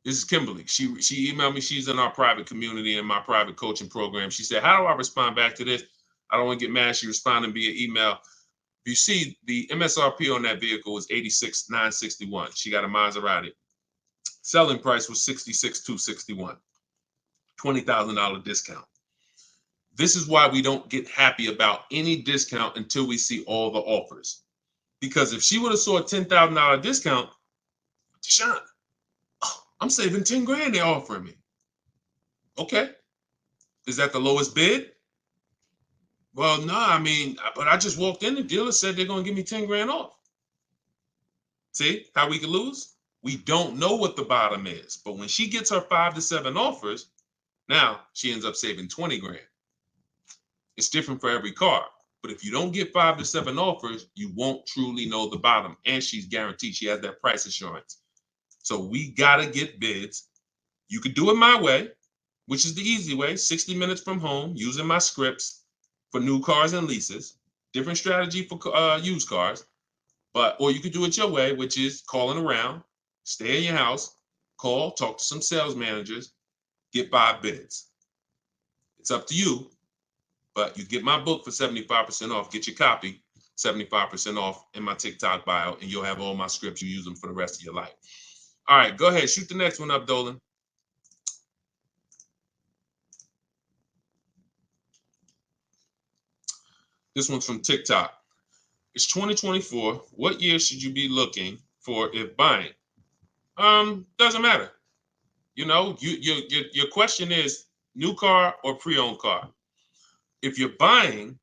This is Kimberly. She emailed me. She's in our private community in my private coaching program. She said, "How do I respond back to this? I don't want to get mad." She responded via email. You see, the MSRP on that vehicle was $86,961. She got a Maserati. Selling price was $66,261. $20,000 discount. This is why we don't get happy about any discount until we see all the offers. Because if she would have saw a $10,000 discount, Deshone, I'm saving 10 grand they're offering me. Okay. Is that the lowest bid? Well, no, I mean, but I just walked in, the dealer said they're going to give me 10 grand off. See how we can lose? We don't know what the bottom is, but when she gets her 5 to 7 offers, now she ends up saving 20 grand. It's different for every car, but if you don't get 5 to 7 offers, you won't truly know the bottom, and she's guaranteed. She has that price assurance. So we got to get bids. You could do it my way, which is the easy way, 60 minutes from home, using my scripts for new cars and leases. Different strategy for used cars, or you could do it your way, which is calling around, stay in your house, call, talk to some sales managers, get 5 bids. It's up to you, but you get my book for 75% off. Get your copy, 75% off in my TikTok bio, and you'll have all my scripts. You use them for the rest of your life. All right, go ahead. Shoot the next one up, Dolan. This one's from TikTok. It's 2024. What year should you be looking for if buying? Doesn't matter. You know, your question is new car or pre-owned car. If you're buying,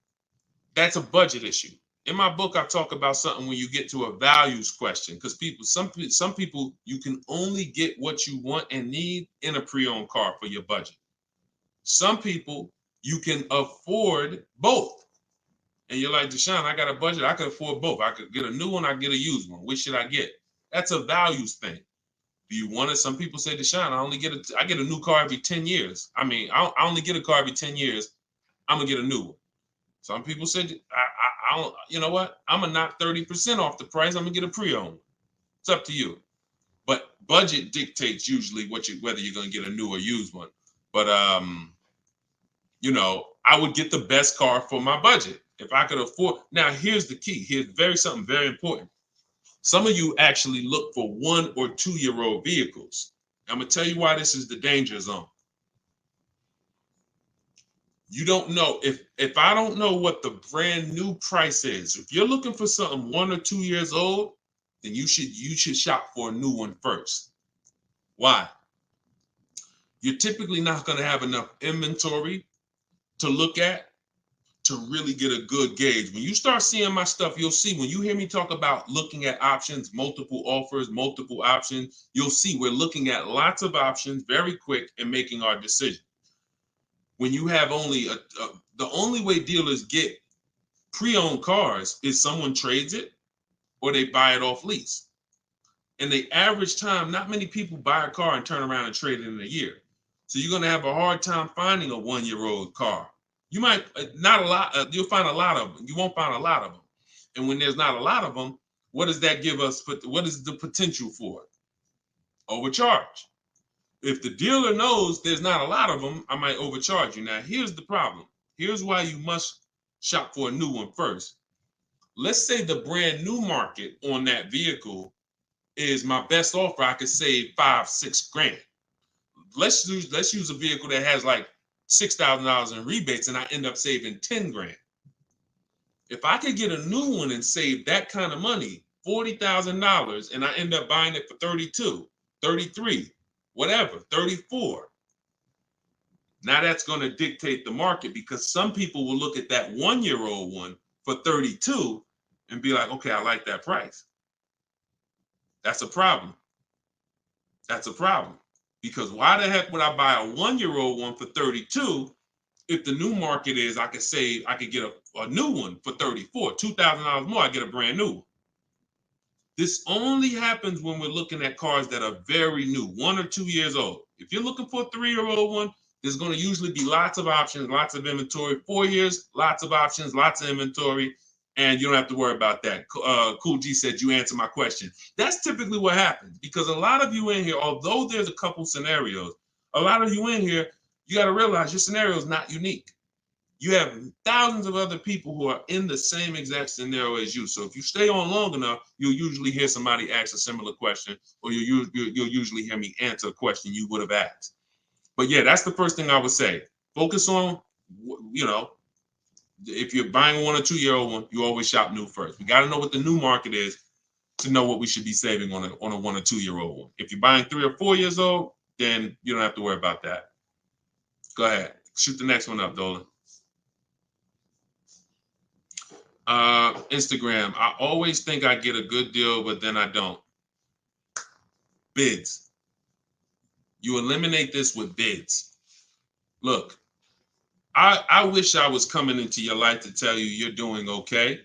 that's a budget issue. In my book, I talk about something when you get to a values question, because some people, you can only get what you want and need in a pre-owned car for your budget. Some people, you can afford both. And you're like, Deshone, I got a budget. I could afford both. I could get a new one. I get a used one. Which should I get? That's a values thing. Do you want it? Some people say, Deshone, I get a new car every 10 years. I mean, I only get a car every 10 years. I'm going to get a new one. Some people said, I don't, you know what? I'm going to knock 30% off the price. I'm going to get a pre-owned. It's up to you. But budget dictates usually whether you're going to get a new or used one. But, you know, I would get the best car for my budget if I could afford. Now, here's the key. Here's something very important. Some of you actually look for 1 or 2 year old vehicles. I'm going to tell you why this is the danger zone. You don't know if I don't know what the brand new price is. If you're looking for something 1 or 2 years old, then you should shop for a new one first. Why? You're typically not going to have enough inventory to look at to really get a good gauge. When you start seeing my stuff, you'll see when you hear me talk about looking at options, multiple offers, multiple options, you'll see we're looking at lots of options very quick and making our decision. When you have only the only way dealers get pre-owned cars is someone trades it or they buy it off lease. And the average time, not many people buy a car and turn around and trade it in a year. So you're going to have a hard time finding a 1 year old car. You might not a lot. You'll find a lot of them. You won't find a lot of them. And when there's not a lot of them, what does that give us? What is the potential for it? Overcharge. If the dealer knows there's not a lot of them, I might overcharge you. Now, here's the problem. Here's why you must shop for a new one first. Let's say the brand new market on that vehicle is my best offer. I could save $5-6 grand. Let's use a vehicle that has like $6,000 in rebates and I end up saving 10 grand. If I could get a new one and save that kind of money, $40,000, and I end up buying it for 32, 33, whatever, 34. Now that's going to dictate the market, because some people will look at that 1 year old one for 32 and be like, okay, I like that price. That's a problem. That's a problem. Because why the heck would I buy a 1 year old one for 32 if the new market is I could get a new one for 34, $2,000 more, I get a brand new one. This only happens when we're looking at cars that are very new, 1 or 2 years old. If you're looking for a 3-year-old one, there's going to usually be lots of options, lots of inventory. 4 years, lots of options, lots of inventory, and you don't have to worry about that. Cool G said you answered my question. That's typically what happens, because a lot of you in here, although there's a couple scenarios, a lot of you in here, you got to realize your scenario is not unique. You have thousands of other people who are in the same exact scenario as you. So if you stay on long enough, you'll usually hear somebody ask a similar question, or you'll usually hear me answer a question you would have asked. But yeah, that's the first thing I would say. Focus on, you know, if you're buying a 1 or 2 year old one, you always shop new first. We got to know what the new market is to know what we should be saving on a 1 or 2 year old one. If you're buying 3 or 4 years old, then you don't have to worry about that. Go ahead. Shoot the next one up, Dolan. Instagram. I always think I get a good deal, but then I don't. Bids. You eliminate this with bids. Look, I wish I was coming into your life to tell you you're doing okay.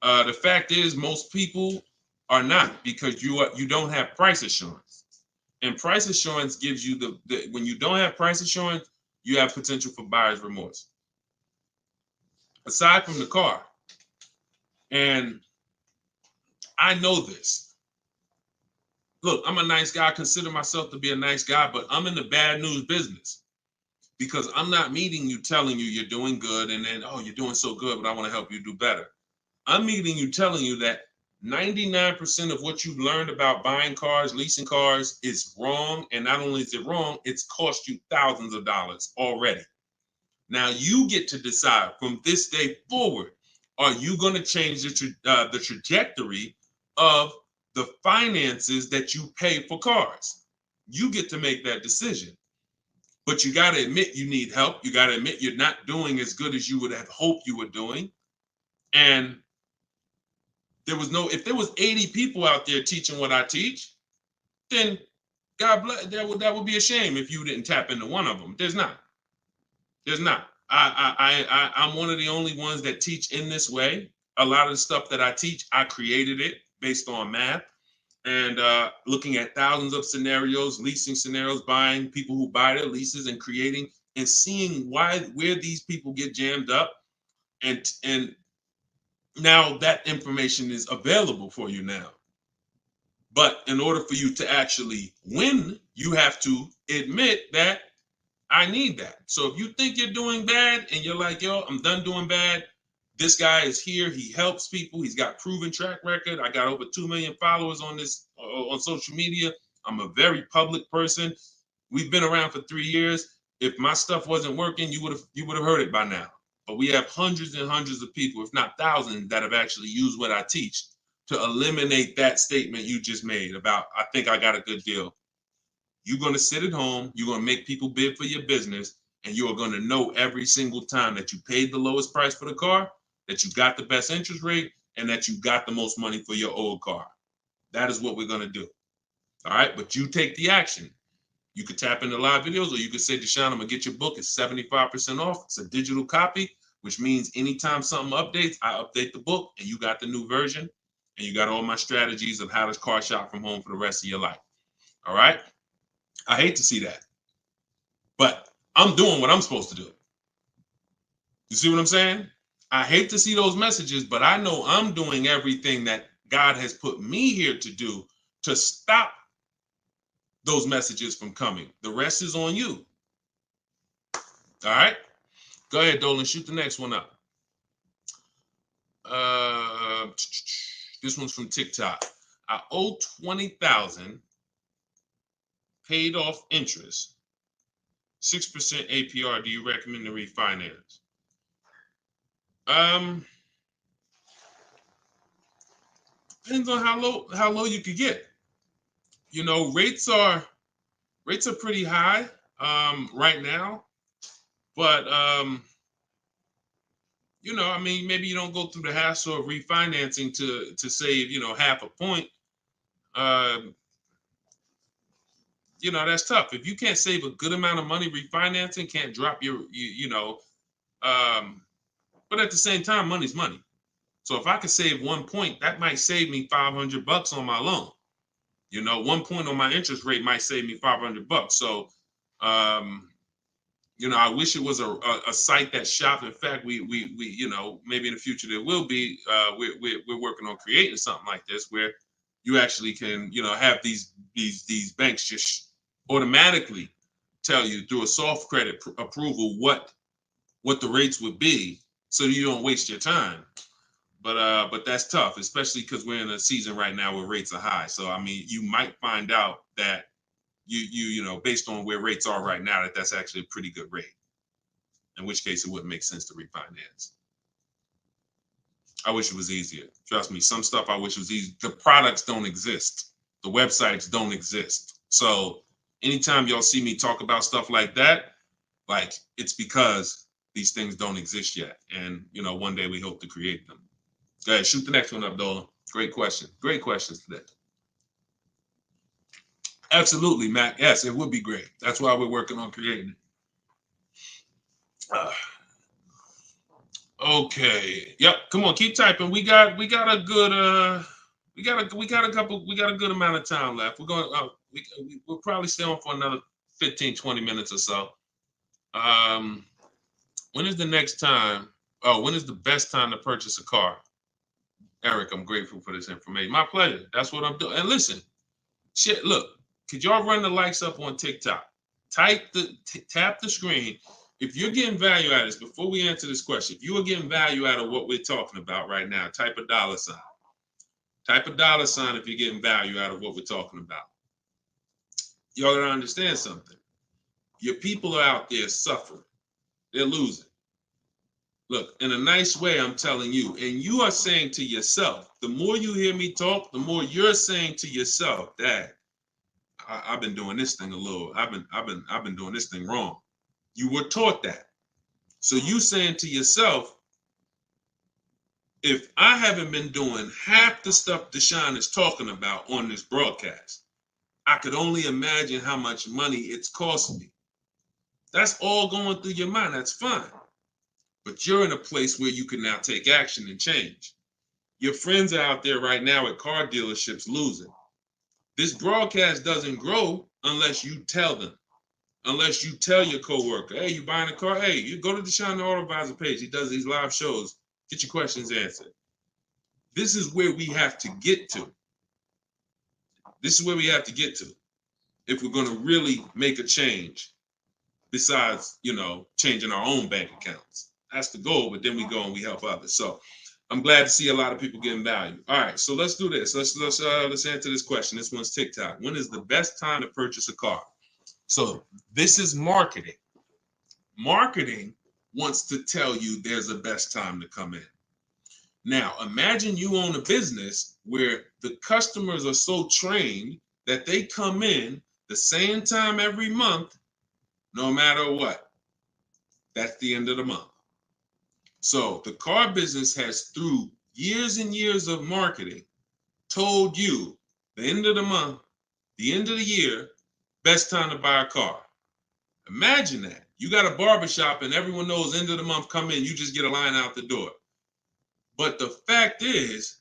The fact is, most people are not, because you don't have price assurance. And price assurance gives you when you don't have price assurance, you have potential for buyer's remorse. Aside from the car. And I know this. Look, I'm a nice guy. I consider myself to be a nice guy, but I'm in the bad news business, because I'm not meeting you telling you you're doing good and then, oh, you're doing so good, but I want to help you do better. I'm meeting you telling you that 99% of what you've learned about buying cars, leasing cars is wrong. And not only is it wrong, it's cost you thousands of dollars already. Now you get to decide from this day forward, are you going to change the trajectory of the finances that you pay for cars? You get to make that decision. But you got to admit you need help. You got to admit you're not doing as good as you would have hoped you were doing. And if there was 80 people out there teaching what I teach, then God bless, that would be a shame if you didn't tap into one of them. There's not. I'm one of the only ones that teach in this way. A lot of the stuff that I teach, I created it based on math and looking at thousands of scenarios, leasing scenarios, buying, people who buy their leases and creating and seeing where these people get jammed up. And now that information is available for you now. But in order for you to actually win, you have to admit that I need that. So if you think you're doing bad and you're like, yo, I'm done doing bad, this guy is here. He helps people. He's got proven track record. I got over 2 million followers on social media. I'm a very public person. We've been around for 3 years. If my stuff wasn't working, you would have heard it by now. But we have hundreds and hundreds of people, if not thousands, that have actually used what I teach to eliminate that statement you just made about, I think I got a good deal. You're going to sit at home, you're going to make people bid for your business, and you are going to know every single time that you paid the lowest price for the car, that you got the best interest rate, and that you got the most money for your old car. That is what we're going to do. All right, but you take the action. You could tap into live videos, or you could say, Deshone, I'm going to get your book. It's 75% off. It's a digital copy, which means anytime something updates, I update the book, and you got the new version, and you got all my strategies of how to car shop from home for the rest of your life. All right? I hate to see that, but I'm doing what I'm supposed to do. You see what I'm saying? I hate to see those messages, but I know I'm doing everything that God has put me here to do to stop those messages from coming. The rest is on you. All right? Go ahead, Dolan. Shoot the next one up. This one's from TikTok. I owe $20,000. Paid off interest, 6% APR. Do you recommend to refinance? Depends on how low you could get. You know, rates are pretty high right now, but you know, I mean, maybe you don't go through the hassle of refinancing to save, you know, half a point. You know, that's tough. If you can't save a good amount of money refinancing, can't drop your, you know, but at the same time, money's money. So if I could save 1 point, that might save me $500 on my loan. 1 point on my interest rate might save me $500. So, I wish it was a site that shopped. In fact, we maybe in the future there will be. We're working on creating something like this where you actually can, have these banks just automatically tell you through a soft credit approval what the rates would be, so you don't waste your time. But that's tough, especially because we're in a season right now where rates are high. So I mean, you might find out that you based on where rates are right now, that's actually a pretty good rate. In which case, it wouldn't make sense to refinance. I wish it was easier. Trust me, some stuff I wish was easy. The products don't exist. The websites don't exist. So anytime y'all see me talk about stuff like that, like, it's because these things don't exist yet. And, one day we hope to create them. Go ahead, shoot the next one up, Dolan. Great question. Great questions today. Absolutely, Mac. Yes, it would be great. That's why we're working on creating it. Okay. Yep. Come on, keep typing. We got a good we got a good amount of time left. We're going we'll probably stay on for another 15-20 minutes or so. When is the next time? Oh, when is the best time to purchase a car? Eric, I'm grateful for this information. My pleasure. That's what I'm doing. And listen, shit, look, could y'all run the likes up on TikTok? Tap the screen. If you're getting value out of this, before we answer this question, if you are getting value out of what we're talking about right now, type a $. Type a $sign if you're getting value out of what we're talking about. Y'all gotta understand something. Your people are out there suffering. They're losing. Look, in a nice way, I'm telling you, and you are saying to yourself, the more you hear me talk, the more you're saying to yourself, Dad, I've been doing this thing I've been doing this thing wrong. You were taught that. So you saying to yourself, if I haven't been doing half the stuff Deshone is talking about on this broadcast, I could only imagine how much money it's costing me. That's all going through your mind. That's fine. But you're in a place where you can now take action and change. Your friends are out there right now at car dealerships losing. This broadcast doesn't grow unless you tell them. Unless you tell your coworker, hey, you buying a car? Hey, you go to Deshone the Auto Advisor page. He does these live shows. Get your questions answered. This is where we have to get to. This is where we have to get to if we're going to really make a change besides, changing our own bank accounts. That's the goal, but then we go and we help others. So I'm glad to see a lot of people getting value. All right, so let's do this. Let's answer this question. This one's TikTok. When is the best time to purchase a car? So this is marketing. Marketing wants to tell you there's a best time to come in. Now, imagine you own a business where the customers are so trained that they come in the same time every month, no matter what. That's the end of the month. So the car business has, through years and years of marketing, told you the end of the month, the end of the year, best time to buy a car. Imagine that. You got a barbershop and everyone knows end of the month come in, you just get a line out the door. But the fact is,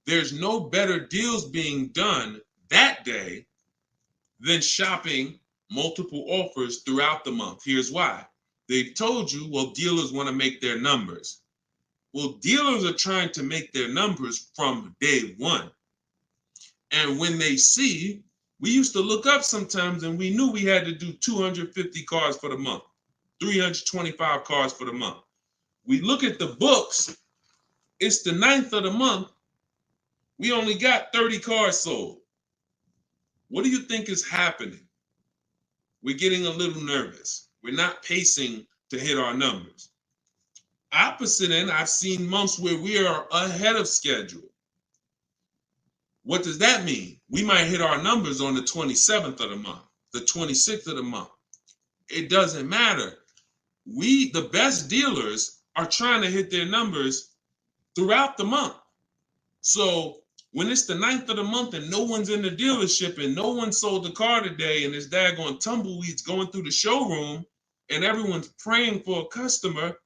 there's no better deals being done that day than shopping multiple offers throughout the month. Here's why. They've told you, well, dealers want to make their numbers. Well, dealers are trying to make their numbers from day one. And when they see, we used to look up sometimes and we knew we had to do 250 cars for the month, 325 cars for the month. We look at the books, it's the 9th of the month. We only got 30 cars sold. What do you think is happening? We're getting a little nervous. We're not pacing to hit our numbers. Opposite end, I've seen months where we are ahead of schedule. What does that mean? We might hit our numbers on the 27th of the month, the 26th of the month. It doesn't matter. The best dealers are trying to hit their numbers throughout the month. So when it's the 9th of the month and no one's in the dealership and no one sold the car today and this daggone tumbleweeds going through the showroom and everyone's praying for a customer,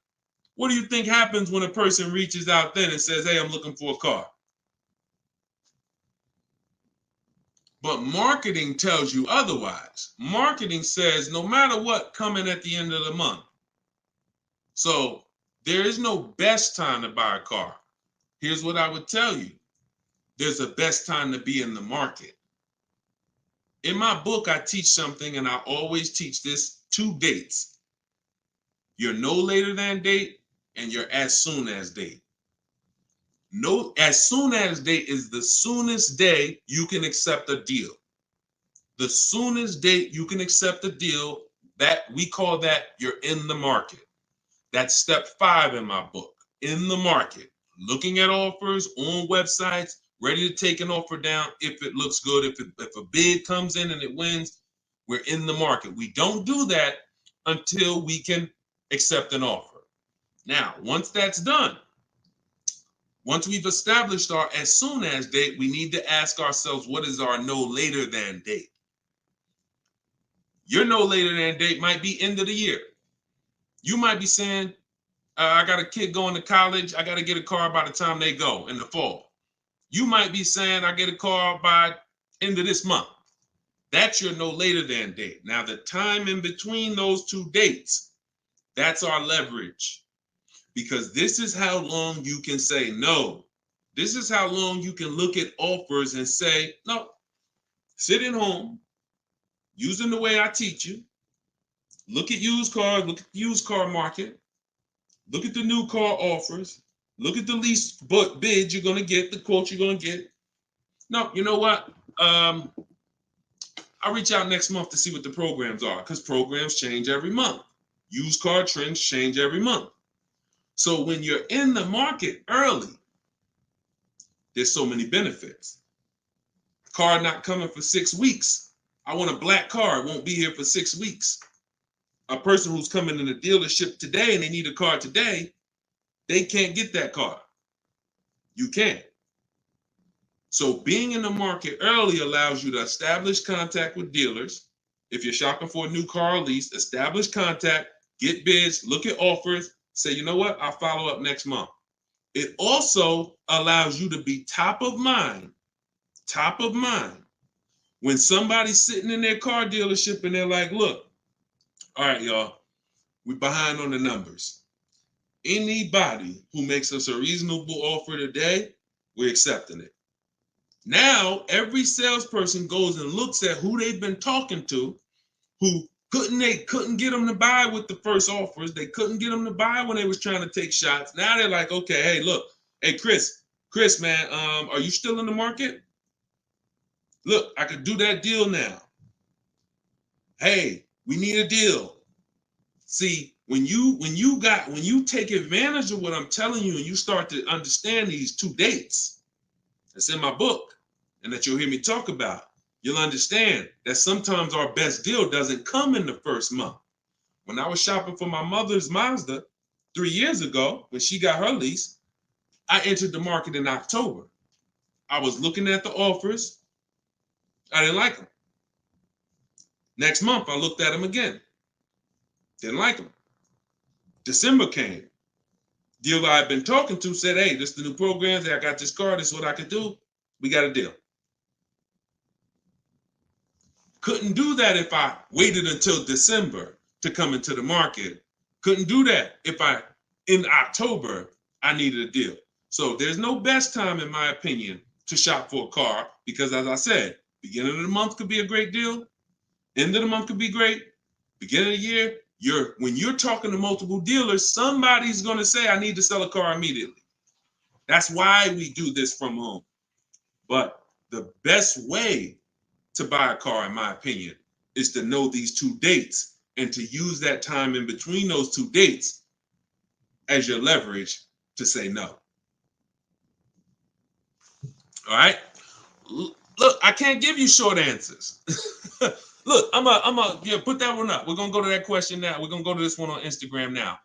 What do you think happens when a person reaches out then and says, hey, I'm looking for a car? But marketing tells you otherwise. Marketing says no matter what, coming at the end of the month. So there is no best time to buy a car. Here's what I would tell you. There's a best time to be in the market. In my book, I teach something, and I always teach this: 2 dates. Your no later than date and your as soon as date. No, as soon as date is the soonest day you can accept a deal. The soonest date you can accept a deal, that we call that you're in the market. That's step 5 in my book, in the market. Looking at offers on websites, ready to take an offer down if it looks good. If a bid comes in and it wins, we're in the market. We don't do that until we can accept an offer. Now, once that's done, once we've established our as soon as date, we need to ask ourselves, what is our no later than date? Your no later than date might be end of the year. You might be saying, I got a kid going to college. I got to get a car by the time they go in the fall. You might be saying, I get a car by end of this month. That's your no later than date. Now, the time in between those 2 dates, that's our leverage. Because this is how long you can say no. This is how long you can look at offers and say, no, sit at home, using the way I teach you. Look at used cars, look at the used car market. Look at the new car offers. Look at the lease bids you're going to get, the quotes you're going to get. No, you know what? I'll reach out next month to see what the programs are, because programs change every month. Used car trends change every month. So when you're in the market early, there's so many benefits. Car not coming for 6 weeks. I want a black car. It won't be here for 6 weeks. A person who's coming in the dealership today and they need a car today, they can't get that car. You can't. So being in the market early allows you to establish contact with dealers. If you're shopping for a new car or lease, establish contact, get bids, look at offers, say, you know what, I'll follow up next month. It also allows you to be top of mind when somebody's sitting in their car dealership and they're like, look, all right, y'all, we're behind on the numbers. Anybody who makes us a reasonable offer today, we're accepting it. Now, every salesperson goes and looks at who they've been talking to, who couldn't get them to buy with the first offers. They couldn't get them to buy when they was trying to take shots. Now they're like, okay, hey, look, hey, Chris, man, are you still in the market? Look, I could do that deal now. Hey, we need a deal. See, when you take advantage of what I'm telling you and you start to understand these 2 dates, that's in my book, and that you'll hear me talk about, you'll understand that sometimes our best deal doesn't come in the first month. When I was shopping for my mother's Mazda 3 years ago, when she got her lease, I entered the market in October. I was looking at the offers. I didn't like them. Next month, I looked at them again. Didn't like them. December came. Dealer I've been talking to said, hey, this is the new programs. Hey, I got this car. This is what I could do. We got a deal. Couldn't do that if I waited until December to come into the market. Couldn't do that if in October, I needed a deal. So there's no best time, in my opinion, to shop for a car because, as I said, beginning of the month could be a great deal. End of the month could be great. Beginning of the year, when you're talking to multiple dealers, somebody's going to say, I need to sell a car immediately. That's why we do this from home. But the best way to buy a car, in my opinion, is to know these 2 dates and to use that time in between those 2 dates as your leverage to say no. All right? Look, I can't give you short answers. Look, I'm a put that one up. We're going to go to that question now. We're going to go to this one on Instagram now.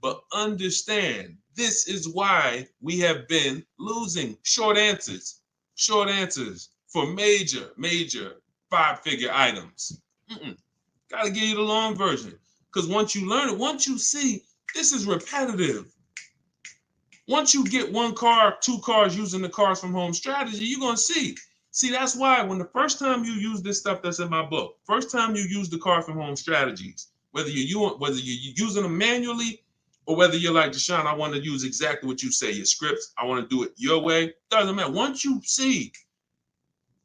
But understand, this is why we have been losing short answers for major 5-figure items. Got to give you the long version. Because once you learn it, once you see This is repetitive. Once you get one car, two cars using the cars from home strategy, you're going to see. See, that's why when the first time you use this stuff that's in my book, first time you use the car from home strategies, whether you're using them manually or whether you're like, Deshone, I want to use exactly what you say, your scripts, I want to do it your way, doesn't matter. Once you see,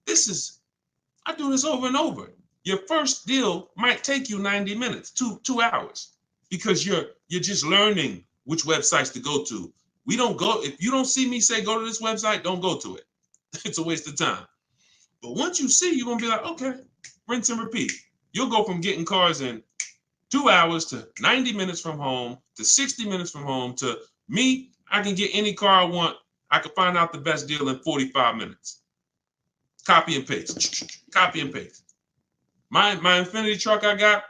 I do this over and over. Your first deal might take you 90 minutes, 2 hours, because you're just learning which websites to go to. We don't go, if you don't see me say go to this website, don't go to it. It's a waste of time. But once you see, you're gonna be like, okay, rinse and repeat. You'll go from getting cars in 2 hours to 90 minutes from home to 60 minutes from home to me, I can get any car I want. I can find out the best deal in 45 minutes. Copy and paste, copy and paste. My Infinity truck I got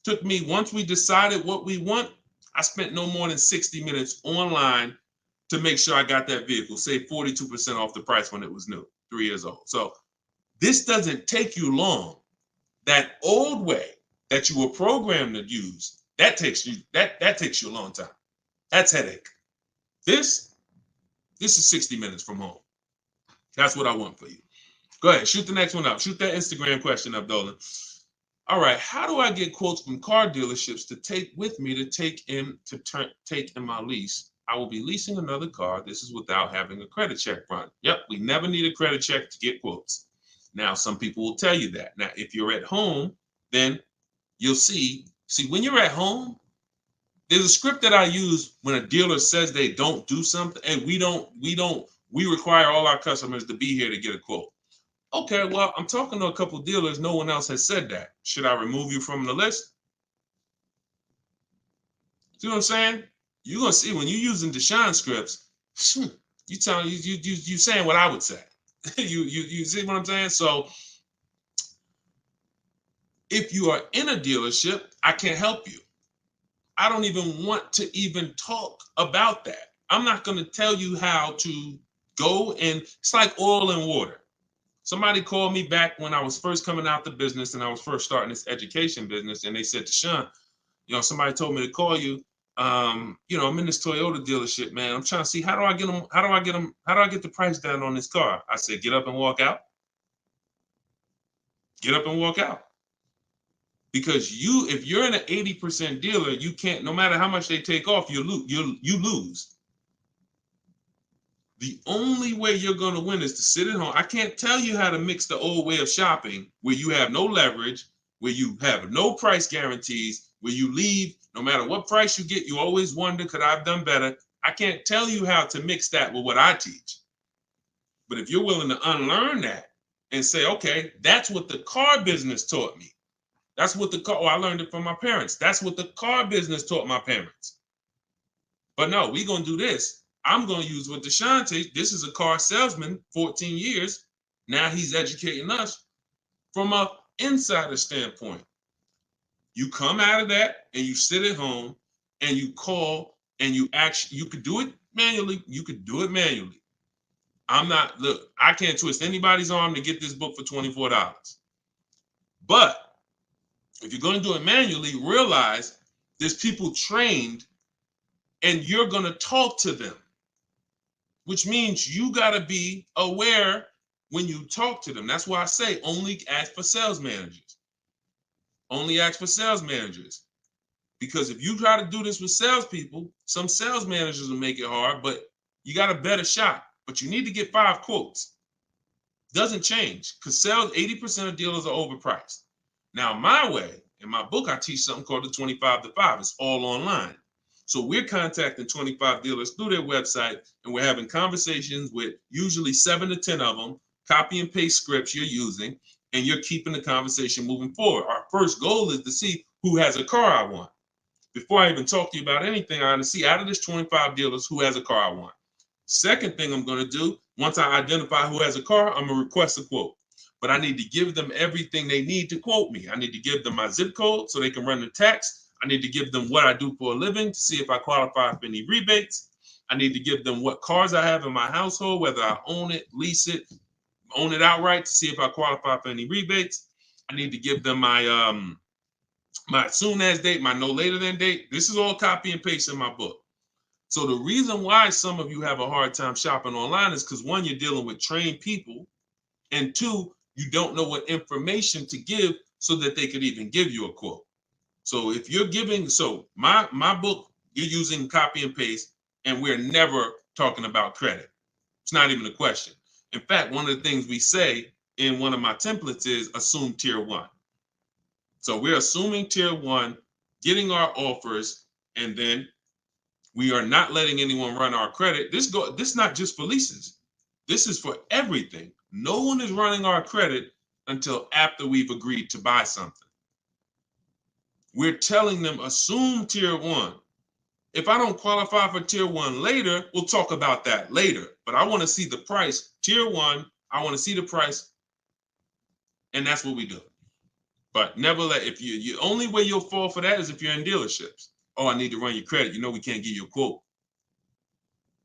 took me, once we decided what we want, I spent no more than 60 minutes online to make sure I got that vehicle, save 42% off the price when it was new, 3 years old. So this doesn't take you long. That old way that you were programmed to use, that takes you a long time. That's headache. This is 60 minutes from home. That's what I want for you. Go ahead, shoot the next one up. Shoot that Instagram question up, Dolan. All right, how do I get quotes from car dealerships to take with me to take in my lease? I will be leasing another car. This is without having a credit check run. Yep, we never need a credit check to get quotes. Now, some people will tell you that. Now, if you're at home, then you'll see when you're at home, there's a script that I use when a dealer says they don't do something, and we require all our customers to be here to get a quote. Okay, well, I'm talking to a couple of dealers. No one else has said that. Should I remove you from the list? See what I'm saying? You're gonna see when you're using Deshone scripts, you saying what I would say. you see what I'm saying? So if you are in a dealership, I can't help you. I don't even want to even talk about that. I'm not going to tell you how to go, and it's like oil and water. Somebody called me back when I was first coming out the business and I was first starting this education business, and they said, Deshone, somebody told me to call you. I'm in this Toyota dealership, man. I'm trying to see how do I get the price down on this car? I said, get up and walk out. Get up and walk out. Because if you're in an 80% dealer, you can't, no matter how much they take off, you lose. The only way you're going to win is to sit at home. I can't tell you how to mix the old way of shopping where you have no leverage, where you have no price guarantees, where you leave, no matter what price you get, you always wonder, could I have done better? I can't tell you how to mix that with what I teach. But if you're willing to unlearn that and say, okay, that's what the car business taught me. That's what I learned it from my parents. That's what the car business taught my parents. But no, we're going to do this. I'm going to use what Deshone teach. This is a car salesman, 14 years. Now he's educating us from an insider standpoint. You come out of that and you sit at home and you call and you could do it manually. You could do it manually. I can't twist anybody's arm to get this book for $24. But if you're going to do it manually, realize there's people trained and you're going to talk to them, which means you got to be aware when you talk to them. That's why I say only ask for sales managers. Only ask for sales managers. Because if you try to do this with salespeople, some sales managers will make it hard, but you got a better shot. But you need to get 5 quotes. Doesn't change because 80% of dealers are overpriced. Now, my way, in my book, I teach something called the 25 to 5. It's all online. So we're contacting 25 dealers through their website, and we're having conversations with usually 7 to 10 of them, copy and paste scripts you're using, and you're keeping the conversation moving forward. Our first goal is to see who has a car I want. Before I even talk to you about anything, I want to see out of this 25 dealers who has a car I want. Second thing I'm going to do, once I identify who has a car, I'm going to request a quote. But I need to give them everything they need to quote me. I need to give them my zip code so they can run the tax. I need to give them what I do for a living to see if I qualify for any rebates. I need to give them what cars I have in my household, whether I own it, lease it, own it outright to see if I qualify for any rebates. I need to give them my My soon as date, my no later than date, this is all copy and paste in my book. So the reason why some of you have a hard time shopping online is because, one, you're dealing with trained people, and two, you don't know what information to give so that they could even give you a quote. So if you're giving, so my book, you're using copy and paste, and we're never talking about credit. It's not even a question. In fact, one of the things we say in one of my templates is assume tier one. So we're assuming tier one, getting our offers, and then we are not letting anyone run our credit. This is not just for leases. This is for everything. No one is running our credit until after we've agreed to buy something. We're telling them assume tier one. If I don't qualify for tier one later, we'll talk about that later. But I want to see the price. Tier one, I want to see the price. And that's what we do. But never let, if you only way you'll fall for that is if you're in dealerships. Oh, I need to run your credit. You know we can't give you a quote.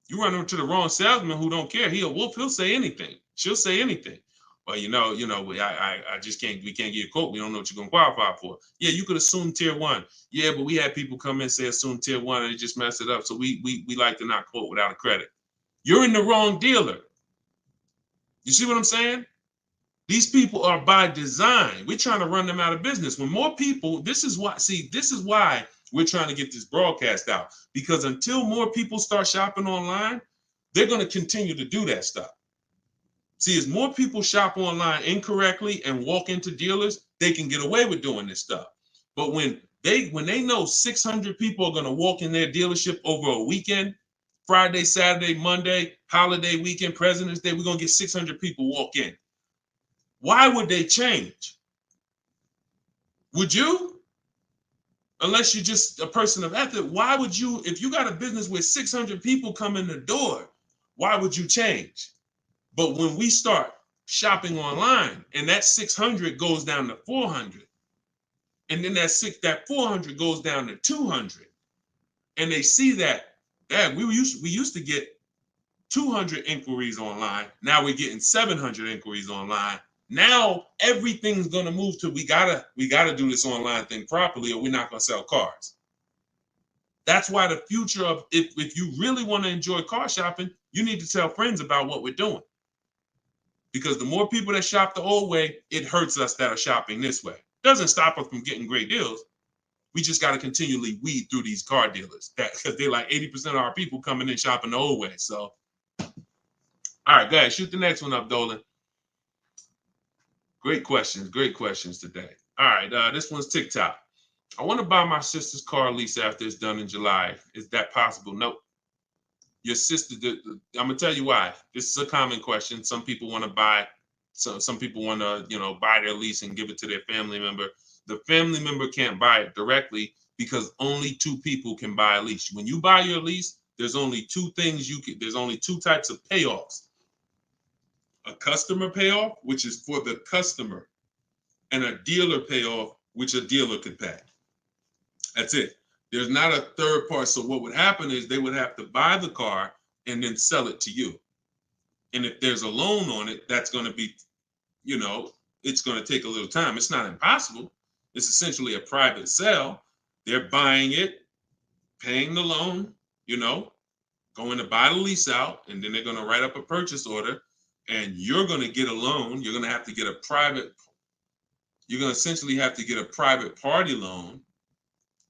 You run into the wrong salesman who don't care. He'll say anything. She'll say anything. Well, I just can't, we can't give you a quote. We don't know what you're gonna qualify for. Yeah, you could assume tier one. Yeah, but we had people come in and say assume tier one and they just mess it up. So we like to not quote without a credit. You're in the wrong dealer. You see what I'm saying? These people are by design. We're trying to run them out of business. When more people, this is why we're trying to get this broadcast out. Because until more people start shopping online, they're going to continue to do that stuff. See, as more people shop online incorrectly and walk into dealers, they can get away with doing this stuff. But when they know 600 people are going to walk in their dealership over a weekend, Friday, Saturday, Monday, holiday weekend, President's Day, we're going to get 600 people walk in. Why would they change? Would you? Unless you're just a person of ethic, why would you, if you got a business where 600 people come in the door, why would you change? But when we start shopping online and that 600 goes down to 400, and then that 400 goes down to 200, and they see that we used to get 200 inquiries online, now we're getting 700 inquiries online. Now everything's gonna move to we gotta do this online thing properly, or we're not gonna sell cars. That's why the future of if you really want to enjoy car shopping, you need to tell friends about what we're doing. Because the more people that shop the old way, it hurts us that are shopping this way. Doesn't stop us from getting great deals. We just got to continually weed through these car dealers because they're like 80% of our people coming in shopping the old way. So, all right, go ahead, shoot the next one up, Dolan. Great questions today. All right, this one's TikTok. I want to buy my sister's car lease after it's done in July. Is that possible? Nope. Your sister, I'm gonna tell you why. This is a common question. Some people want to buy, some people want to, buy their lease and give it to their family member. The family member can't buy it directly because only two people can buy a lease. When you buy your lease, there's only two things there's only two types of payoffs. A customer payoff, which is for the customer, and a dealer payoff, which a dealer could pay. That's it. There's not a third part. So what would happen is they would have to buy the car and then sell it to you. And if there's a loan on it, that's going to be, it's going to take a little time. It's not impossible. It's essentially a private sale. They're buying it, paying the loan, going to buy the lease out, and then they're going to write up a purchase order, and you're going to get a loan. You're going to have to get you're going to essentially have to get a private party loan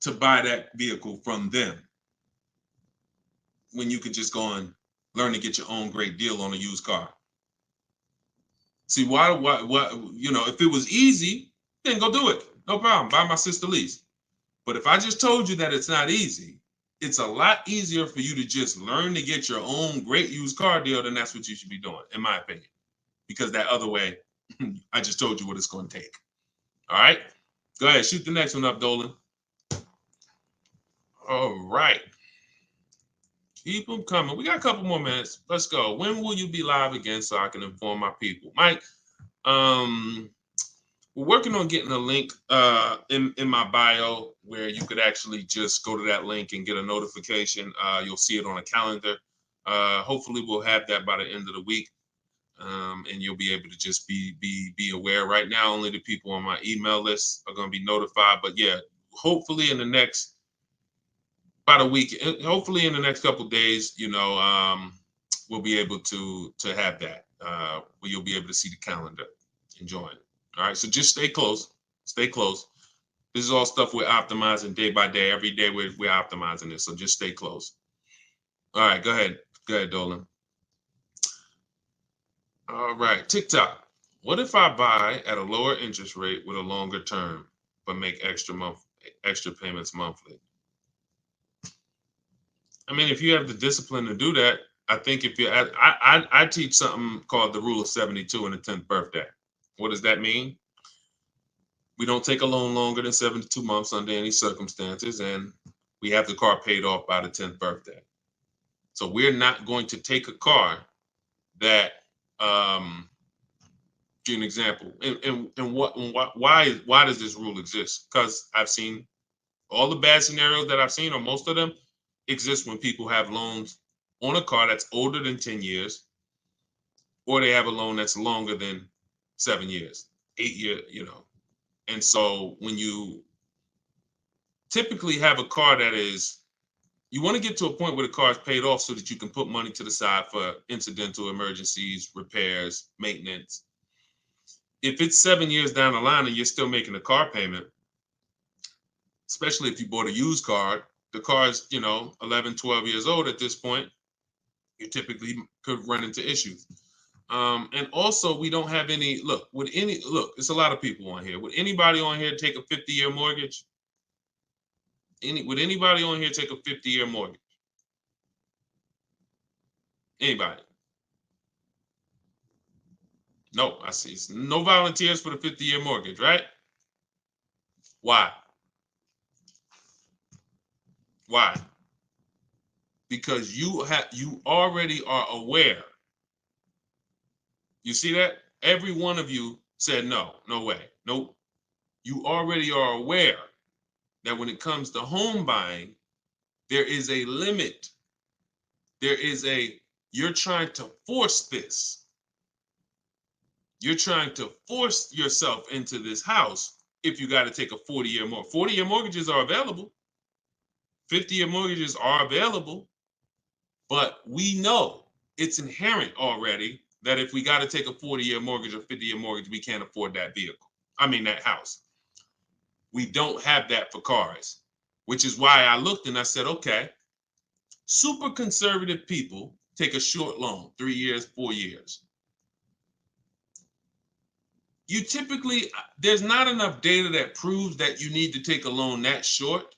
to buy that vehicle from them, when you could just go and learn to get your own great deal on a used car. See, why, if it was easy, then go do it. No problem. Buy my sister lease. But if I just told you that it's not easy, it's a lot easier for you to just learn to get your own great used car deal, then that's what you should be doing, in my opinion. Because that other way, I just told you what it's going to take. All right? Go ahead. Shoot the next one up, Dolan. All right. Keep them coming. We got a couple more minutes. Let's go. When will you be live again so I can inform my people? Mike, we're working on getting a link in my bio where you could actually just go to that link and get a notification. You'll see it on a calendar. Hopefully we'll have that by the end of the week. And you'll be able to just be aware. Right now, only the people on my email list are going to be notified. But yeah, hopefully in the next about a week, hopefully in the next couple of days, we'll be able to have that. Where you'll be able to see the calendar and join. All right, so just stay close. Stay close. This is all stuff we're optimizing day by day. Every day we're optimizing this, so just stay close. All right, go ahead. Go ahead, Dolan. All right, TikTok. What if I buy at a lower interest rate with a longer term, but make extra payments monthly? I mean, if you have the discipline to do that, I think if you're at, I teach something called the rule of 72 in the 10th birthday. What does that mean? We don't take a loan longer than 72 months under any circumstances, and we have the car paid off by the 10th birthday. So we're not going to take a car that, give you an example, why does this rule exist? Because I've seen all the bad scenarios that I've seen, or most of them, exist when people have loans on a car that's older than 10 years, or they have a loan that's longer than 7 years, 8 years, And so when you typically have a car that is, you want to get to a point where the car is paid off so that you can put money to the side for incidental emergencies, repairs, maintenance. If it's 7 years down the line and you're still making a car payment, especially if you bought a used car, the car is, 11, 12 years old at this point, you typically could run into issues. And also we don't have any, it's a lot of people on here. Would anybody on here take a 50-year mortgage? Would anybody on here take a 50-year mortgage? Anybody? No, I see. No volunteers for the 50-year mortgage, right? Why? Why? Because you already are aware. You see that? Every one of you said no way, nope. You already are aware that when it comes to home buying, there is a limit. You're trying to force this. You're trying to force yourself into this house if you got to take a 40-year mortgage. 40-year mortgages are available. 50-year mortgages are available. But we know it's inherent already that if we got to take a 40-year mortgage or 50-year mortgage, we can't afford that that house. We don't have that for cars, which is why I looked and I said, okay, super conservative people take a short loan, 3 years, 4 years. You typically, there's not enough data that proves that you need to take a loan that short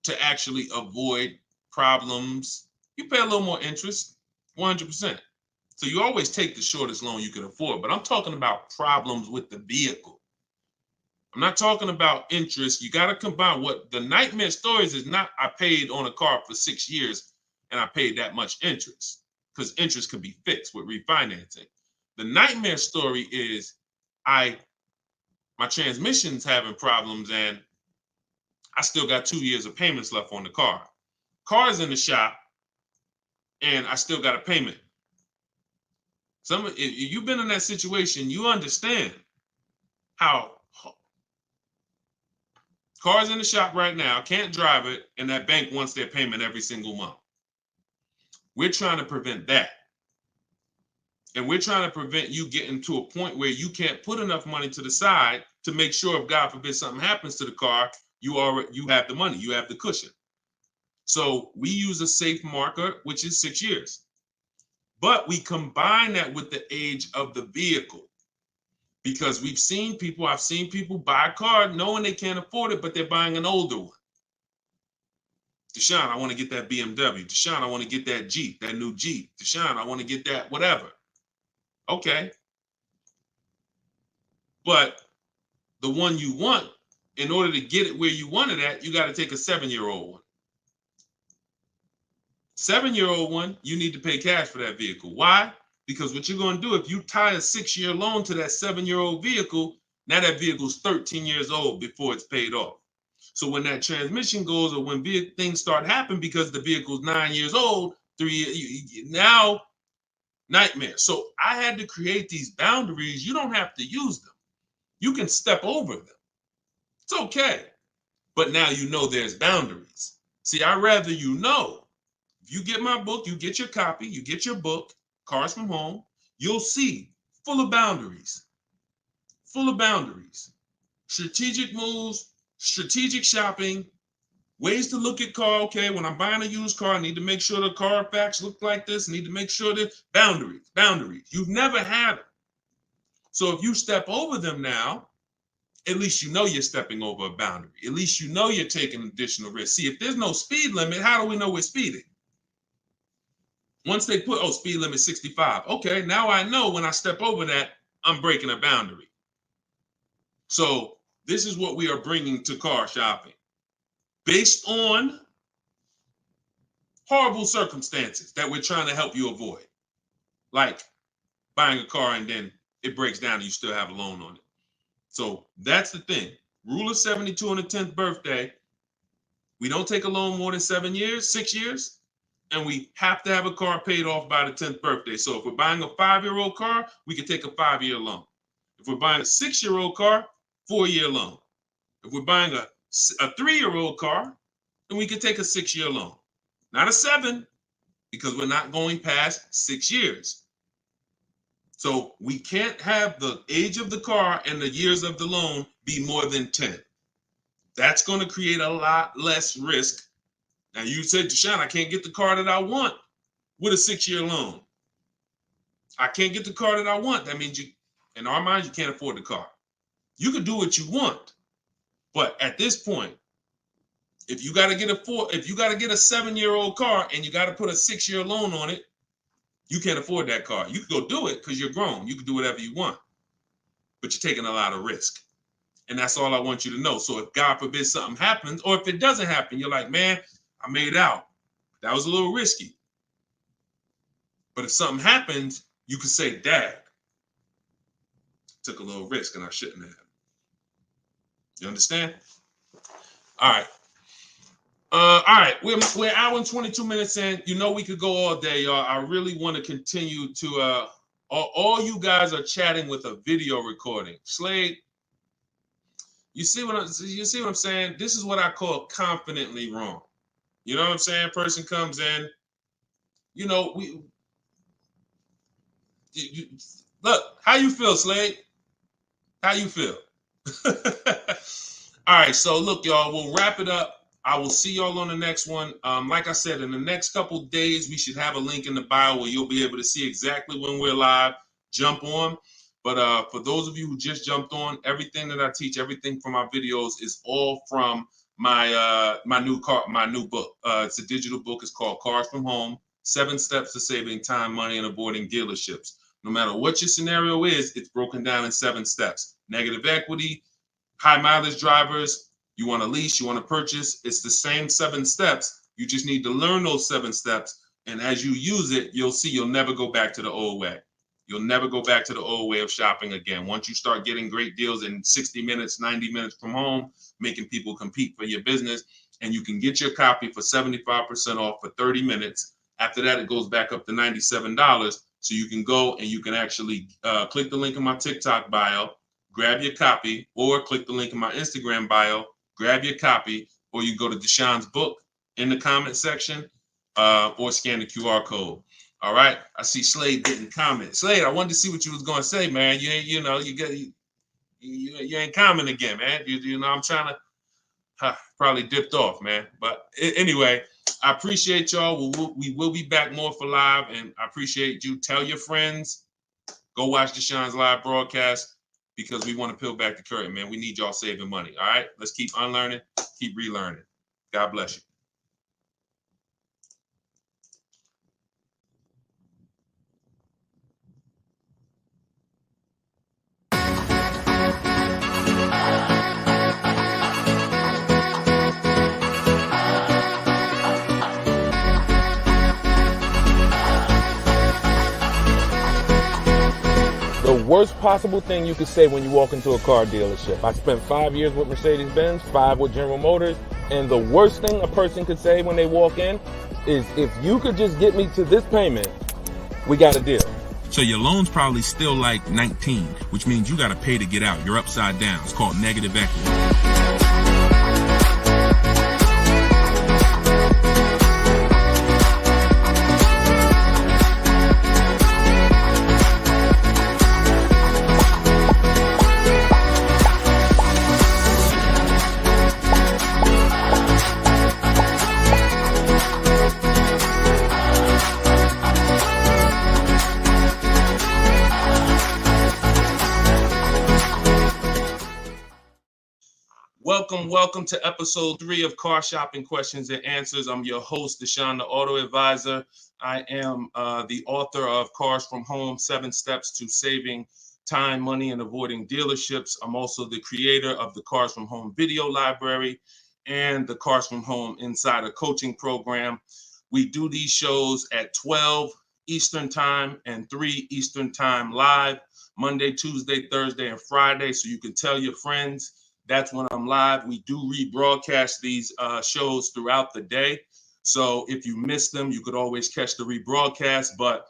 to actually avoid problems. You pay a little more interest, 100%. So you always take the shortest loan you can afford, but I'm talking about problems with the vehicle. I'm not talking about interest. You got to combine what the nightmare stories is not, I paid on a car for 6 years and I paid that much interest, because interest can be fixed with refinancing. The nightmare story is my transmission's having problems and I still got 2 years of payments left on the car. Car's in the shop and I still got a payment. If you've been in that situation, you understand how car's in the shop right now, can't drive it, and that bank wants their payment every single month. We're trying to prevent that. And we're trying to prevent you getting to a point where you can't put enough money to the side to make sure if God forbid something happens to the car, you have the money, you have the cushion. So we use a safe marker, which is 6 years. But we combine that with the age of the vehicle, because I've seen people buy a car knowing they can't afford it, but they're buying an older one. Deshone, I want to get that BMW. Deshone, I want to get that Jeep, that new Jeep. Deshone, I want to get that whatever. Okay. But the one you want, in order to get it where you want it at, you got to take a 7-year-old one. 7-year-old one, you need to pay cash for that vehicle. Why? Because what you're going to do, if you tie a 6-year loan to that 7-year-old vehicle, now that vehicle's 13 years old before it's paid off. So when that transmission goes, or when things start happening because the vehicle's 9 years old, 3 years, now nightmare. So I had to create these boundaries. You don't have to use them. You can step over them. It's okay. but now you know there's boundaries. See, I'd rather you know. If you get my book, you get your copy, you get your book, Cars from Home, you'll see full of boundaries. Full of boundaries. Strategic moves, strategic shopping, ways to look at car. Okay, when I'm buying a used car, I need to make sure the Carfax look like this. I need to make sure that boundaries. You've never had them. So if you step over them now, at least you know you're stepping over a boundary. At least you know you're taking additional risk. See, if there's no speed limit, how do we know we're speeding? Once they put, speed limit 65. Okay, now I know when I step over that, I'm breaking a boundary. So this is what we are bringing to car shopping. Based on horrible circumstances that we're trying to help you avoid. Like buying a car and then it breaks down and you still have a loan on it. So that's the thing. Rule of 72 on the 10th birthday. We don't take a loan more than 6 years, and we have to have a car paid off by the 10th birthday. So if we're buying a 5-year-old car, we can take a 5-year loan. If we're buying a 6-year-old car, 4-year loan. If we're buying a 3-year-old car, then we can take a 6-year loan. Not a 7, because we're not going past 6 years. So we can't have the age of the car and the years of the loan be more than 10. That's going to create a lot less risk. Now you said, Deshone, I can't get the car that I want with a 6-year loan. I can't get the car that I want. That means you, in our minds, you can't afford the car. You can do what you want, but at this point, if you got to get a 7-year-old car and you got to put a 6-year loan on it, you can't afford that car. You can go do it because you're grown. You can do whatever you want, but you're taking a lot of risk. And that's all I want you to know. So if God forbid something happens, or if it doesn't happen, you're like, man, I made it out. That was a little risky. But if something happens, you can say, Dad, took a little risk and I shouldn't have. You understand? All right. All right, we're an hour and 22 minutes in. You know we could go all day, y'all. I really want to continue to all you guys are chatting with a video recording. Slade, you see what I'm saying? This is what I call confidently wrong. You know what I'm saying? Person comes in, you know, look, how you feel, Slade? How you feel? All right, so look, y'all, we'll wrap it up. I will see y'all on the next one. Like I said, in the next couple days, we should have a link in the bio where you'll be able to see exactly when we're live. Jump on. But for those of you who just jumped on, everything that I teach, everything from my videos is all from my new book. It's a digital book. It's called Cars from Home: 7 Steps to Saving Time, Money, and Avoiding Dealerships. No matter what your scenario is, it's broken down in 7 steps. Negative equity, high mileage drivers. You want to lease, you want to purchase, it's the same 7 steps. You just need to learn those 7 steps. And as you use it, you'll see you'll never go back to the old way. You'll never go back to the old way of shopping again. Once you start getting great deals in 60 minutes, 90 minutes from home, making people compete for your business, and you can get your copy for 75% off for 30 minutes. After that, it goes back up to $97. So you can go and you can actually click the link in my TikTok bio, grab your copy, or click the link in my Instagram bio, grab your copy, or you go to Deshone's book in the comment section, or scan the QR code. All right. I see Slade didn't comment. Slade, I wanted to see what you was going to say, man. You ain't, you ain't comment again, man. You know, I'm trying to probably dipped off, man. But anyway, I appreciate y'all. We will be back more for live, and I appreciate you. Tell your friends, go watch Deshone's live broadcast, because we want to peel back the curtain, man. We need y'all saving money. All right. Let's keep unlearning, keep relearning. God bless you. The worst possible thing you could say when you walk into a car dealership. I spent 5 years with Mercedes-Benz, 5 with General Motors, and the worst thing a person could say when they walk in is, if you could just get me to this payment, we got a deal. So your loan's probably still like 19, which means you got to pay to get out. You're upside down. It's called negative equity. Welcome to episode 3 of Car Shopping Questions and Answers. I'm your host, Deshone the Auto Advisor. I am the author of Cars from Home, 7 Steps to Saving Time, Money, and Avoiding Dealerships. I'm also the creator of the Cars from Home video library and the Cars from Home Insider Coaching Program. We do these shows at 12 Eastern Time and 3 Eastern Time live, Monday, Tuesday, Thursday, and Friday, so you can tell your friends. That's when I'm live. We do rebroadcast these shows throughout the day. So if you miss them, you could always catch the rebroadcast. But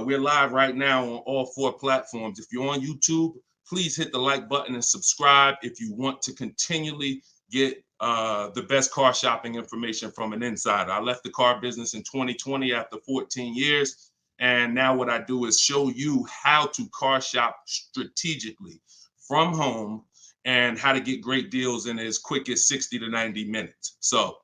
we're live right now on all 4 platforms. If you're on YouTube, please hit the like button and subscribe if you want to continually get the best car shopping information from an insider. I left the car business in 2020 after 14 years. And now what I do is show you how to car shop strategically from home and how to get great deals in as quick as 60 to 90 minutes. So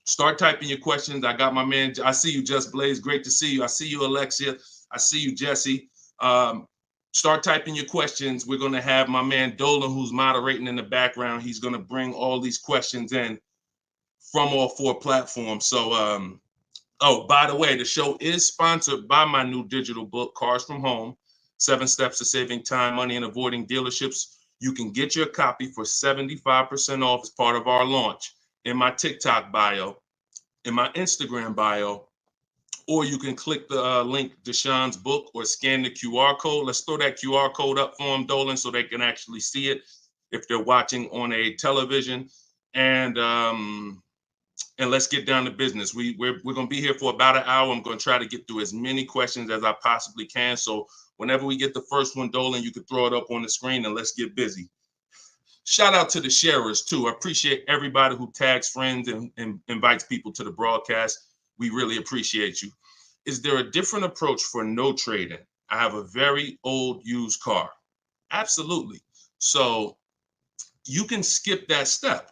start typing your questions. I got my man. I see you, Just Blaze. Great to see you. I see you, Alexia. I see you, Jesse. Start typing your questions. We're going to have my man Dolan, who's moderating in the background. He's going to bring all these questions in from all 4 platforms. So, oh, by the way, the show is sponsored by my new digital book, Cars from Home, 7 Steps to Saving Time, Money, and Avoiding Dealerships. You can get your copy for 75% off as part of our launch in my TikTok bio, in my Instagram bio, or you can click the link, Deshone's book, or scan the QR code. Let's throw that QR code up for them, Dolan, so they can actually see it if they're watching on a television. And let's get down to business. We're going to be here for about an hour. I'm going to try to get through as many questions as I possibly can. So whenever we get the first one, Dolan, you can throw it up on the screen and let's get busy. Shout out to the sharers too. I appreciate everybody who tags friends and invites people to the broadcast. We really appreciate you. Is there a different approach for no trading? I have a very old used car. Absolutely. So you can skip that step.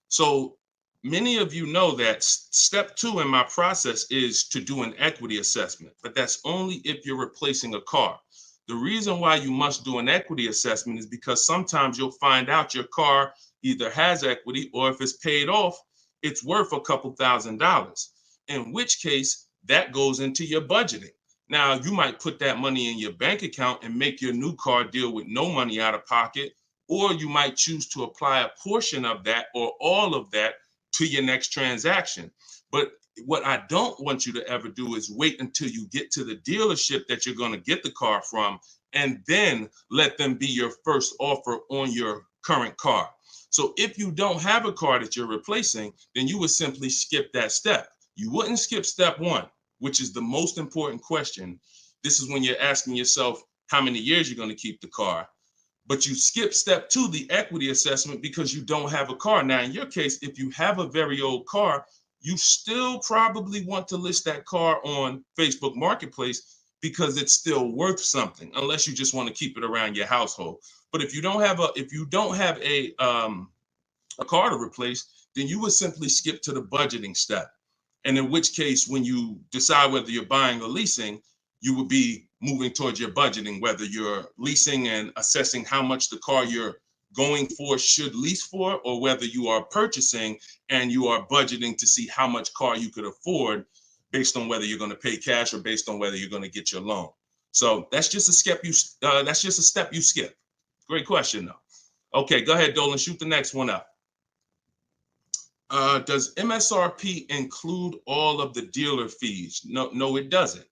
So many of you know that step 2 in my process is to do an equity assessment, but that's only if you're replacing a car. The reason why you must do an equity assessment is because sometimes you'll find out your car either has equity or if it's paid off, it's worth a couple $1,000s, in which case that goes into your budgeting. Now, you might put that money in your bank account and make your new car deal with no money out of pocket, or you might choose to apply a portion of that or all of that to your next transaction. But what I don't want you to ever do is wait until you get to the dealership that you're going to get the car from and then let them be your first offer on your current car. So if you don't have a car that you're replacing, then you would simply skip that step. You wouldn't skip step 1, which is the most important question. This is when you're asking yourself how many years you're going to keep the car. But you skip step 2, the equity assessment, because you don't have a car. Now, in your case, if you have a very old car, you still probably want to list that car on Facebook Marketplace because it's still worth something, unless you just want to keep it around your household. But if you don't have a car to replace, then you would simply skip to the budgeting step. And in which case, when you decide whether you're buying or leasing, you would be moving towards your budgeting, whether you're leasing and assessing how much the car you're going for should lease for, or whether you are purchasing and you are budgeting to see how much car you could afford based on whether you're going to pay cash or based on whether you're going to get your loan. So that's just a step you skip. Great question though. Okay, go ahead, Dolan, shoot the next one up. Does MSRP include all of the dealer fees? No, it doesn't.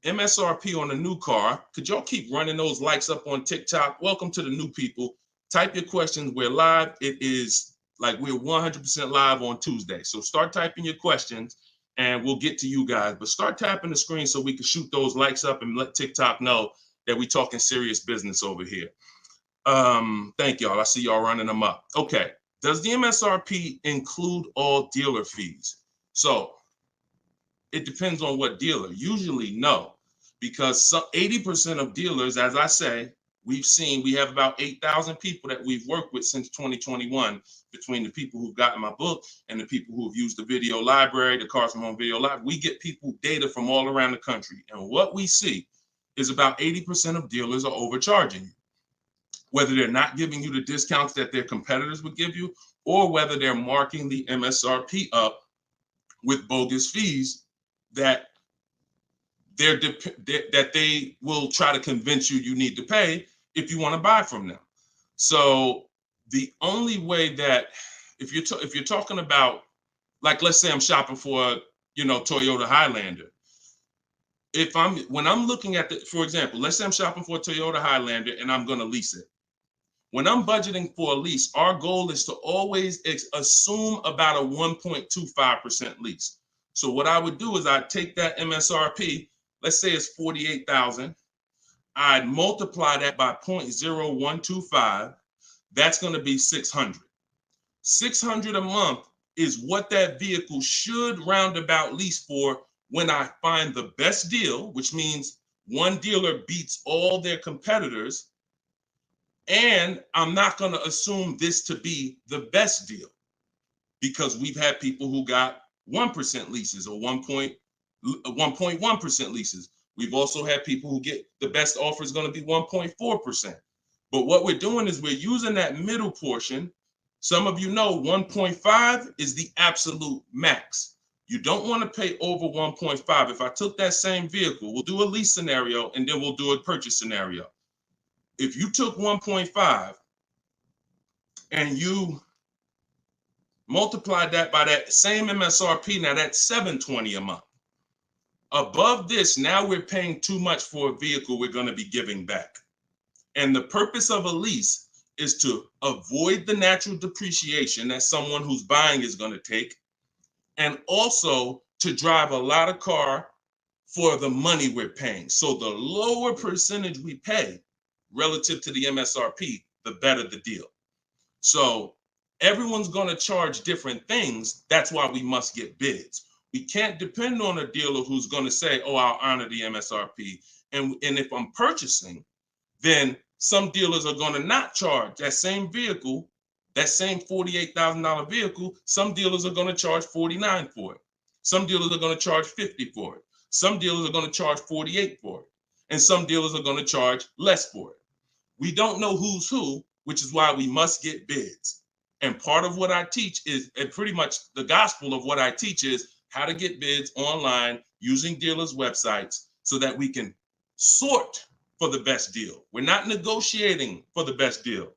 MSRP on a new car. Could y'all keep running those likes up on TikTok? Welcome to the new people. Type your questions. We're live. It is like we're 100% live on Tuesday. So start typing your questions and we'll get to you guys. But start tapping the screen so we can shoot those likes up and let TikTok know that we're talking serious business over here. Thank y'all. I see y'all running them up. Okay. Does the MSRP include all dealer fees? So it depends on what dealer. Usually no, because 80% of dealers, as I say, we have about 8,000 people that we've worked with since 2021, between the people who've gotten my book and the people who've used the video library, the Cars from Home video library. We get people data from all around the country. And what we see is about 80% of dealers are overcharging you. whether they're not giving you the discounts that their competitors would give you, or whether they're marking the MSRP up with bogus fees that they will try to convince you need to pay if you want to buy from them. So the only way that if you're talking about, like, let's say I'm shopping for, Toyota Highlander. When I'm looking at for example, let's say I'm shopping for a Toyota Highlander and I'm going to lease it. When I'm budgeting for a lease, our goal is to always assume about a 1.25% lease. So what I would do is I'd take that MSRP, let's say it's $48,000. I'd multiply that by 0.0125. That's going to be $600. $600 a month is what that vehicle should roundabout lease for when I find the best deal, which means one dealer beats all their competitors. And I'm not going to assume this to be the best deal, because we've had people who got 1% leases or 1.1% leases. We've also had people who get the best offer is going to be 1.4%. But what we're doing is we're using that middle portion. Some of you know 1.5 is the absolute max. You don't want to pay over 1.5. If I took that same vehicle, we'll do a lease scenario and then we'll do a purchase scenario. If you took 1.5 and you multiplied that by that same MSRP, now that's $720 a month. Above this, now we're paying too much for a vehicle we're going to be giving back. And the purpose of a lease is to avoid the natural depreciation that someone who's buying is going to take, and also to drive a lot of car for the money we're paying. So the lower percentage we pay relative to the MSRP, the better the deal. So everyone's going to charge different things. That's why we must get bids. We can't depend on a dealer who's going to say, oh, I'll honor the MSRP. And if I'm purchasing, then some dealers are going to not charge that same vehicle, that same $48,000 vehicle. Some dealers are going to charge $49,000 for it. Some dealers are going to charge $50,000 for it. Some dealers are going to charge $48,000 for it. And some dealers are going to charge less for it. We don't know who's who, which is why we must get bids. And part of what I teach is, and pretty much the gospel of what I teach is how to get bids online using dealers' websites so that we can sort for the best deal. We're not negotiating for the best deal.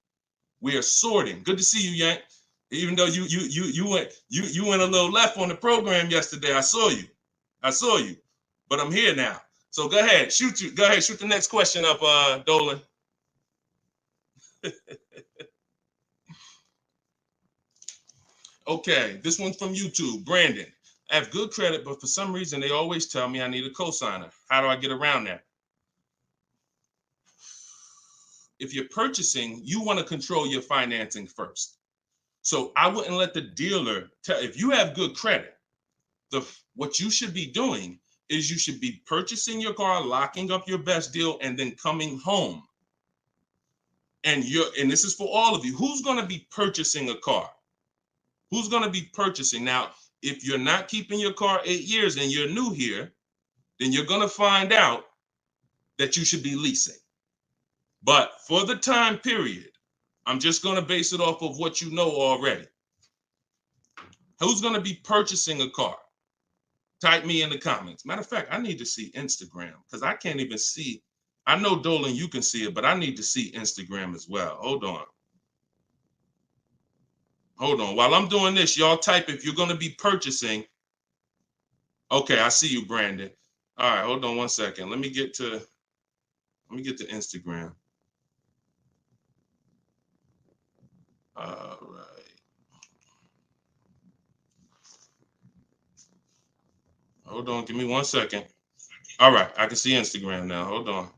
We are sorting. Good to see you, Yank. Even though you went a little left on the program yesterday, I saw you. But I'm here now. So go ahead, shoot the next question up, Dolan. Okay, this one's from YouTube. Brandon, I have good credit, but for some reason they always tell me I need a cosigner. How do I get around that? If you're purchasing, you want to control your financing first. So I wouldn't let the dealer tell. If you have good credit, what you should be doing is you should be purchasing your car, locking up your best deal, and then coming home. And this is for all of you. Who's going to be purchasing a car? Who's going to be purchasing? Now, if you're not keeping your car 8 years and you're new here, then you're going to find out that you should be leasing. But for the time period, I'm just going to base it off of what you know already. Who's going to be purchasing a car? Type me in the comments. Matter of fact, I need to see Instagram because I can't even see. I know, Dolan, you can see it, but I need to see Instagram as well. Hold on. While I'm doing this, y'all type if you're going to be purchasing. Okay, I see you, Brandon. All right, hold on one second. Let me get to Instagram. All right. Hold on, give me 1 second. All right, I can see Instagram now. Hold on.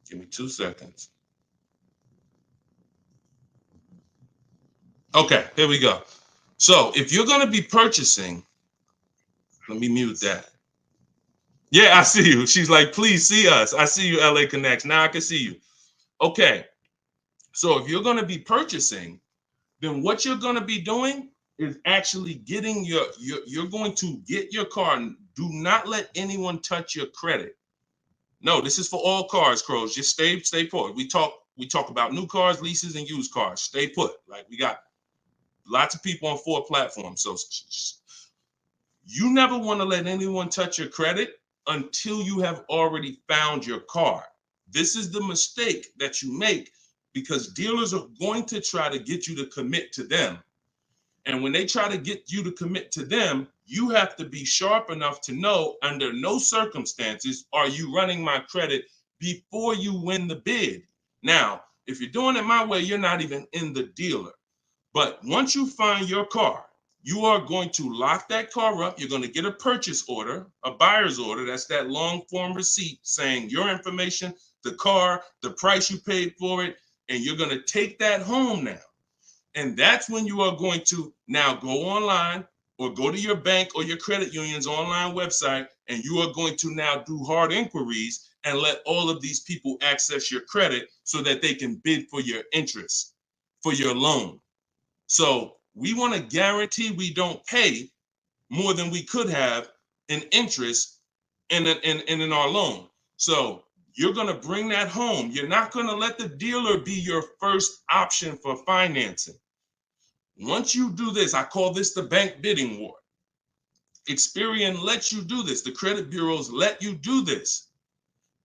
Give me 2 seconds. Okay, here we go. So if you're going to be purchasing, let me mute that. Yeah, I see you. She's like, please see us. I see you, LA Connects. Now I can see you. Okay. So if you're going to be purchasing, then what you're going to be doing is actually getting you're going to get your car. Do not let anyone touch your credit. No, this is for all cars, Crows. Just stay put. We talk about new cars, leases, and used cars. Stay put. Like, we got lots of people on 4 platforms. So you never want to let anyone touch your credit until you have already found your car. This is the mistake that you make, because dealers are going to try to get you to commit to them. And when they try to get you to commit to them, you have to be sharp enough to know, under no circumstances are you running my credit before you win the bid. Now, if you're doing it my way, you're not even in the dealer. But once you find your car, you are going to lock that car up. You're going to get a purchase order, a buyer's order. That's that long form receipt saying your information, the car, the price you paid for it, and you're going to take that home now. And that's when you are going to now go online or go to your bank or your credit union's online website, and you are going to now do hard inquiries and let all of these people access your credit so that they can bid for your interest, for your loan. So we want to guarantee we don't pay more than we could have in interest in our loan. So you're going to bring that home. You're not going to let the dealer be your first option for financing. Once you do this, I call this the bank bidding war. Experian lets you do this. The credit bureaus let you do this.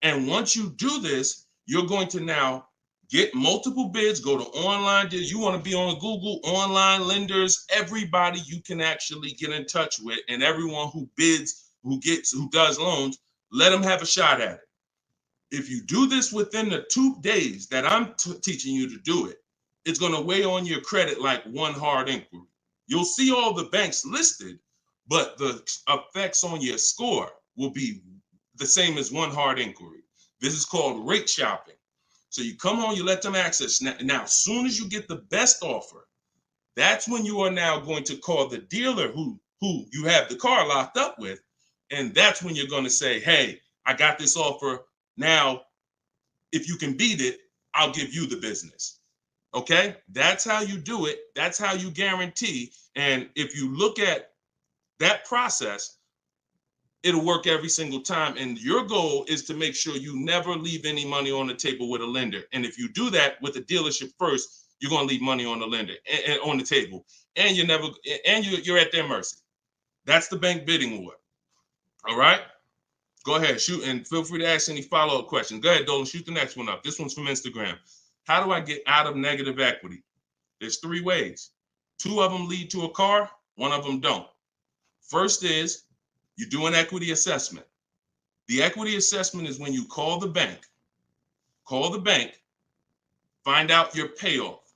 And once you do this, you're going to now get multiple bids, go to online. You want to be on Google, online lenders, everybody you can actually get in touch with, and everyone who bids, who does loans, let them have a shot at it. If you do this within the 2 days that I'm teaching you to do it, it's going to weigh on your credit like one hard inquiry. You'll see all the banks listed, but the effects on your score will be the same as one hard inquiry. This is called rate shopping. So you come on, you let them access. Now, as soon as you get the best offer, that's when you are now going to call the dealer who you have the car locked up with. And that's when you're going to say, hey, I got this offer. Now, if you can beat it, I'll give you the business. Okay? That's how you do it. That's how you guarantee. And if you look at that process, it'll work every single time. And your goal is to make sure you never leave any money on the table with a lender. And if you do that with the dealership first, you're going to leave money on the lender and on the table. And you're at their mercy. That's the bank bidding war. All right? Go ahead, shoot, and feel free to ask any follow-up questions. Go ahead, Dolan, shoot the next one up. This one's from Instagram. How do I get out of negative equity? There's 3 ways. 2 of them lead to a car, 1 of them don't. First is you do an equity assessment. The equity assessment is when you call the bank, find out your payoff.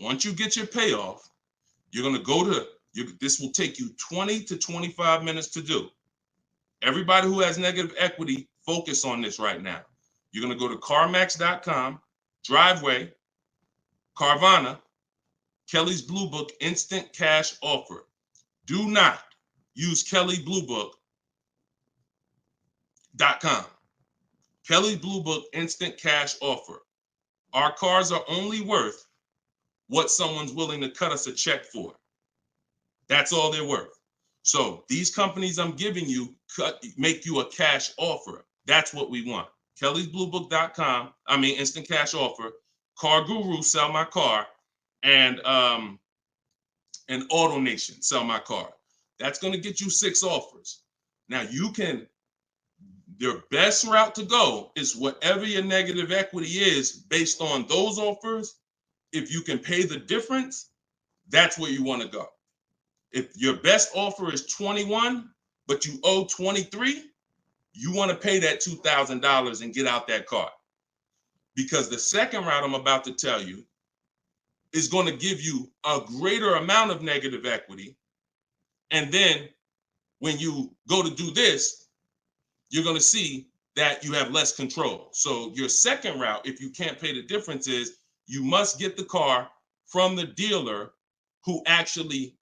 Once you get your payoff, you're going to go to, this will take you 20 to 25 minutes to do. Everybody who has negative equity, focus on this right now. You're going to go to CarMax.com, Driveway, Carvana, Kelly's Blue Book Instant Cash Offer. Do not use KellyBlueBook.com. Kelly Blue Book Instant Cash Offer. Our cars are only worth what someone's willing to cut us a check for. That's all they're worth. So these companies I'm giving you make you a cash offer. That's what we want. Kelly'sBlueBook.com. Instant cash offer. Car Guru, sell my car, and Auto Nation, sell my car. That's going to get you 6 offers. Now your best route to go is whatever your negative equity is based on those offers. If you can pay the difference, that's where you want to go. If your best offer is 21, but you owe 23, you want to pay that $2,000 and get out that car. Because the second route I'm about to tell you is going to give you a greater amount of negative equity. And then when you go to do this, you're going to see that you have less control. So your second route, if you can't pay the difference, is you must get the car from the dealer who actually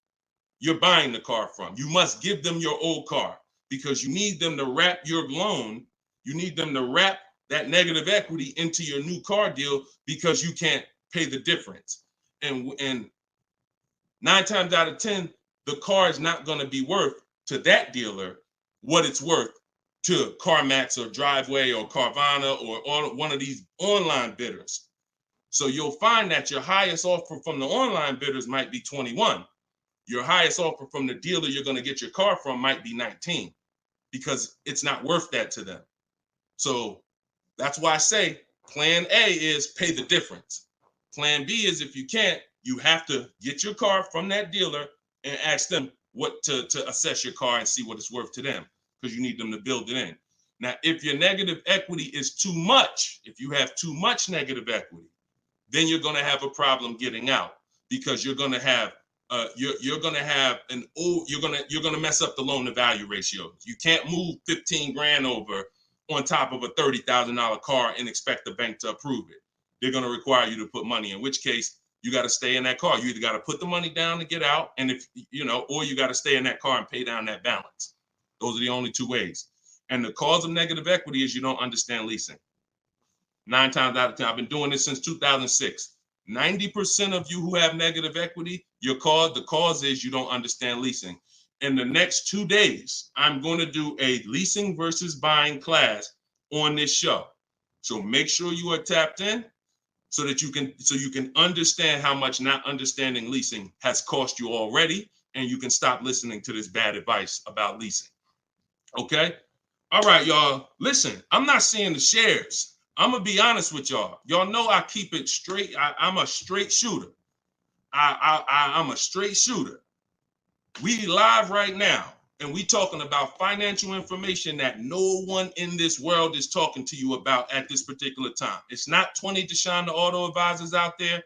you're buying the car from. You must give them your old car because you need them to wrap your loan. You need them to wrap that negative equity into your new car deal because you can't pay the difference. And 9 times out of 10, the car is not going to be worth to that dealer what it's worth to CarMax or Driveway or Carvana or one of these online bidders. So you'll find that your highest offer from the online bidders might be 21. Your highest offer from the dealer you're going to get your car from might be 19, because it's not worth that to them. So that's why I say plan A is pay the difference. Plan B is, if you can't, you have to get your car from that dealer and ask them what to assess your car and see what it's worth to them, because you need them to build it in. Now, if your negative equity is too much, if you have too much negative equity, then you're going to have a problem getting out, because you're going to have you're going to mess up the loan to value ratio. You can't move 15 grand over on top of a $30,000 car and expect the bank to approve it. They're going to require you to put money, in which case you got to stay in that car. You either got to put the money down to get out, and if or you got to stay in that car and pay down that balance. Those are the only two ways. And the cause of negative equity is you don't understand leasing. 9 times out of 10, I've been doing this since 2006. 90% of you who have negative equity, the cause is you don't understand leasing. In the next 2 days, I'm going to do a leasing versus buying class on this show. So make sure you are tapped in so that you can understand how much not understanding leasing has cost you already, and you can stop listening to this bad advice about leasing. Okay? All right, y'all. Listen, I'm not seeing the shares. I'm going to be honest with y'all. Y'all know I keep it straight. I'm a straight shooter. I'm a straight shooter. We live right now, and we talking about financial information that no one in this world is talking to you about at this particular time. It's not 20 Deshone the Auto Advisors out there.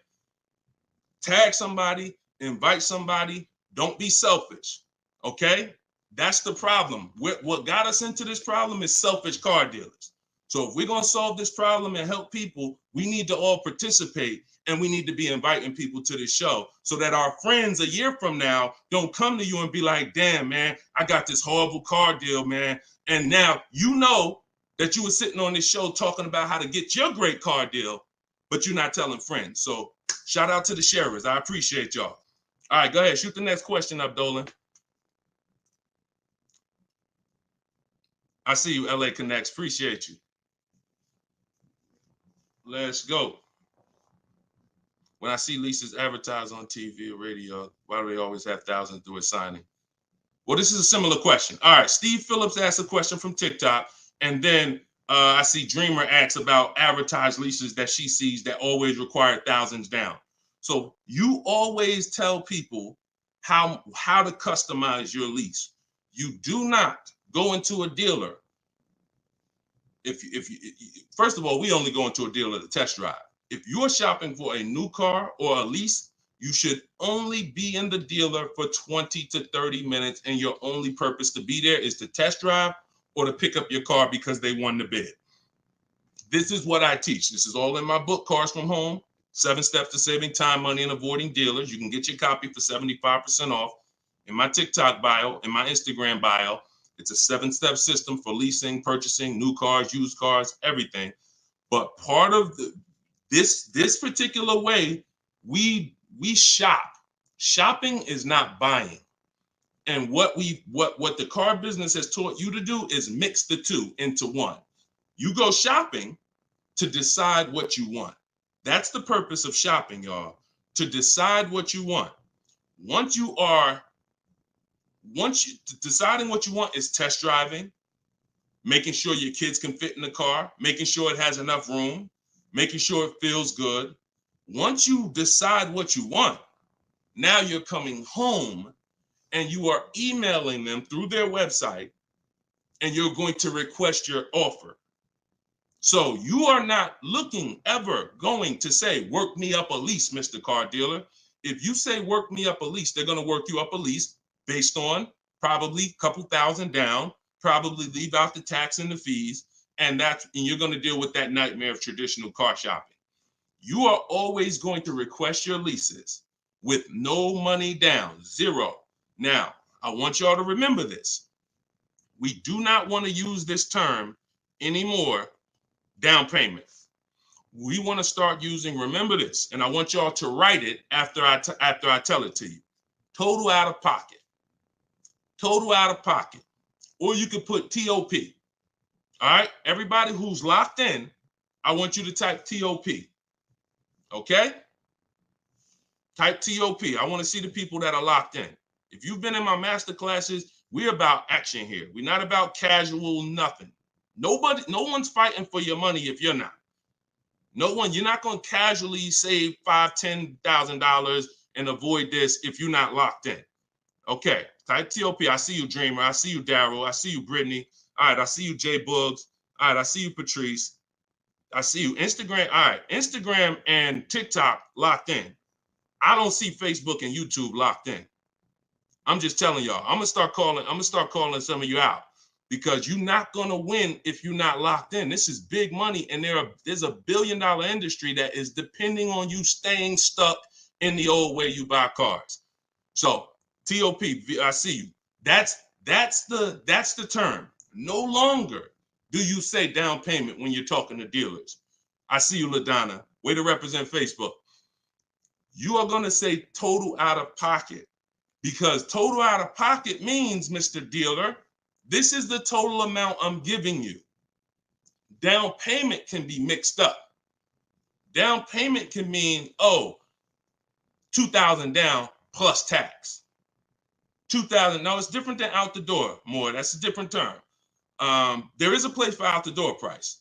Tag somebody, invite somebody. Don't be selfish, okay? That's the problem. What got us into this problem is selfish car dealers. So if we're going to solve this problem and help people, we need to all participate, and we need to be inviting people to this show so that our friends a year from now don't come to you and be like, damn, man, I got this horrible car deal, man. And now you know that you were sitting on this show talking about how to get your great car deal, but you're not telling friends. So shout out to the sharers. I appreciate y'all. All right, go ahead. Shoot the next question up, Dolan. I see you, LA Connects. Appreciate you. Let's go. When I see leases advertised on TV or radio, why do they always have thousands through a signing? Well, this is a similar question. All right, Steve Phillips asked a question from TikTok, and then I see Dreamer asks about advertised leases that she sees that always require thousands down. So you always tell people how to customize your lease. You do not go into a dealer. If you first of all, we only go into a dealer to test drive. If you're shopping for a new car or a lease, you should only be in the dealer for 20 to 30 minutes, and your only purpose to be there is to test drive or to pick up your car because they won the bid. This is what I teach. This is all in my book, Cars from Home, 7 Steps to Saving Time, Money, and Avoiding Dealers. You can get your copy for 75% off in my TikTok bio, in my Instagram bio. It's a 7-step system for leasing, purchasing, new cars, used cars, everything. But part of this particular way, we shop. Shopping is not buying. And what the car business has taught you to do is mix the two into one. You go shopping to decide what you want. That's the purpose of shopping, y'all, to decide what you want. Deciding what you want is test driving, making sure your kids can fit in the car, making sure it has enough room, making sure it feels good. Once you decide what you want, now you're coming home and you are emailing them through their website, and you're going to request your offer. So you are not ever going to say, work me up a lease, Mr. Car Dealer. If you say work me up a lease, they're going to work you up a lease based on probably a couple thousand down, probably leave out the tax and the fees, and you're going to deal with that nightmare of traditional car shopping. You are always going to request your leases with no money down, zero. Now, I want y'all to remember this. We do not want to use this term anymore, down payment. We want to start using, remember this, and I want y'all to write it after I tell it to you. total out of pocket. Total out of pocket. Or you could put TOP. All right, everybody who's locked in, I want you to type TOP. Okay? Type TOP. I want to see the people that are locked in. If you've been in my master classes, we're about action here. We're not about casual nothing. No one's fighting for your money if you're not. No one, you're not going to casually save $5,000, $10,000 and avoid this if you're not locked in. Okay, type TOP. I see you, Dreamer. I see you, Daryl. I see you, Brittany. All right, I see you, Jay Boogs. All right, I see you, Patrice. I see you, Instagram. All right, Instagram and TikTok locked in. I don't see Facebook and YouTube locked in. I'm just telling y'all. I'm gonna start calling some of you out because you're not gonna win if you're not locked in. This is big money, and there's a $1 billion industry that is depending on you staying stuck in the old way you buy cars. So TOP, I see you. That's the term. No longer do you say down payment when you're talking to dealers. I see you, LaDonna. Way to represent Facebook. You are going to say total out of pocket because total out of pocket means, Mr. Dealer, this is the total amount I'm giving you. Down payment can be mixed up. Down payment can mean, oh, $2,000 down plus tax. $2,000. No, it's different than out the door. More. That's a different term. There is a place for out the door price,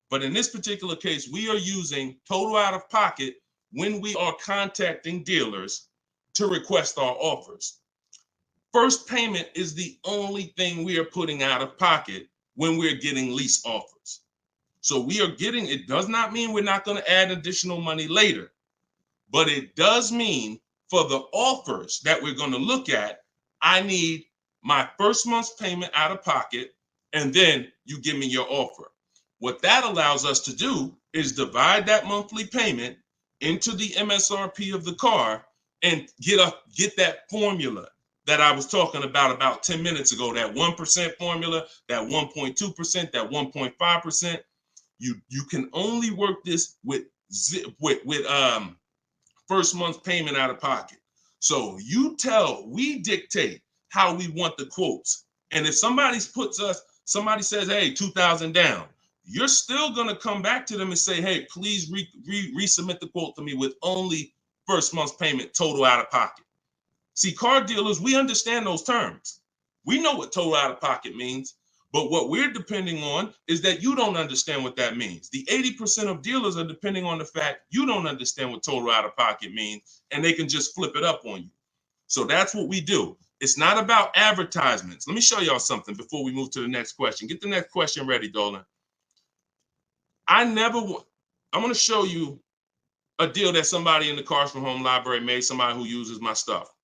but in this particular case, we are using total out of pocket when we are contacting dealers to request our offers. First payment is the only thing we are putting out of pocket when we're getting lease offers. So we are getting, it does not mean we're not going to add additional money later, but it does mean for the offers that we're going to look at, I need my first month's payment out of pocket, and then you give me your offer. What that allows us to do is divide that monthly payment into the MSRP of the car and get that formula that I was talking about 10 minutes ago, that 1% formula, that 1.2%, that 1.5%. You can only work this with first month's payment out of pocket. So we dictate how we want the quotes. And if somebody says, hey, $2,000 down, you're still going to come back to them and say, hey, please resubmit the quote to me with only first month's payment total out of pocket. See, car dealers, we understand those terms. We know what total out of pocket means, but what we're depending on is that you don't understand what that means. The 80% of dealers are depending on the fact you don't understand what total out of pocket means, and they can just flip it up on you. So that's what we do. It's not about advertisements. Let me show y'all something before we move to the next question. Get the next question ready, Dolan. I'm going to show you a deal that somebody in the Cars from Home library made, somebody who uses my stuff.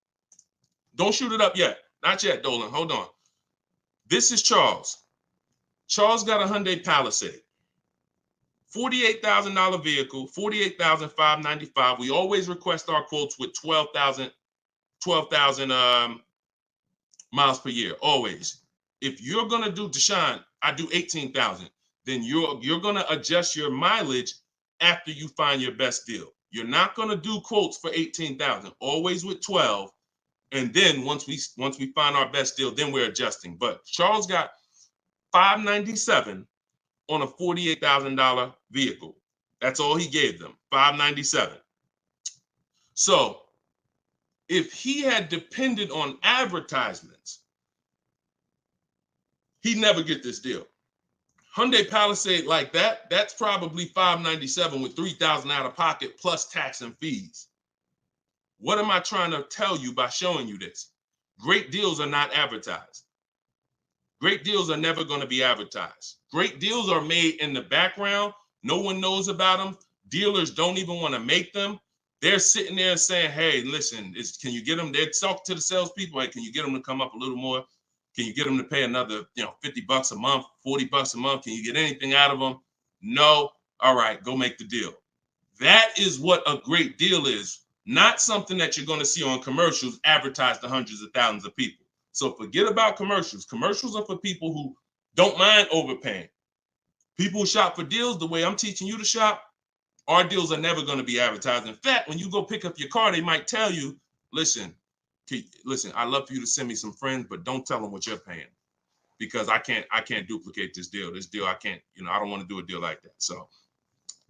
Don't shoot it up yet. Not yet, Dolan. Hold on. This is Charles. Charles got a Hyundai Palisade. $48,000 vehicle, $48,595. We always request our quotes with 12,000 miles per year, always. If you're going to do, Deshone, I do 18,000. Then you're going to adjust your mileage after you find your best deal. You're not going to do quotes for 18,000, always with 12. And then once we find our best deal, then we're adjusting. But Charles got $597 on a $48,000 vehicle. That's all he gave them, $597. So if he had depended on advertisements, he'd never get this deal. Hyundai Palisade like that, that's probably $597 with $3,000 out of pocket plus tax and fees. What am I trying to tell you by showing you this? Great deals are not advertised. Great deals are never going to be advertised. Great deals are made in the background. No one knows about them. Dealers don't even want to make them. They're sitting there saying, hey, listen, can you get them? They're talking to the salespeople. Hey, can you get them to come up a little more? Can you get them to pay another, $50 a month, $40 a month? Can you get anything out of them? No. All right, go make the deal. That is what a great deal is. Not something that you're going to see on commercials advertised to hundreds of thousands of people. So forget about commercials. Commercials are for people who don't mind overpaying. People who shop for deals the way I'm teaching you to shop, our deals are never going to be advertised. In fact, when you go pick up your car, they might tell you, listen, listen, I love for you to send me some friends, but don't tell them what you're paying, because I can't duplicate this deal. This deal, I can't, I don't want to do a deal like that. So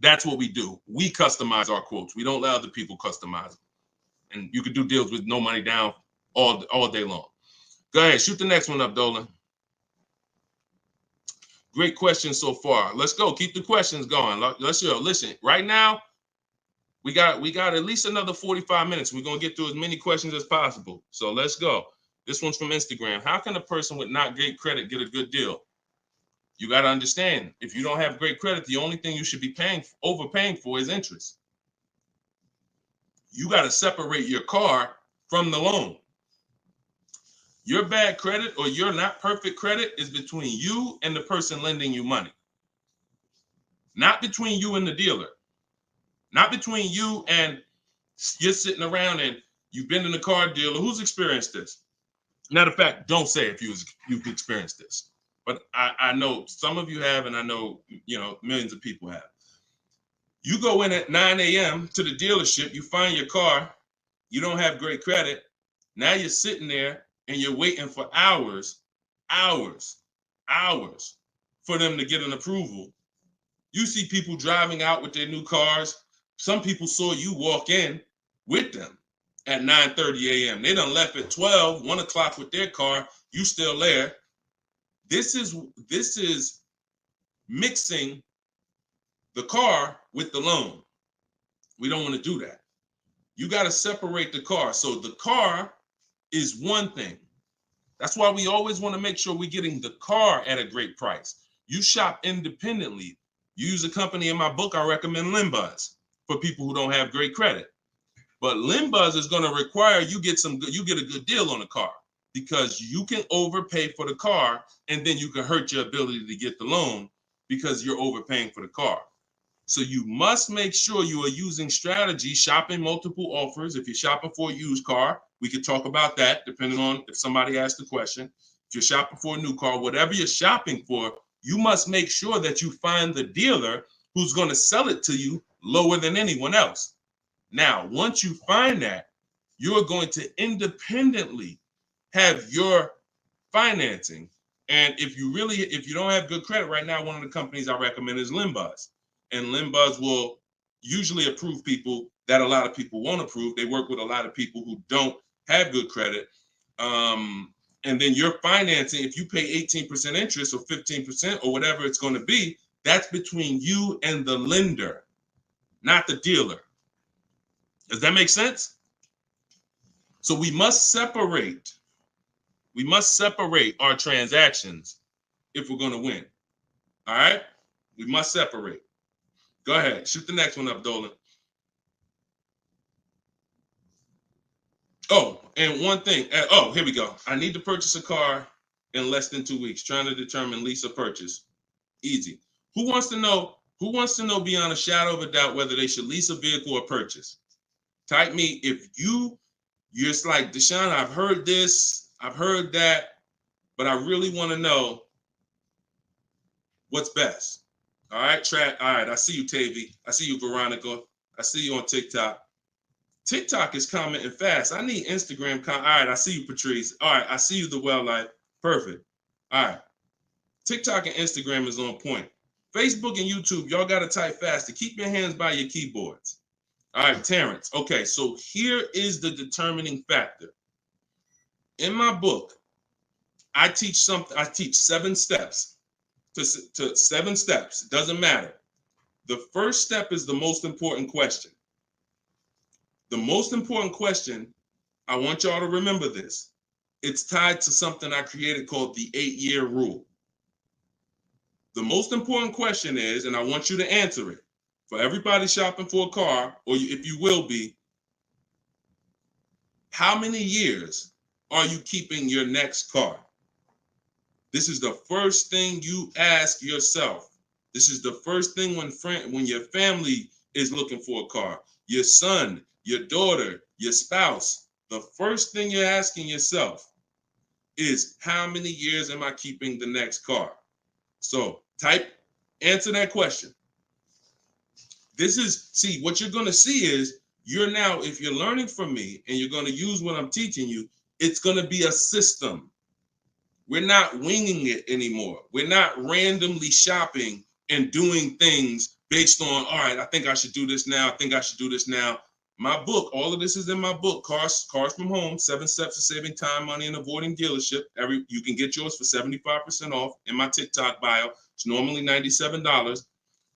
that's what we do. We customize our quotes. We don't let other people customize them. And you could do deals with no money down all day long. Go ahead, shoot the next one up, Dolan. Great question so far. Let's go. Keep the questions going. Let's go. Listen, right now, we got at least another 45 minutes. We're going to get through as many questions as possible. So let's go. This one's from Instagram. How can a person with not great credit get a good deal? You got to understand, if you don't have great credit, the only thing you should be overpaying for is interest. You got to separate your car from the loan. Your bad credit or your not perfect credit is between you and the person lending you money. Not between you and the dealer. Not between you and you're sitting around and you've been in a car dealer. Who's experienced this? Matter of fact, don't say if you've experienced this. But I know some of you have, and I know, millions of people have. You go in at 9 a.m. to the dealership, you find your car, you don't have great credit. Now you're sitting there and you're waiting for hours for them to get an approval. You see people driving out with their new cars. Some people saw you walk in with them at 9:30 a.m. They done left at 12, 1 o'clock with their car. You still there. This is mixing the car with the loan. We don't want to do that. You got to separate the car. So the car is one thing. That's why we always want to make sure we're getting the car at a great price. You shop independently. You use a company in my book, I recommend Limbuzz for people who don't have great credit. But Limbuzz is going to require you get a good deal on the car, because you can overpay for the car and then you can hurt your ability to get the loan because you're overpaying for the car. So you must make sure you are using strategy, shopping multiple offers. If you're shopping for a used car, we could talk about that depending on if somebody asked the question. If you're shopping for a new car, whatever you're shopping for, you must make sure that you find the dealer who's going to sell it to you lower than anyone else. Now, once you find that, you're going to independently have your financing. And if you don't have good credit right now, one of the companies I recommend is Limbuzz. And Limbuzz will usually approve people that a lot of people won't approve. They work with a lot of people who don't have good credit. And then your financing, if you pay 18% interest or 15% or whatever it's going to be, that's between you and the lender, not the dealer. Does that make sense? So we must separate our transactions if we're going to win. All right? We must separate. Go ahead. Shoot the next one up, Dolan. Oh, and one thing. Here we go. I need to purchase a car in less than 2 weeks. Trying to determine lease or purchase. Easy. Who wants to know beyond a shadow of a doubt whether they should lease a vehicle or purchase? Type me if you're just like, Deshone, I've heard this, I've heard that, but I really want to know what's best. All right, all right, I see you, Tavy. I see you, Veronica. I see you on TikTok. TikTok is commenting fast. I need Instagram. All right, I see you, Patrice. All right, I see you, The Well Life. Perfect. All right. TikTok and Instagram is on point. Facebook and YouTube, y'all got to type fast to keep your hands by your keyboards. All right, Terrence. Okay, so here is the determining factor. In my book, I teach 7 steps to 7 steps. It doesn't matter. The first step is the most important question. The most important question, I want y'all to remember this. It's tied to something I created called the 8-year rule. The most important question is, and I want you to answer it, for everybody shopping for a car, or if you will be, how many years are you keeping your next car? This is the first thing you ask yourself. This is the first thing when your family is looking for a car, your son, your daughter, your spouse. The first thing you're asking yourself is, how many years am I keeping the next car? So answer that question. What you're going to see is you're now, if you're learning from me and you're going to use what I'm teaching you, it's going to be a system. We're not winging it anymore. We're not randomly shopping and doing things based on, all right, I think I should do this now. I think I should do this now. My book, all of this is in my book, Cars from Home, 7 Steps to Saving Time, Money, and Avoiding Dealership. You can get yours for 75% off in my TikTok bio. It's normally $97,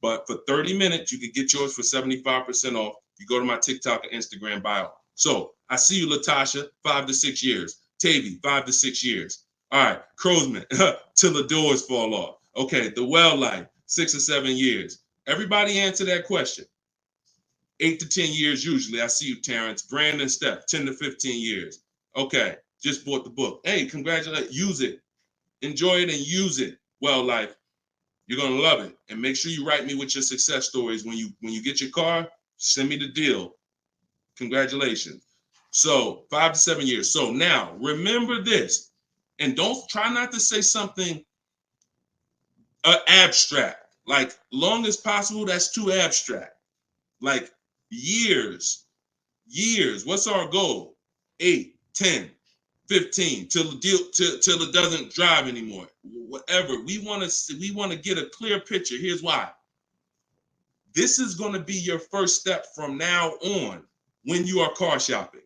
but for 30 minutes, you can get yours for 75% off. You go to my TikTok and Instagram bio. So I see you, Latasha, 5 to 6 years. Tavy, 5 to 6 years. All right, Crowsman, till the doors fall off. Okay, the well life, 6 or 7 years. Everybody answer that question. 8 to 10 years usually. I see you, Terrence. Brandon, Steph, 10 to 15 years. Okay, just bought the book. Hey, congratulations. Use it. Enjoy it and use it. Well life. You're gonna love it. And make sure you write me with your success stories. When you get your car, send me the deal. Congratulations. So 5 to 7 years. So now remember this. And don't try not to say something abstract. Like long as possible, that's too abstract. Like years. What's our goal? 8, 10, 15 till the deal till it doesn't drive anymore. Whatever. We want to get a clear picture. Here's why. This is going to be your first step from now on when you are car shopping.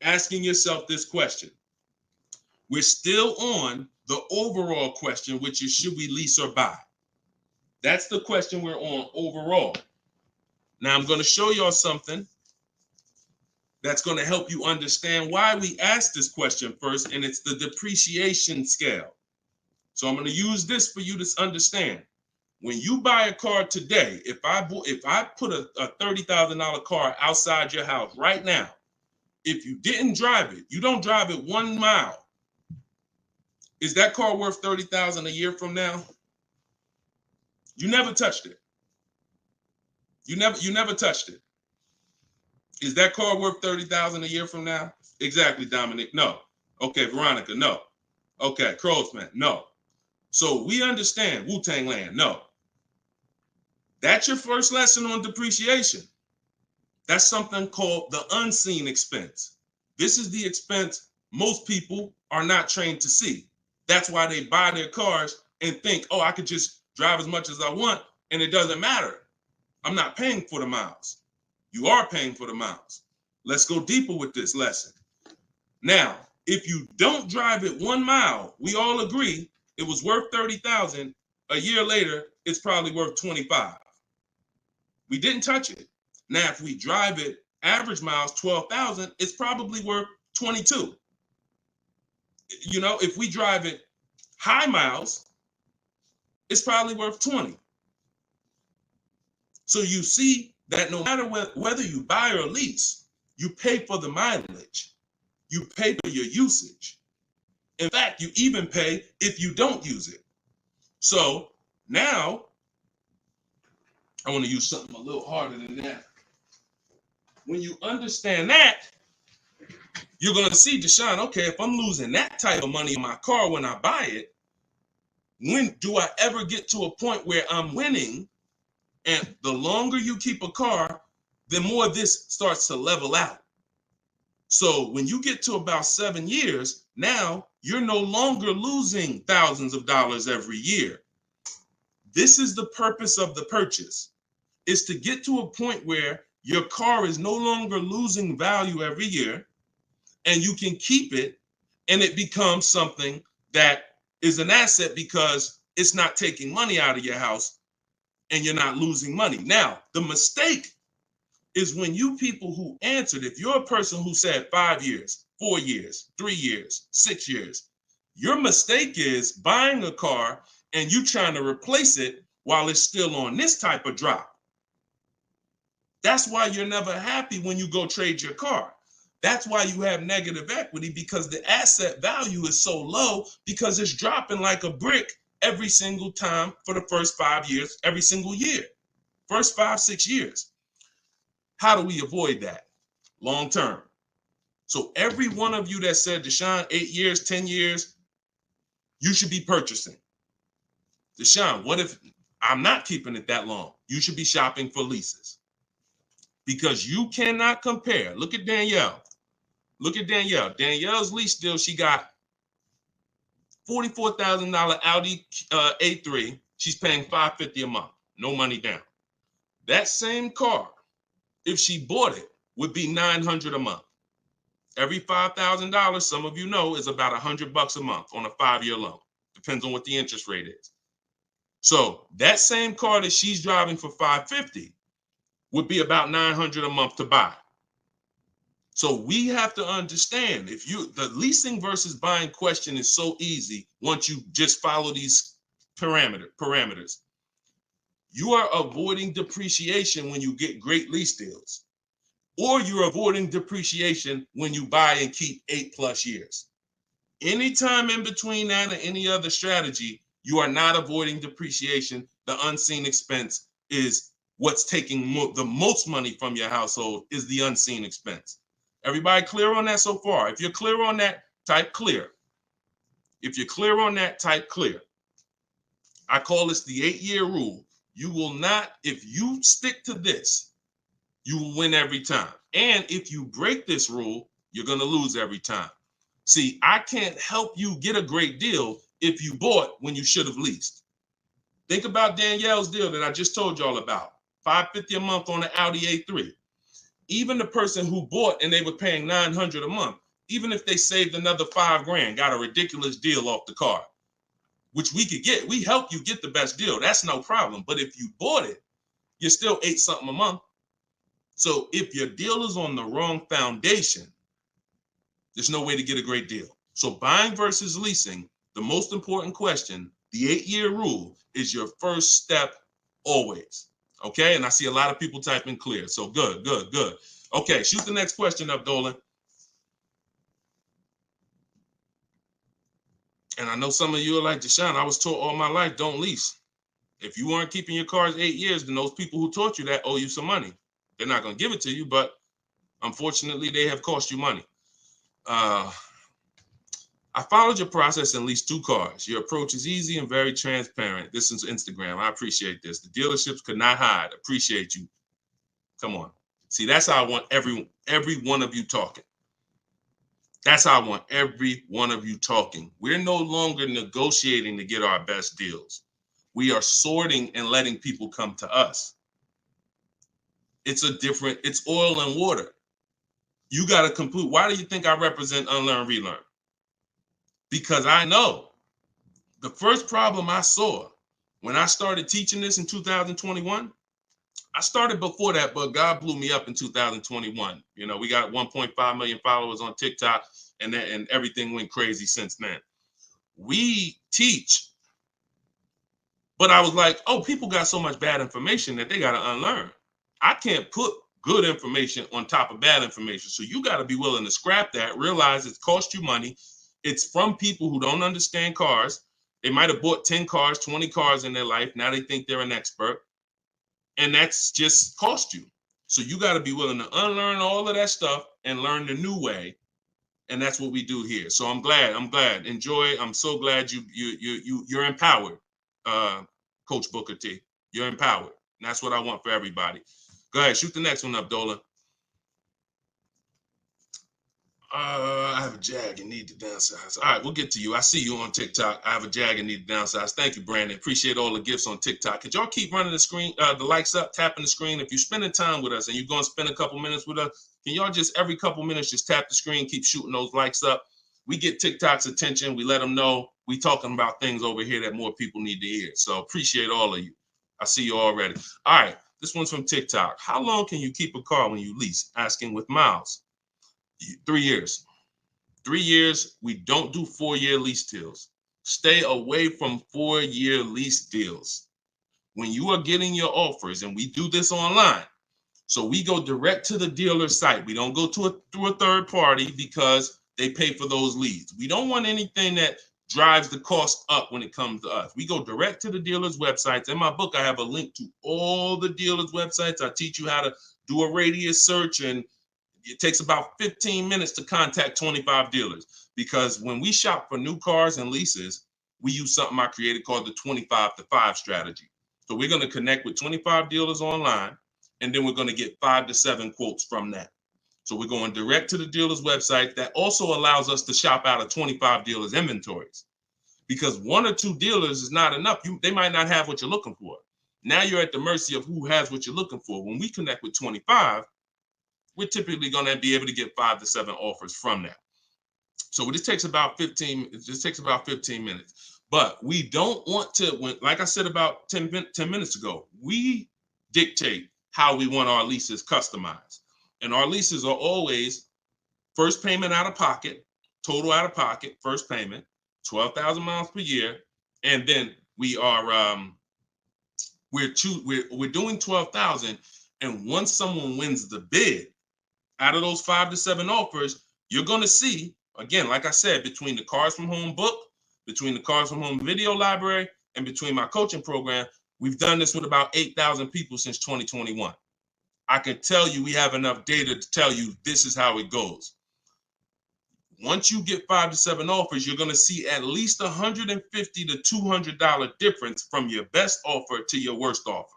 Asking yourself this question. We're still on the overall question, which is, should we lease or buy? That's the question we're on overall. Now I'm going to show y'all something that's going to help you understand why we asked this question first, and it's the depreciation scale. So I'm going to use this for you to understand. When you buy a car today, if I put a $30,000 car outside your house right now, if you didn't drive it, you don't drive it 1 mile, is that car worth $30,000 a year from now? You never touched it. You never touched it. Is that car worth $30,000 a year from now? Exactly, Dominic. No. Okay, Veronica. No. Okay, Crowsman. No. So we understand Wu-Tang Land. No. That's your first lesson on depreciation. That's something called the unseen expense. This is the expense most people are not trained to see. That's why they buy their cars and think, oh, I could just drive as much as I want, and it doesn't matter. I'm not paying for the miles. You are paying for the miles. Let's go deeper with this lesson. Now, if you don't drive it 1 mile, we all agree it was worth $30,000. A year later, it's probably worth $25,000. We didn't touch it. Now, if we drive it average miles 12,000, it's probably worth $22,000. You know, if we drive it high miles, it's probably worth $20,000. So you see that no matter whether you buy or lease, you pay for the mileage. You pay for your usage. In fact, you even pay if you don't use it. So now, I want to use something a little harder than that. When you understand that, you're going to see, Deshone, okay, if I'm losing that type of money in my car when I buy it, when do I ever get to a point where I'm winning? And the longer you keep a car, the more this starts to level out. So when you get to about 7 years, now you're no longer losing thousands of dollars every year. This is the purpose of the purchase, is to get to a point where your car is no longer losing value every year, and you can keep it, and it becomes something that is an asset because it's not taking money out of your house and you're not losing money. Now, the mistake is when you people who answered, if you're a person who said 5 years, 4 years, 3 years, 6 years, your mistake is buying a car and you trying to replace it while it's still on this type of drop. That's why you're never happy when you go trade your car. That's why you have negative equity, because the asset value is so low because it's dropping like a brick every single time for the first 5 years, every single year, first 5, 6 years. How do we avoid that long term? So every one of you that said, Deshone, 8 years, 10 years, you should be purchasing. Deshone, what if I'm not keeping it that long? You should be shopping for leases. because you cannot compare. Look at Danielle. Look at Danielle. Danielle's lease deal, she got $44,000 Audi A3. She's paying $550 a month. No money down. That same car, if she bought it, would be $900 a month. Every $5,000, some of you know, is about $100 a month on a 5-year loan. Depends on what the interest rate is. So that same car that she's driving for $550 would be about $900 a month to buy. So we have to understand, the leasing versus buying question is so easy once you just follow these parameters. You are avoiding depreciation when you get great lease deals, or you're avoiding depreciation when you buy and keep 8+ years. Anytime in between that or any other strategy, you are not avoiding depreciation. The unseen expense is what's taking the most money from your household, is the unseen expense. Everybody clear on that so far? If you're clear on that, type clear. If you're clear on that, type clear. I call this the 8-year rule. You will not, if you stick to this, you will win every time. And if you break this rule, you're going to lose every time. See, I can't help you get a great deal if you bought when you should have leased. Think about Danielle's deal that I just told y'all about. $550 a month on an Audi A3. Even the person who bought and they were paying $900 a month, even if they saved another $5,000, got a ridiculous deal off the car, which we could get. We help you get the best deal. That's no problem. But if you bought it, you're still $8 something a month. So if your deal is on the wrong foundation, there's no way to get a great deal. So buying versus leasing, the most important question, the 8-year rule, is your first step always. Okay, and I see a lot of people typing clear. So good. Okay, shoot the next question up, Dolan. And I know some of you are like, Deshone, I was taught all my life, don't lease. If you weren't keeping your cars 8 years, then those people who taught you that owe you some money. They're not going to give it to you, but unfortunately, they have cost you money. I followed your process and leased 2 cars. Your approach is easy and very transparent. This is Instagram. I appreciate this. The dealerships could not hide. Appreciate you. Come on. See, that's how I want every one of you talking. That's how I want every one of you talking. We're no longer negotiating to get our best deals. We are sorting and letting people come to us. It's oil and water. You got to complete. Why do you think I represent Unlearn, Relearn? Because I know the first problem I saw when I started teaching this in 2021, I started before that, but God blew me up in 2021. You know, we got 1.5 million followers on TikTok, and everything went crazy since then. We teach, but I was like, oh, people got so much bad information that they got to unlearn. I can't put good information on top of bad information. So you got to be willing to scrap that, realize it's cost you money. It's from people who don't understand cars. They might have bought 10 cars, 20 cars in their life. Now they think they're an expert. And that's just cost you. So you got to be willing to unlearn all of that stuff and learn the new way. And that's what we do here. So I'm glad. Enjoy. I'm so glad you're empowered, Coach Booker T. You're empowered. And that's what I want for everybody. Go ahead, shoot the next one up, Dolan. I have a Jag and need to downsize. All right, we'll get to you. I see you on TikTok. I have a Jag and need to downsize. Thank you, Brandon. Appreciate all the gifts on TikTok. Could y'all keep running the screen, the likes up, tapping the screen? If you're spending time with us and you're going to spend a couple minutes with us, can y'all just every couple minutes just tap the screen, keep shooting those likes up? We get TikTok's attention. We let them know we talking about things over here that more people need to hear. So appreciate all of you. I see you already. All right, this one's from TikTok. How long can you keep a car when you lease? Asking with miles. 3 years. 3 years. We don't do 4-year lease deals. Stay away from 4-year lease deals. When you are getting your offers, and we do this online, so we go direct to the dealer site. We don't go through a third party because they pay for those leads. We don't want anything that drives the cost up when it comes to us. We go direct to the dealer's websites. In my book, I have a link to all the dealer's websites. I teach you how to do a radius search, and it takes about 15 minutes to contact 25 dealers, because when we shop for new cars and leases, we use something I created called the 25 to 5 strategy. So we're going to connect with 25 dealers online. and then we're going to get 5 to 7 quotes from that. So we're going direct to the dealer's website. That also allows us to shop out of 25 dealers' inventories, because 1 or 2 dealers is not enough. They might not have what you're looking for. Now you're at the mercy of who has what you're looking for. When we connect with 25, we're typically going to be able to get 5 to 7 offers from that. So this takes about 15. It just takes about 15 minutes. But we don't want to, like I said about 10 minutes ago, we dictate how we want our leases customized. And our leases are always first payment out of pocket, total out of pocket, first payment, 12,000 miles per year. And then we are, we're doing 12,000. And once someone wins the bid, out of those 5 to 7 offers, you're going to see, again, like I said, between the Cars from Home book, between the Cars from Home video library, and between my coaching program, we've done this with about 8,000 people since 2021. I can tell you we have enough data to tell you this is how it goes. Once you get 5 to 7 offers, you're going to see at least $150 to $200 difference from your best offer to your worst offer.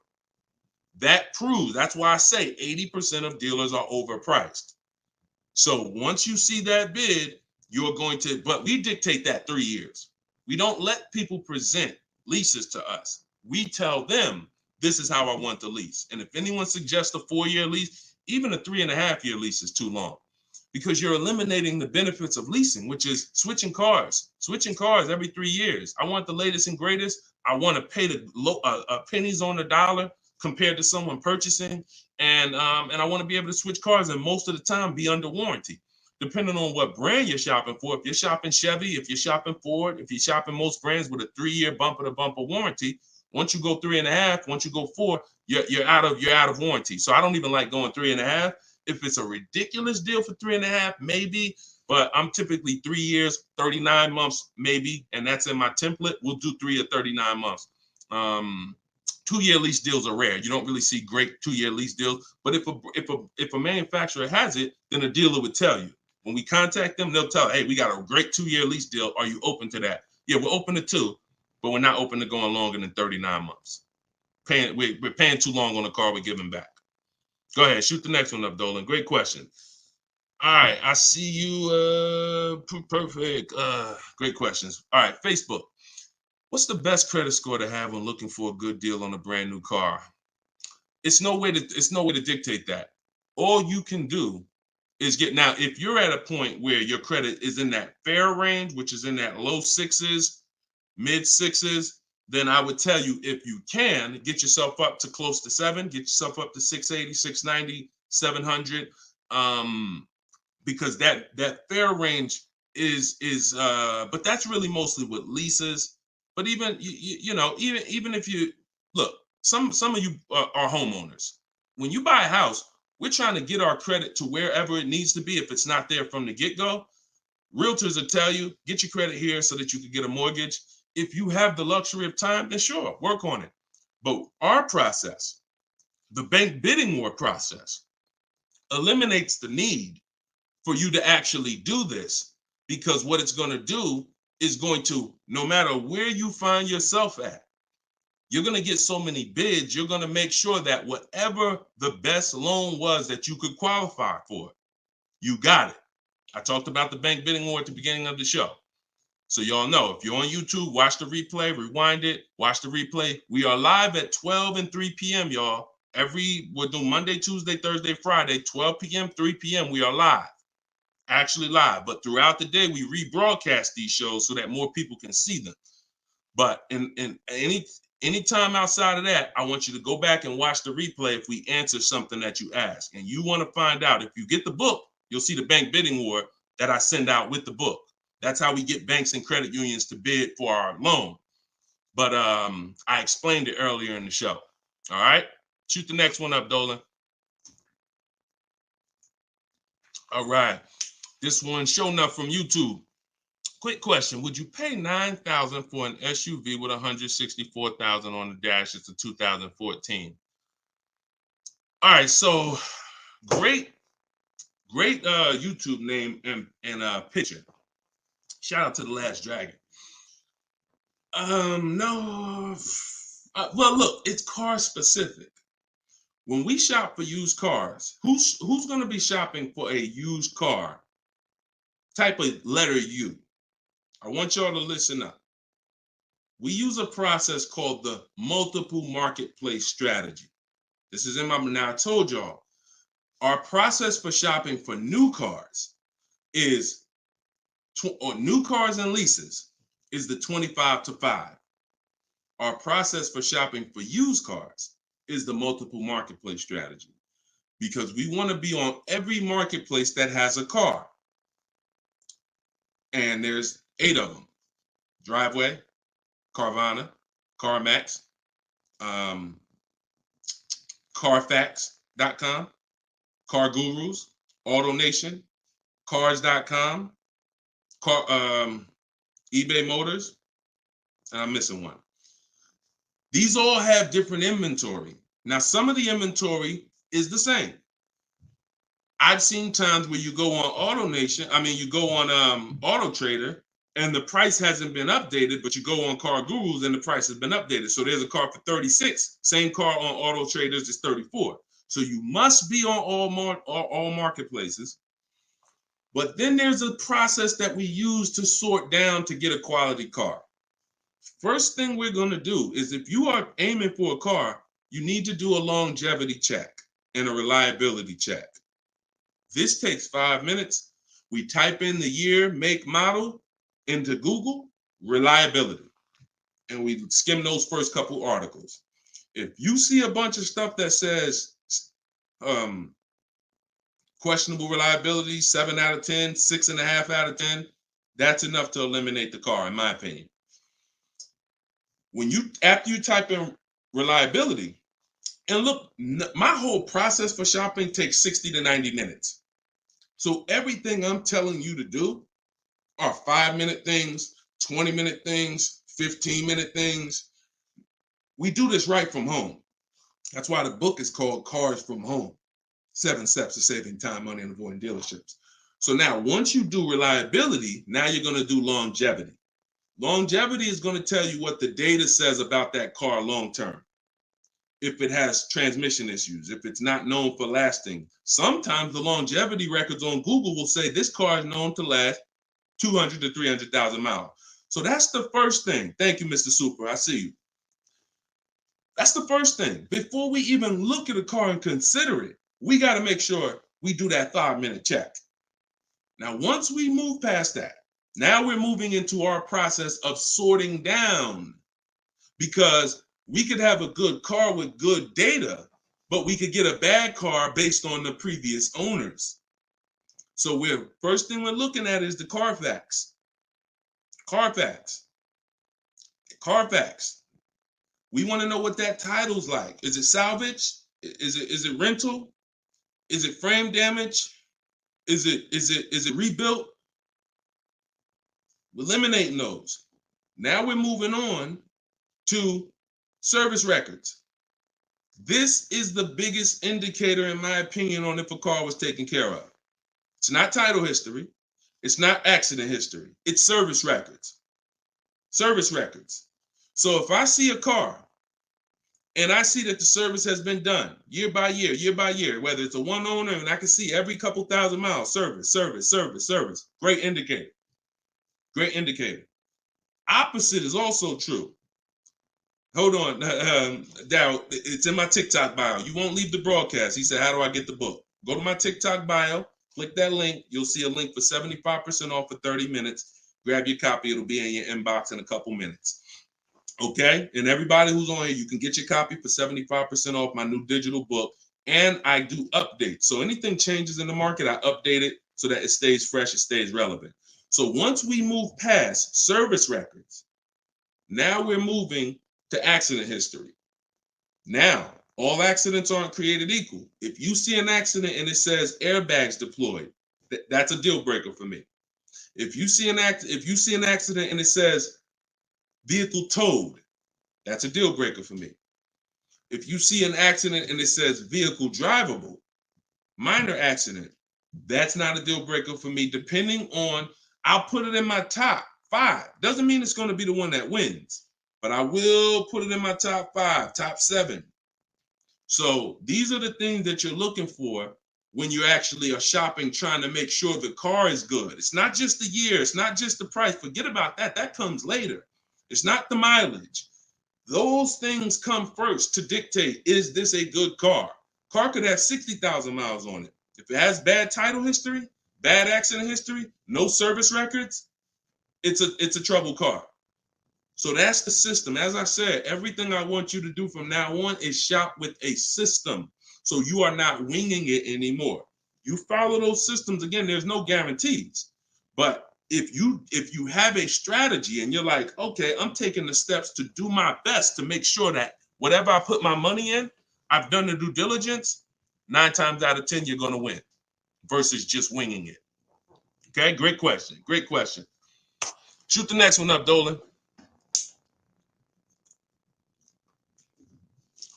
That proves, that's why I say 80% of dealers are overpriced. So once you see that bid, you're going to, but we dictate that 3 years. We don't let people present leases to us. We tell them, this is how I want the lease. And if anyone suggests a 4-year lease, even a 3.5-year lease is too long, because you're eliminating the benefits of leasing, which is switching cars every 3 years. I want the latest and greatest. I want to pay the pennies on the dollar compared to someone purchasing. And I want to be able to switch cars, and most of the time be under warranty, depending on what brand you're shopping for. If you're shopping Chevy, if you're shopping Ford, if you're shopping most brands with a 3-year bumper-to-bumper warranty, once you go 3.5, once you go 4, you're out of warranty. So I don't even like going 3.5. If it's a ridiculous deal for 3.5, maybe, but I'm typically 3 years, 39 months, maybe, and that's in my template. We'll do 3 or 39 months. 2-year lease deals are rare. You don't really see great 2-year lease deals. But if a manufacturer has it, then a dealer would tell you. When we contact them, they'll tell, hey, we got a great 2-year lease deal. Are you open to that? Yeah, we're open to 2, but we're not open to going longer than 39 months. We're paying too long on a car we're giving back. Go ahead, shoot the next one up, Dolan. Great question. All right, I see you. Perfect. Great questions. All right, Facebook. What's the best credit score to have when looking for a good deal on a brand new car? It's no way to dictate that. All you can do is get, now, if you're at a point where your credit is in that fair range, which is in that low 6s, mid 6s, then I would tell you, if you can, get yourself up to close to 7, get yourself up to 680, 690, 700, because that fair range is but that's really mostly with leases. But even even if you look, some of you are homeowners. When you buy a house, we're trying to get our credit to wherever it needs to be. If it's not there from the get-go, realtors will tell you, get your credit here so that you can get a mortgage. If you have the luxury of time, then sure, work on it. But our process, the bank bidding war process, eliminates the need for you to actually do this, because what it's going to do is going to, no matter where you find yourself at, you're going to get so many bids, you're going to make sure that whatever the best loan was that you could qualify for, you got it. I talked about the bank bidding war at the beginning of the show. So y'all know, if you're on YouTube, watch the replay, rewind it, watch the replay. We are live at 12 and 3 p.m., y'all. We'll do Monday, Tuesday, Thursday, Friday, 12 p.m., 3 p.m. We are live, actually live. But throughout the day, we rebroadcast these shows so that more people can see them. But in any time outside of that, I want you to go back and watch the replay if we answer something that you ask. And you want to find out, if you get the book, you'll see the bank bidding war that I send out with the book. That's how we get banks and credit unions to bid for our loan. But I explained it earlier in the show. All right, shoot the next one up, Dolan. All right, this one, show enough from YouTube. Quick question: would you pay $9,000 for an SUV with $164,000 on the dash? It's a 2014. All right, so great YouTube name and picture. Shout out to The Last Dragon. No. Well, look, it's car specific. when we shop for used cars, who's going to be shopping for a used car? Type a letter U. I want y'all to listen up. We use a process called the multiple marketplace strategy. This is in my, now I told y'all, our process for shopping for new cars is, or new cars and leases, is the 25 to 5. Our process for shopping for used cars is the multiple marketplace strategy, because we want to be on every marketplace that has a car. And there's 8 of them: Driveway, Carvana, CarMax, Carfax.com, Car Gurus, AutoNation, Cars.com, eBay Motors, and I'm missing one. These all have different inventory. Now, some of the inventory is the same. I've seen times where you go on you go on Auto Trader, and the price hasn't been updated, but you go on Car Gurus and the price has been updated. So there's a car for 36. Same car on Auto Traders is 34. So you must be on all marketplaces. But then there's a process that we use to sort down to get a quality car. First thing we're going to do is, if you are aiming for a car, you need to do a longevity check and a reliability check. This takes 5 minutes. We type in the year, make, model into Google, reliability, and we skim those first couple articles. If you see a bunch of stuff that says questionable reliability, 7 out of 10, 6.5 out of 10, that's enough to eliminate the car, in my opinion. After you type in reliability, and look, my whole process for shopping takes 60 to 90 minutes. So everything I'm telling you to do are 5-minute things, 20-minute things, 15-minute things. We do this right from home. That's why the book is called Cars from Home: 7 Steps to Saving Time, Money, and Avoiding Dealerships. So now, once you do reliability, now you're going to do longevity. Longevity is going to tell you what the data says about that car long term. If it has transmission issues, if it's not known for lasting. Sometimes the longevity records on Google will say this car is known to last 200 to 300,000 miles. So that's the first thing. Thank you, Mr. Super. I see you. That's the first thing. Before we even look at a car and consider it, we got to make sure we do that 5-minute check. Now, once we move past that, now we're moving into our process of sorting down, because we could have a good car with good data, but we could get a bad car based on the previous owners. So first thing we're looking at is the Carfax. Carfax. We want to know what that title's like. Is it salvage? Is it rental? Is it frame damage? Is it rebuilt? We're eliminating those. Now we're moving on to service records. This is the biggest indicator, in my opinion, on if a car was taken care of. It's not title history. It's not accident history. It's service records. Service records. So if I see a car and I see that the service has been done year by year, whether it's a one owner, and I can see every couple thousand miles, service. Great indicator. Great indicator. Opposite is also true. Hold on, Darryl, it's in my TikTok bio. You won't leave the broadcast. He said, how do I get the book? Go to my TikTok bio, click that link. You'll see a link for 75% off for 30 minutes. Grab your copy. It'll be in your inbox in a couple minutes. Okay? And everybody who's on here, you can get your copy for 75% off my new digital book. And I do updates. So anything changes in the market, I update it so that it stays fresh, it stays relevant. So once we move past service records, now we're moving to accident history. Now, all accidents aren't created equal. If you see an accident and it says airbags deployed, that's a deal breaker for me. If you see an accident and it says vehicle towed, that's a deal breaker for me. If you see an accident and it says vehicle drivable, minor accident, that's not a deal breaker for me. Depending on, I'll put it in my top 5. Doesn't mean it's going to be the one that wins, but I will put it in my top 5, top 7. So these are the things that you're looking for when you actually are shopping, trying to make sure the car is good. It's not just the year. It's not just the price. Forget about that. That comes later. It's not the mileage. Those things come first to dictate, is this a good car? Car could have 60,000 miles on it. If it has bad title history, bad accident history, no service records, it's a troubled car. So that's the system. As I said, everything I want you to do from now on is shop with a system. So you are not winging it anymore. You follow those systems. Again, there's no guarantees. But if you have a strategy and you're like, okay, I'm taking the steps to do my best to make sure that whatever I put my money in, I've done the due diligence, 9 times out of 10, you're going to win versus just winging it. Okay, great question. Great question. Shoot the next one up, Dolan.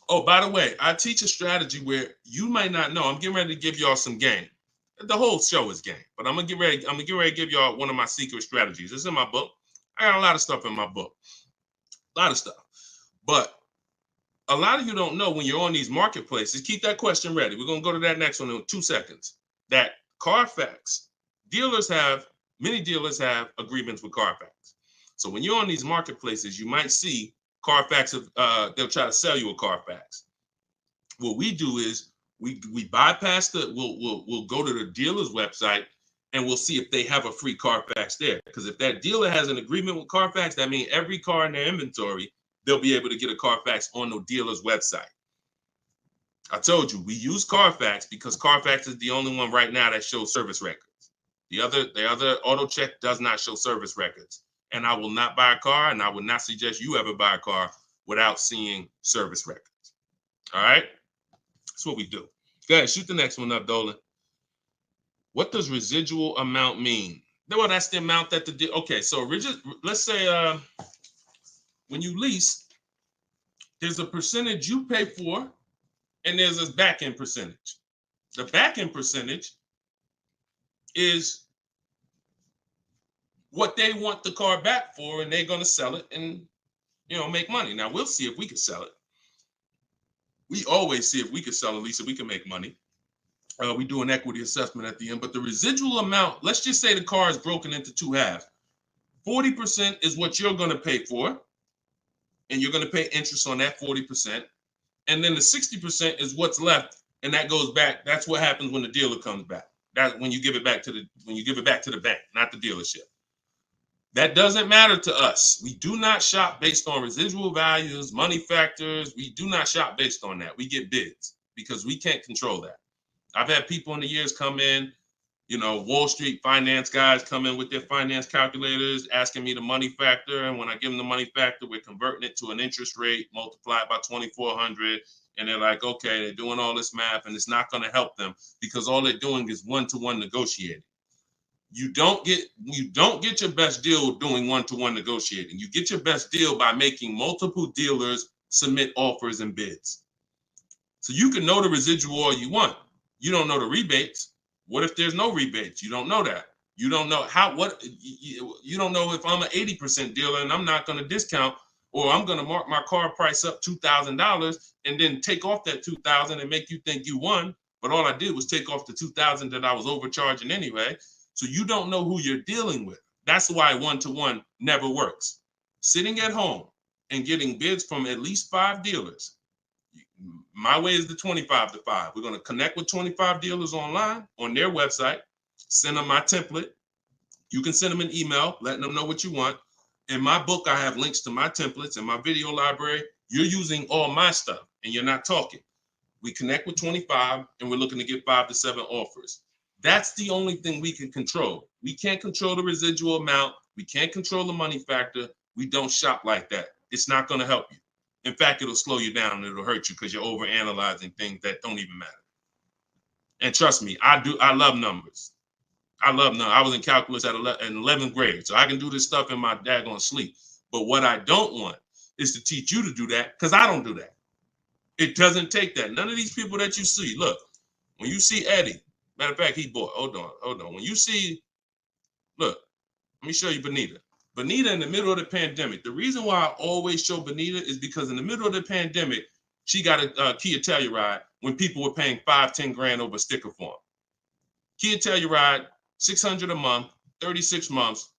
Oh, by the way, I teach a strategy where you might not know. I'm getting ready to give y'all some game. The whole show is game, but I'm gonna get ready to give y'all one of my secret strategies. It's in my book. I got a lot of stuff in my book. A lot of stuff. But a lot of you don't know when you're on these marketplaces. Keep that question ready. We're gonna go to that next one in 2 seconds. That Carfax, many dealers have agreements with Carfax. So when you're on these marketplaces, you might see Carfax, they'll try to sell you a Carfax. What we do is we bypass we'll go to the dealer's website and we'll see if they have a free Carfax there. Because if that dealer has an agreement with Carfax, that means every car in their inventory, they'll be able to get a Carfax on the dealer's website. I told you, we use Carfax because Carfax is the only one right now that shows service records. The other auto check does not show service records. And I will not buy a car, and I would not suggest you ever buy a car without seeing service records. All right? That's what we do. Go ahead, shoot the next one up, Dolan. What does residual amount mean? Well, that's the amount that okay, so let's say when you lease, there's a percentage you pay for, and there's a back-end percentage. The back-end percentage is what they want the car back for, and they're going to sell it and, make money. Now, we'll see if we can sell it. We always see if we can sell a lease, if we can make money. We do an equity assessment at the end, but the residual amount, let's just say the car is broken into 2 halves. 40% is what you're going to pay for, and you're going to pay interest on that 40%. And then the 60% is what's left, and that goes back. That's what happens when the dealer comes back. That's when you give it back to the bank, not the dealership. That doesn't matter to us. We do not shop based on residual values, money factors. We do not shop based on that. We get bids because we can't control that. I've had people in the years come in, Wall Street finance guys come in with their finance calculators, asking me the money factor. And when I give them the money factor, we're converting it to an interest rate multiplied by 2,400. And they're like, okay, they're doing all this math, and it's not going to help them because all they're doing is one-to-one negotiating. You don't get your best deal doing one-to-one negotiating. You get your best deal by making multiple dealers submit offers and bids. So you can know the residual all you want. You don't know the rebates. What if there's no rebates? You don't know that. You don't know you don't know if I'm an 80% dealer and I'm not going to discount, or I'm going to mark my car price up $2,000 and then take off that $2,000 and make you think you won. But all I did was take off the $2,000 that I was overcharging anyway. So you don't know who you're dealing with. That's why one-to-one never works. Sitting at home and getting bids from at least 5 dealers. My way is the 25 to 5. We're going to connect with 25 dealers online on their website, send them my template. You can send them an email, letting them know what you want. In my book, I have links to my templates and my video library. You're using all my stuff and you're not talking. We connect with 25 and we're looking to get 5 to 7 offers. That's the only thing we can control. We can't control the residual amount. We can't control the money factor. We don't shop like that. It's not going to help you. In fact, it'll slow you down and it'll hurt you because you're overanalyzing things that don't even matter. And trust me, I love numbers. I love numbers. I was in calculus in 11th grade, so I can do this stuff in my daggone sleep. But what I don't want is to teach you to do that because I don't do that. It doesn't take that. None of these people that you see, look, when you see Eddie, matter of fact, he bought, hold on. When you see, look, let me show you Benita. Benita in the middle of the pandemic. The reason why I always show Benita is because in the middle of the pandemic, She got a Kia Telluride when people were paying 5-10 grand over sticker form. Kia Telluride, $600 a month, 36 months.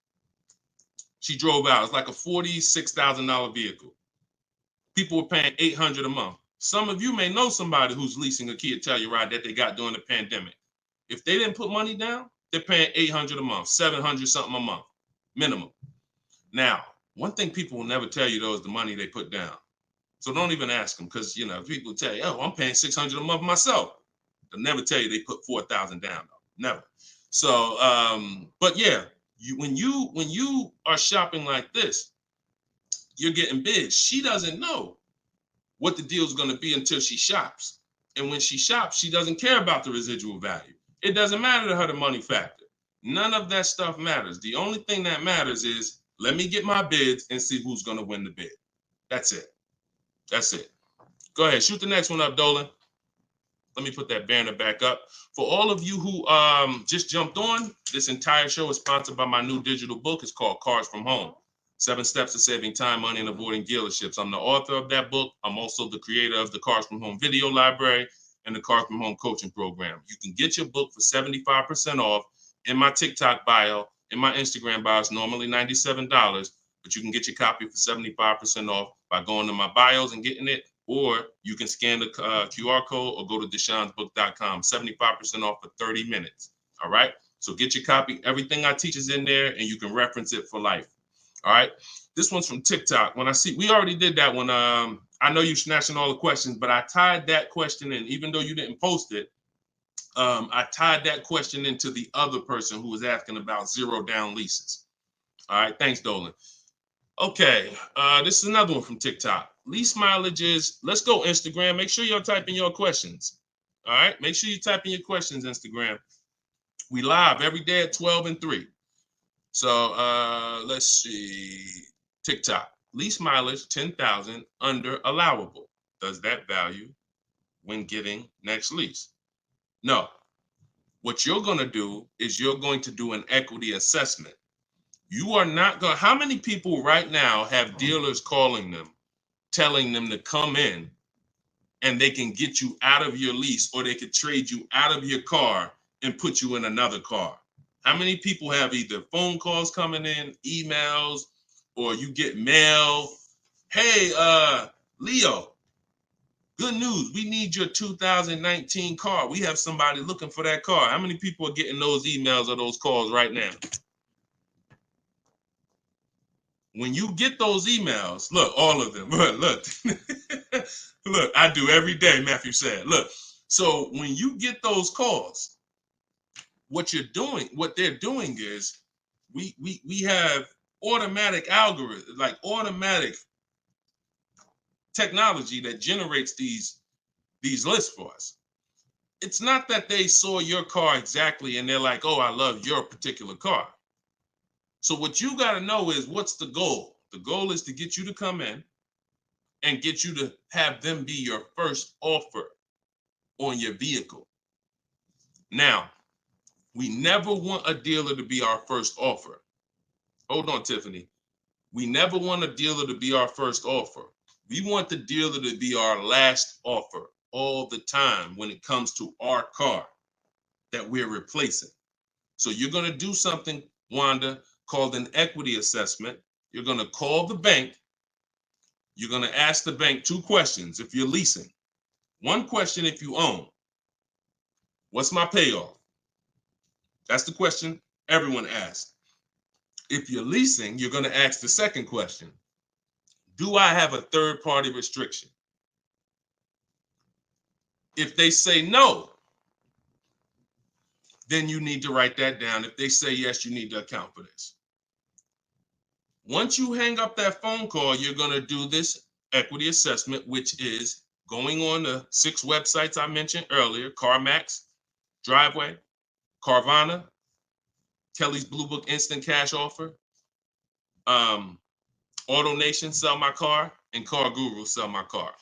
She drove out. It's like a $46,000 vehicle. People were paying $800 a month. Some of you may know somebody who's leasing a Kia Telluride that they got during the pandemic. If they didn't put money down, they're paying $800 a month, $700 something a month, minimum. Now, one thing people will never tell you though is the money they put down. So don't even ask them, because people tell you, oh, I'm paying $600 a month myself. They'll never tell you they put $4,000 down though. Never. So, but yeah, when you are shopping like this, you're getting bids. She doesn't know what the deal is going to be until she shops. And when she shops, she doesn't care about the residual value. It doesn't matter to her the money factor. None of that stuff matters. The only thing that matters is, let me get my bids and see who's going to win the bid. That's it. That's it. Go ahead. Shoot the next one up, Dolan. Let me put that banner back up. For all of you who just jumped on, this entire show is sponsored by my new digital book. It's called Cars from Home. 7 Steps to Saving Time, Money, and Avoiding Dealerships. I'm the author of that book. I'm also the creator of the Cars from Home video library and the Cars from Home coaching program. You can get your book for 75% off in my TikTok bio, in my Instagram bio. It's normally $97, but you can get your copy for 75% off by going to my bios and getting it, or you can scan the QR code or go to deshonsbook.com. 75% off for 30 minutes. All right? So get your copy. Everything I teach is in there, and you can reference it for life. All right, this one's from TikTok. When I see, we already did that one. I know you're snatching all the questions, but I tied that question in, even though you didn't post it. I tied that question into the other person who was asking about 0 down leases. All right, thanks, Dolan. Okay, this is another one from TikTok. Lease mileages. Let's go, Instagram. Make sure you're typing your questions. All right, make sure you type in your questions, Instagram. We live every day at 12 and 3. So let's see, TikTok, lease mileage 10,000 under allowable. Does that value when getting next lease? No. What you're going to do is you're going to do an equity assessment. You are not going, how many people right now have dealers calling them, telling them to come in and they can get you out of your lease, or they could trade you out of your car and put you in another car? How many people have either phone calls coming in, emails, or you get mail? Hey, Leo, good news. We need your 2019 car. We have somebody looking for that car. How many people are getting those emails or those calls right now? When you get those emails, look, all of them, look, look, I do every day, Matthew said. Look, so when you get those calls, what they're doing is we have automatic algorithms, like automatic technology that generates these lists for us. It's not that they saw your car exactly and they're like, oh, I love your particular car. So what you got to know is, what's the goal? The goal is to get you to come in and get you to have them be your first offer on your vehicle. Now, we never want a dealer to be our first offer. Hold on, Tiffany. We never want a dealer to be our first offer. We want the dealer to be our last offer all the time when it comes to our car that we're replacing. So you're going to do something, Wanda, called an equity assessment. You're going to call the bank. You're going to ask the bank 2 questions if you're leasing. 1 question if you own. What's my payoff? That's the question everyone asks. If you're leasing, you're going to ask the second question. Do I have a third-party restriction? If they say no, then you need to write that down. If they say yes, you need to account for this. Once you hang up that phone call, you're going to do this equity assessment, which is going on the 6 websites I mentioned earlier: CarMax, Driveway, Carvana, Kelly's Blue Book Instant Cash Offer, AutoNation, Sell My Car, and Car Guru, Sell My Car.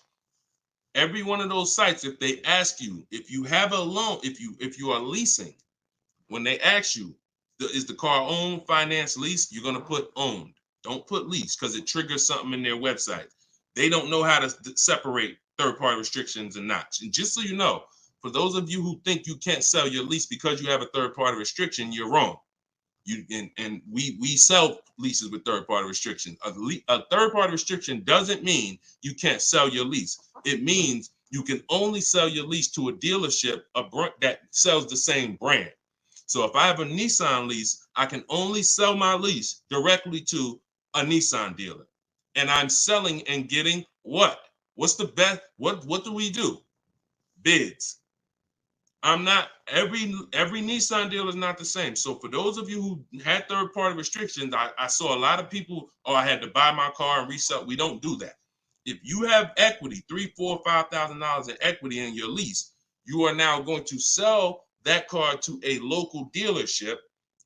Every one of those sites, if they ask you, if you have a loan, if you are leasing, when they ask you, is the car owned, finance, leased, you're going to put owned. Don't put lease, because it triggers something in their website. They don't know how to separate third-party restrictions and not. And just so you know, for those of you who think you can't sell your lease because you have a third-party restriction, you're wrong. We sell leases with third-party restrictions. A third-party restriction doesn't mean you can't sell your lease. It means you can only sell your lease to a dealership that sells the same brand. So if I have a Nissan lease, I can only sell my lease directly to a Nissan dealer. And I'm selling and getting what? What's the best? What do we do? Bids. I'm not, every Nissan dealer is not the same. So for those of you who had third-party restrictions, I saw a lot of people, oh, I had to buy my car and resell. We don't do that. If you have equity, $3,000, $4,000, $5,000 in equity in your lease, you are now going to sell that car to a local dealership,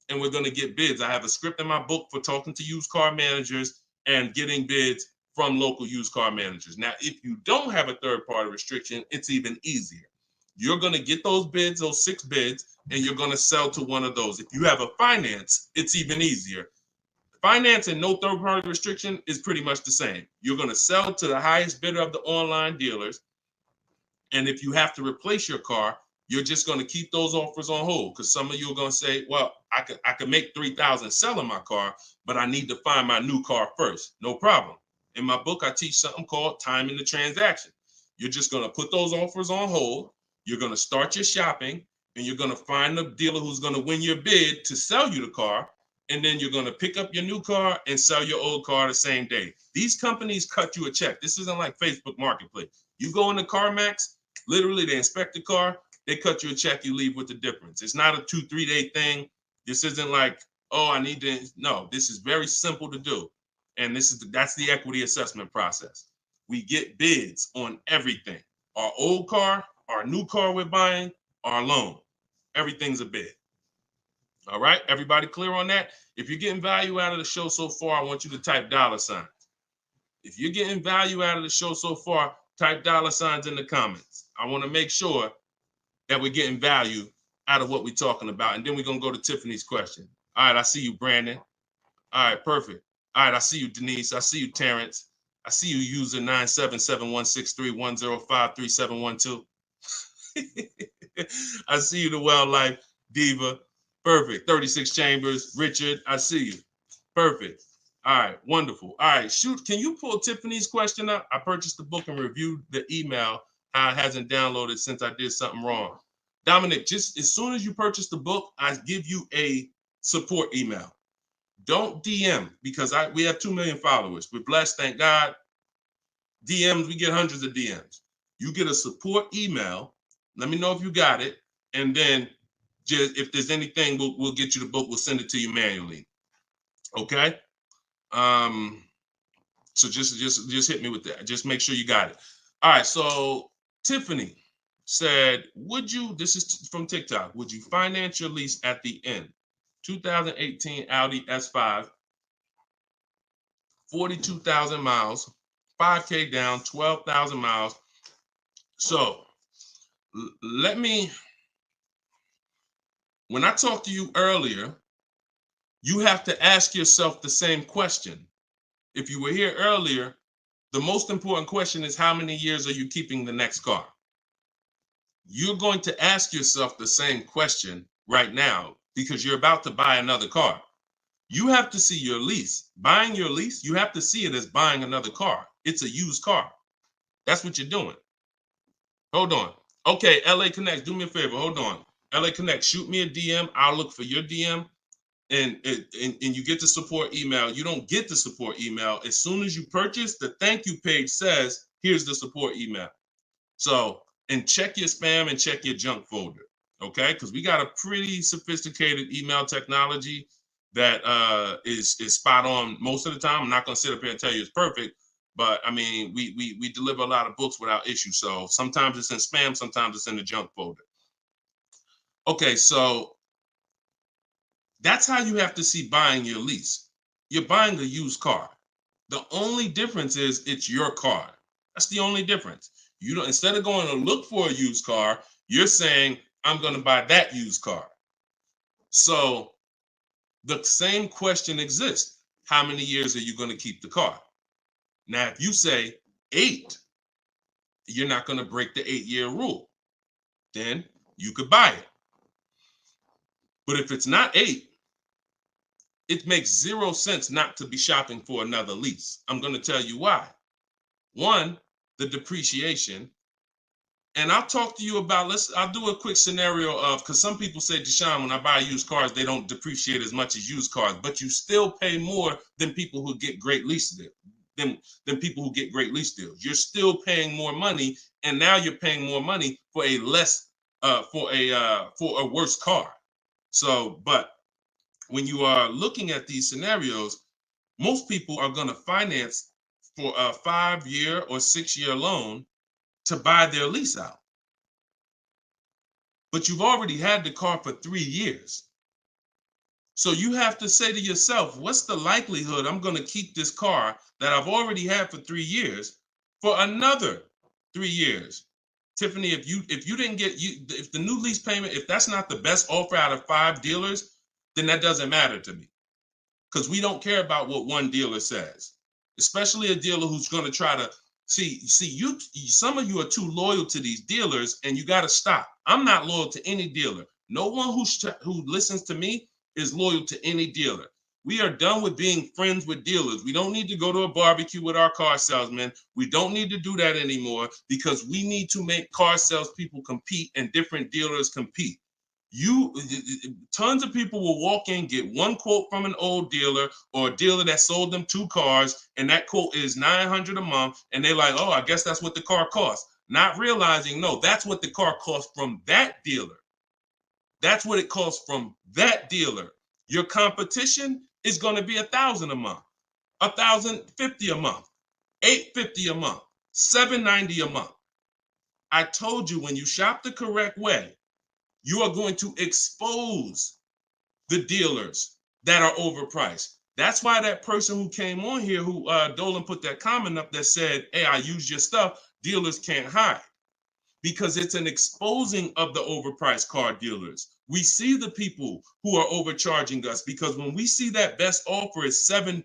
and we're going to get bids. I have a script in my book for talking to used car managers and getting bids from local used car managers. Now, if you don't have a third-party restriction, it's even easier. You're going to get those bids, those 6 bids, and you're going to sell to one of those. If you have a finance, it's even easier. Finance and no third-party restriction is pretty much the same. You're going to sell to the highest bidder of the online dealers. And if you have to replace your car, you're just going to keep those offers on hold, because some of you are going to say, well, I could make $3,000 selling my car, but I need to find my new car first. No problem. In my book, I teach something called timing the transaction. You're just going to put those offers on hold. You're going to start your shopping, and you're going to find the dealer who's going to win your bid to sell you the car. And then you're going to pick up your new car and sell your old car the same day. These companies cut you a check. This isn't like Facebook Marketplace. You go into CarMax, literally they inspect the car, they cut you a check, you leave with the difference. It's not a 2-3 day thing. This isn't like, oh, I need to. No, this is very simple to do. And that's the equity assessment process. We get bids on everything. Our old car, our new car we're buying, our loan. Everything's a bid. All right, everybody clear on that? If you're getting value out of the show so far, I want you to type $signs. If you're getting value out of the show so far, type $signs in the comments. I want to make sure that we're getting value out of what we're talking about. And then we're going to go to Tiffany's question. All right, I see you, Brandon. All right, perfect. All right, I see you, Denise. I see you, Terrence. I see you, user 977-163-105-3712. I see you, the Wildlife Diva. Perfect. 36 Chambers. Richard, I see you. Perfect. All right, wonderful. All right, shoot, can you pull Tiffany's question up? I purchased the book and reviewed the email. How it hasn't downloaded since I did something wrong. Dominic, just as soon as you purchase the book, I give you a support email. Don't DM, because we have 2 million followers. We're blessed, thank God. DMs, we get hundreds of DMs. You get a support email. Let me know if you got it. And then just if there's anything, we'll get you the book. We'll send it to you manually. Okay? So just hit me with that. Just make sure you got it. All right, so Tiffany said, this is from TikTok, would you finance your lease at the end? 2018 Audi S5, 42,000 miles, 5K down, 12,000 miles. So when I talked to you earlier, you have to ask yourself the same question. If you were here earlier, the most important question is, how many years are you keeping the next car? You're going to ask yourself the same question right now, because you're about to buy another car. You have to see your lease. Buying your lease, you have to see it as buying another car. It's a used car. That's what you're doing. Hold on. Okay, LA Connect, do me a favor. Hold on. LA Connect, shoot me a DM. I'll look for your DM. And you get the support email. You don't get the support email. As soon as you purchase, the thank you page says, here's the support email. So, and check your spam and check your junk folder, okay? Because we got a pretty sophisticated email technology that is spot on most of the time. I'm not going to sit up here and tell you it's perfect, but I mean, we deliver a lot of books without issue. So sometimes it's in spam, sometimes it's in the junk folder. Okay, so that's how you have to see buying your lease. You're buying a used car. The only difference is it's your car. That's the only difference. You don't, instead of going to look for a used car, you're saying, I'm going to buy that used car. So the same question exists. How many years are you going to keep the car? Now, if you say 8, you're not going to break the 8-year rule. Then you could buy it. But if it's not 8, it makes 0 sense not to be shopping for another lease. I'm going to tell you why. One, the depreciation. And I'll talk to you about, I'll do a quick scenario of, because some people say, Deshone, when I buy used cars, they don't depreciate as much as used cars, but you still pay more than people who get great lease deals. Than people who get great lease deals. You're still paying more money, and now you're paying more money for a for a worse car. So, but when you are looking at these scenarios, most people are going to finance for a 5-year or 6-year loan to buy their lease out. But you've already had the car for 3 years. So you have to say to yourself, what's the likelihood I'm going to keep this car that I've already had for 3 years for another 3 years? Tiffany, if you didn't get if the new lease payment, if that's not the best offer out of 5 dealers, then that doesn't matter to me. Because we don't care about what one dealer says, especially a dealer who's going to try to see you. Some of you are too loyal to these dealers, and you got to stop. I'm not loyal to any dealer. No one who listens to me is loyal to any dealer. We are done with being friends with dealers. We don't need to go to a barbecue with our car salesman. We don't need to do that anymore, because we need to make car salespeople compete and different dealers compete. Tons of people will walk in, get one quote from an old dealer or a dealer that sold them 2 cars, and that quote is $900 a month, and they're like, oh, I guess that's what the car costs. Not realizing, no, that's what the car costs from that dealer. That's what it costs from that dealer. Your competition is going to be $1,000 a month, $1,050 a month, $850 a month, $790 a month. I told you, when you shop the correct way, you are going to expose the dealers that are overpriced. That's why that person who came on here, who Dolan put that comment up that said, hey, I use your stuff, dealers can't hide. Because it's an exposing of the overpriced car dealers. We see the people who are overcharging us, because when we see that best offer is $790,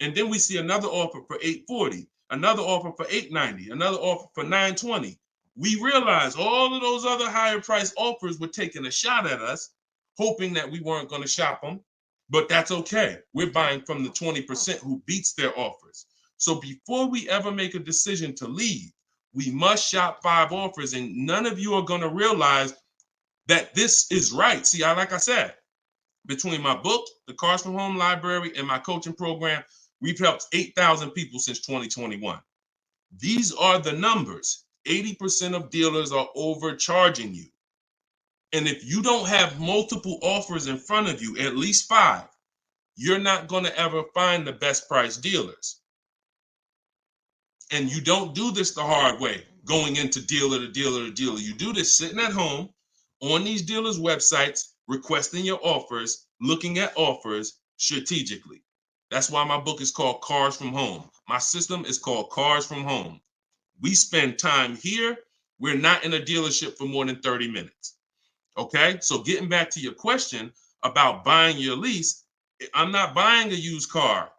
and then we see another offer for $840, another offer for $890, another offer for $920, we realize all of those other higher price offers were taking a shot at us, hoping that we weren't going to shop them. But that's okay. We're buying from the 20% who beats their offers. So before we ever make a decision to leave, we must shop 5 offers, and none of you are going to realize that this is right. See, like I said, between my book, the Cars from Home Library, and my coaching program, we've helped 8,000 people since 2021. These are the numbers. 80% of dealers are overcharging you. And if you don't have multiple offers in front of you, at least 5, you're not going to ever find the best price dealers. And you don't do this the hard way, going into dealer to dealer to dealer. You do this sitting at home on these dealers' websites, requesting your offers, looking at offers strategically. That's why my book is called Cars from Home. My system is called Cars from Home. We spend time here. We're not in a dealership for more than 30 minutes. Okay? So getting back to your question about buying your lease, I'm not buying a used car.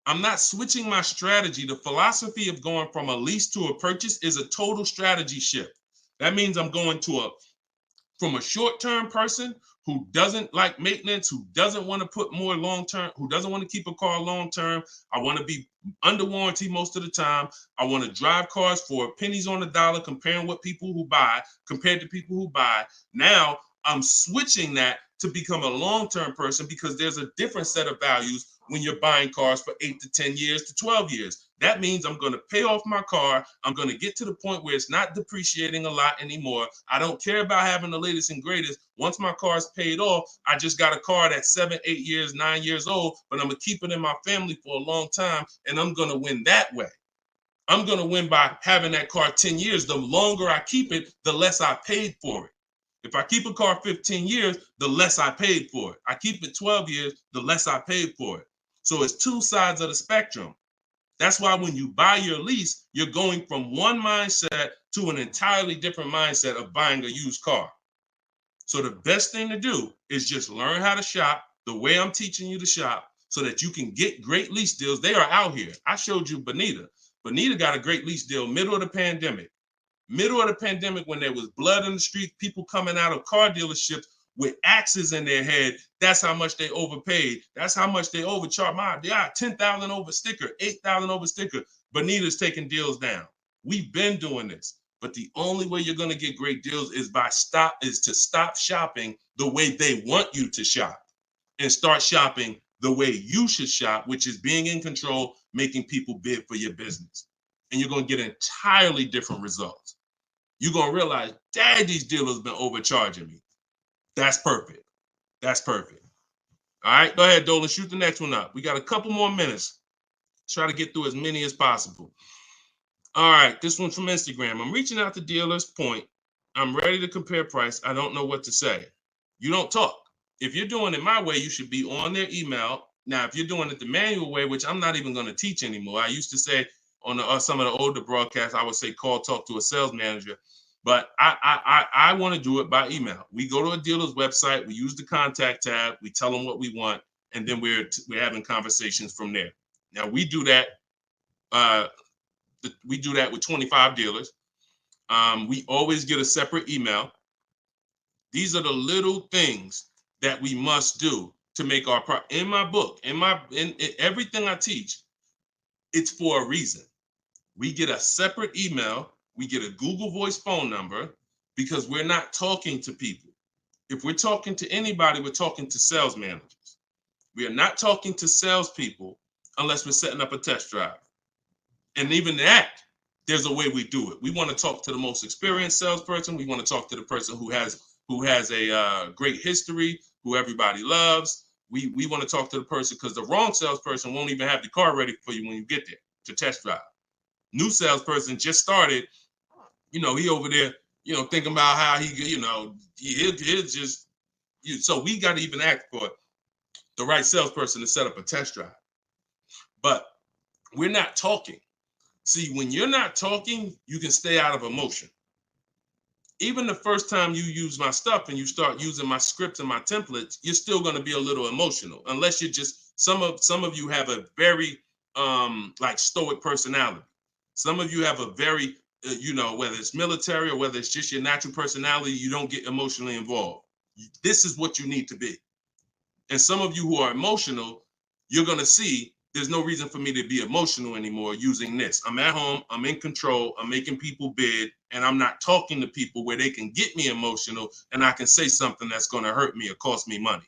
I'm not switching my strategy. The philosophy of going from a lease to a purchase is a total strategy shift. That means I'm going from a short-term person who doesn't like maintenance, who doesn't want to put more long-term, who doesn't want to keep a car long-term. I want to be under warranty most of the time. I want to drive cars for pennies on the dollar, compared to people who buy. Now I'm switching that to become a long-term person, because there's a different set of values when you're buying cars for 8 to 10 years to 12 years. That means I'm going to pay off my car. I'm going to get to the point where it's not depreciating a lot anymore. I don't care about having the latest and greatest. Once my car's paid off, I just got a car that's 7, 8 years, 9 years old, but I'm going to keep it in my family for a long time, and I'm going to win that way. I'm going to win by having that car 10 years. The longer I keep it, the less I paid for it. If I keep a car 15 years, the less I paid for it. I keep it 12 years, the less I paid for it. So it's 2 sides of the spectrum. That's why when you buy your lease, you're going from one mindset to an entirely different mindset of buying a used car. So the best thing to do is just learn how to shop the way I'm teaching you to shop, so that you can get great lease deals. They are out here. I showed you Bonita. Bonita got a great lease deal, middle of the pandemic. Middle of the pandemic, when there was blood in the street, people coming out of car dealerships with axes in their head. That's how much they overpaid. That's how much they overcharged. They got 10,000 over sticker, 8,000 over sticker. Bonita's taking deals down. We've been doing this, but the only way you're going to get great deals is to stop shopping the way they want you to shop and start shopping the way you should shop, which is being in control, making people bid for your business. And you're going to get entirely different results. You're going to realize, dang, these dealers been overcharging me. That's perfect. That's perfect. All right, go ahead, Dolan. Shoot the next one up. We got a couple more minutes. Try to get through as many as possible. All right, this one's from Instagram. I'm reaching out to dealers. Point. I'm ready to compare price. I don't know what to say. You don't talk. If you're doing it my way, you should be on their email. Now, if you're doing it the manual way, which I'm not even going to teach anymore, I used to say on some of the older broadcasts, I would say call, talk to a sales manager. But I want to do it by email. We go to a dealer's website, we use the contact tab, we tell them what we want, and then we're having conversations from there. Now we do that. We do that with 25 dealers. We always get a separate email. These are the little things that we must do to make our in my book, in everything I teach, it's for a reason. We get a separate email. We get a Google Voice phone number because we're not talking to people. If we're talking to anybody, we're talking to sales managers. We are not talking to salespeople unless we're setting up a test drive. And even that, there's a way we do it. We want to talk to the most experienced salesperson. We want to talk to the person who has a great history, who everybody loves. We want to talk to the person because the wrong salesperson won't even have the car ready for you when you get there to test drive. New salesperson just started, he over there, thinking about how he'll just, so we got to even act for the right salesperson to set up a test drive. But we're not talking. See, when you're not talking, you can stay out of emotion. Even the first time you use my stuff and you start using my scripts and my templates, you're still going to be a little emotional, unless you're just, some of you have a very like stoic personality. Some of you have a very, whether it's military or whether it's just your natural personality, you don't get emotionally involved. This is what you need to be. And some of you who are emotional, you're going to see there's no reason for me to be emotional anymore using this. I'm at home, I'm in control, I'm making people bid, and I'm not talking to people where they can get me emotional and I can say something that's going to hurt me or cost me money.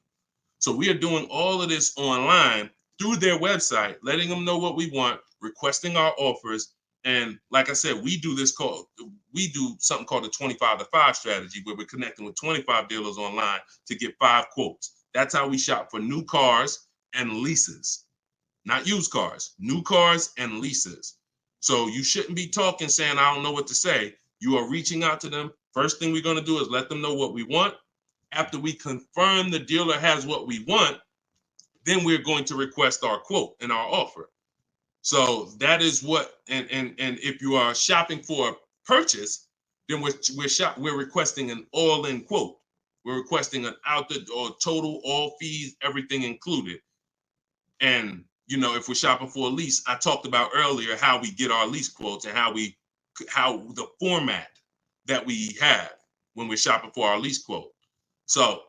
So we are doing all of this online through their website, letting them know what we want, requesting our offers. And like I said, we do something called the 25-to-5 strategy, where we're connecting with 25 dealers online to get 5 quotes. That's how we shop for new cars and leases. Not used cars, new cars and leases. So you shouldn't be talking saying, I don't know what to say. You are reaching out to them. First thing we're going to do is let them know what we want. After we confirm the dealer has what we want, then we're going to request our quote and our offer. So that is what, and if you are shopping for a purchase, then we're requesting an all-in quote. We're requesting an total, all fees, everything included. And if we're shopping for a lease, I talked about earlier how we get our lease quotes and how the format that we have when we're shopping for our lease quote. So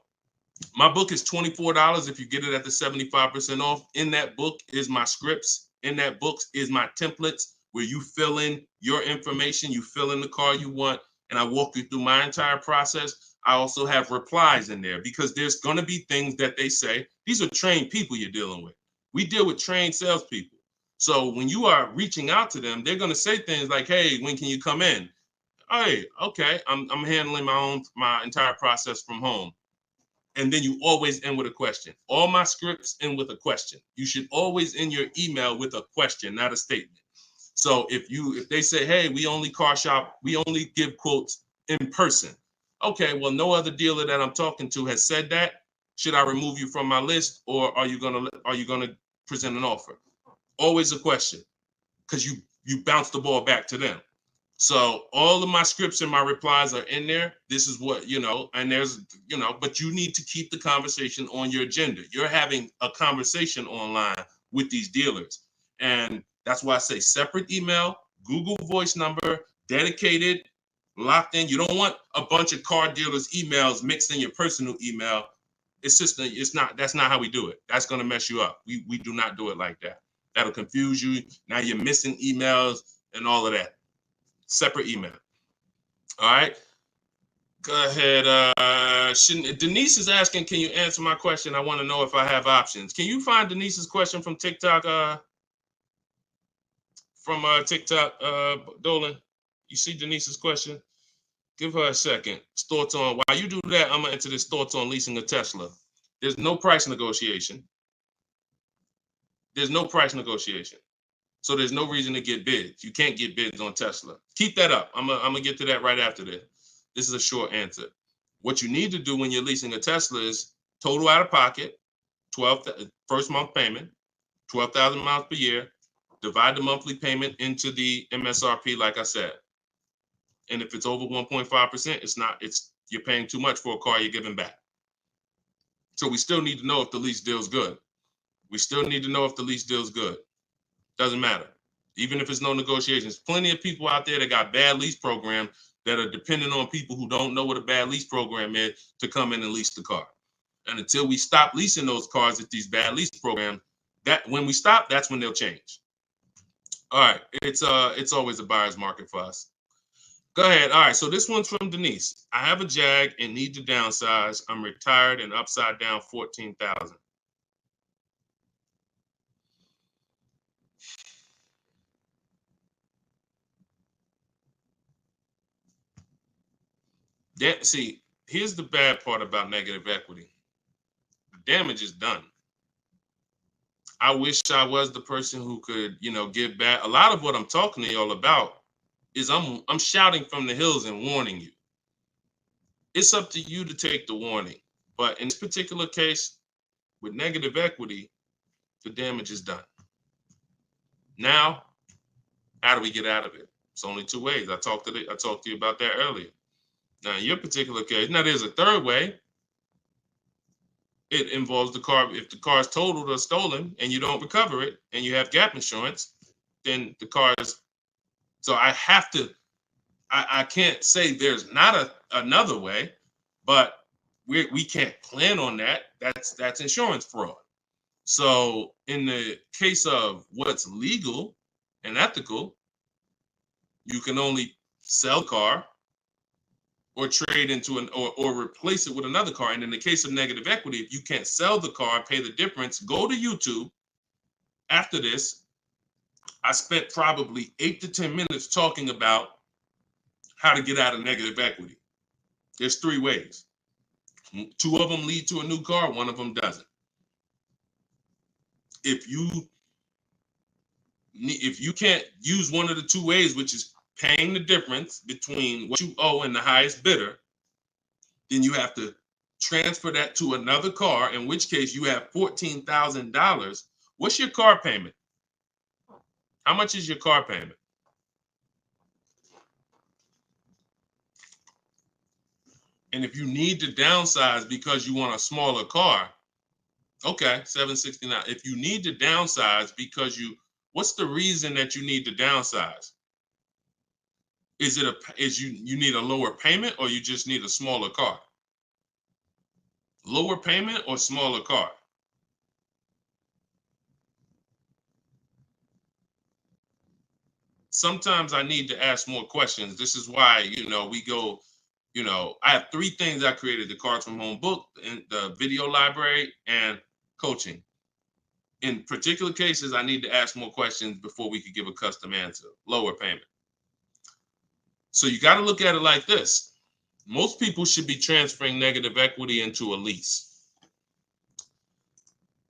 my book is $24 if you get it at the 75% off. In that book is my scripts. In that book is my templates where you fill in your information, you fill in the car you want, and I walk you through my entire process. I also have replies in there because there's going to be things that they say. These are trained people you're dealing with. We deal with trained salespeople. So when you are reaching out to them, they're going to say things like, hey, when can you come in? Hey, okay, I'm handling my entire process from home. And then you always end with a question. All my scripts end with a question. You should always end your email with a question, not a statement. So if they say, hey, we only car shop, we only give quotes in person. Okay, well, no other dealer that I'm talking to has said that. Should I remove you from my list, or are you gonna present an offer? Always a question, because you bounce the ball back to them. So all of my scripts and my replies are in there. This is what, and there's, but you need to keep the conversation on your agenda. You're having a conversation online with these dealers. And That's why I say separate email, Google Voice number, dedicated, locked in. You don't want a bunch of car dealers' emails mixed in your personal email. That's not how we do it. That's going to mess you up. We do not do it like that. That'll confuse you. Now you're missing emails and all of that. Separate email. All right. Go ahead. Denise is asking, can you answer my question? I want to know if I have options. Can you find Denise's question from TikTok? Dolan? You see Denise's question? Give her a second. Thoughts on, while you do that, I'm going to enter this thoughts on leasing a Tesla. There's no price negotiation. There's no price negotiation. So there's no reason to get bids. You can't get bids on Tesla. Keep that up. I'm gonna get to that right after this. This is a short answer. What you need to do when you're leasing a Tesla is total out of pocket, first month payment, 12,000 miles per year. Divide the monthly payment into the MSRP, like I said. And if it's over 1.5%, you're paying too much for a car you're giving back. So we still need to know if the lease deal's good. Doesn't matter. Even if it's no negotiations. Plenty of people out there that got bad lease programs that are dependent on people who don't know what a bad lease program is to come in and lease the car. And until we stop leasing those cars at these bad lease programs, when we stop, that's when they'll change. All right. It's always a buyer's market for us. Go ahead. All right. So this one's from Denise. I have a Jag and need to downsize. I'm retired and upside down 14,000. See, here's the bad part about negative equity. The damage is done. I wish I was the person who could, give back. A lot of what I'm talking to y'all about is I'm shouting from the hills and warning you. It's up to you to take the warning. But in this particular case, with negative equity, the damage is done. Now, how do we get out of it? It's only two ways. I talked to you about that earlier. Now, in your particular case, now there's a third way. It involves the car. If the car is totaled or stolen and you don't recover it and you have gap insurance, then the car is. So I can't say there's not another way, but we can't plan on that. That's insurance fraud. So in the case of what's legal and ethical, you can only sell the car or trade into or replace it with another car. And in the case of negative equity, if you can't sell the car, pay the difference, go to YouTube. After this, I spent probably 8 to 10 minutes talking about how to get out of negative equity. There's 3 ways. 2 of them lead to a new car, 1 of them doesn't. If you can't use one of the 2 ways, which is paying the difference between what you owe and the highest bidder, then you have to transfer that to another car, in which case you have $14,000. What's your car payment? How much is your car payment? And if you need to downsize because you want a smaller car, okay, $769. If you need to downsize because what's the reason that you need to downsize? Is you need a lower payment or you just need a smaller car? Lower payment or smaller car? Sometimes I need to ask more questions. This is why, we go, I have 3 things I created: the Cards from Home book, and the video library, and coaching. In particular cases, I need to ask more questions before we could give a custom answer. Lower payment. So you got to look at it like this. Most people should be transferring negative equity into a lease.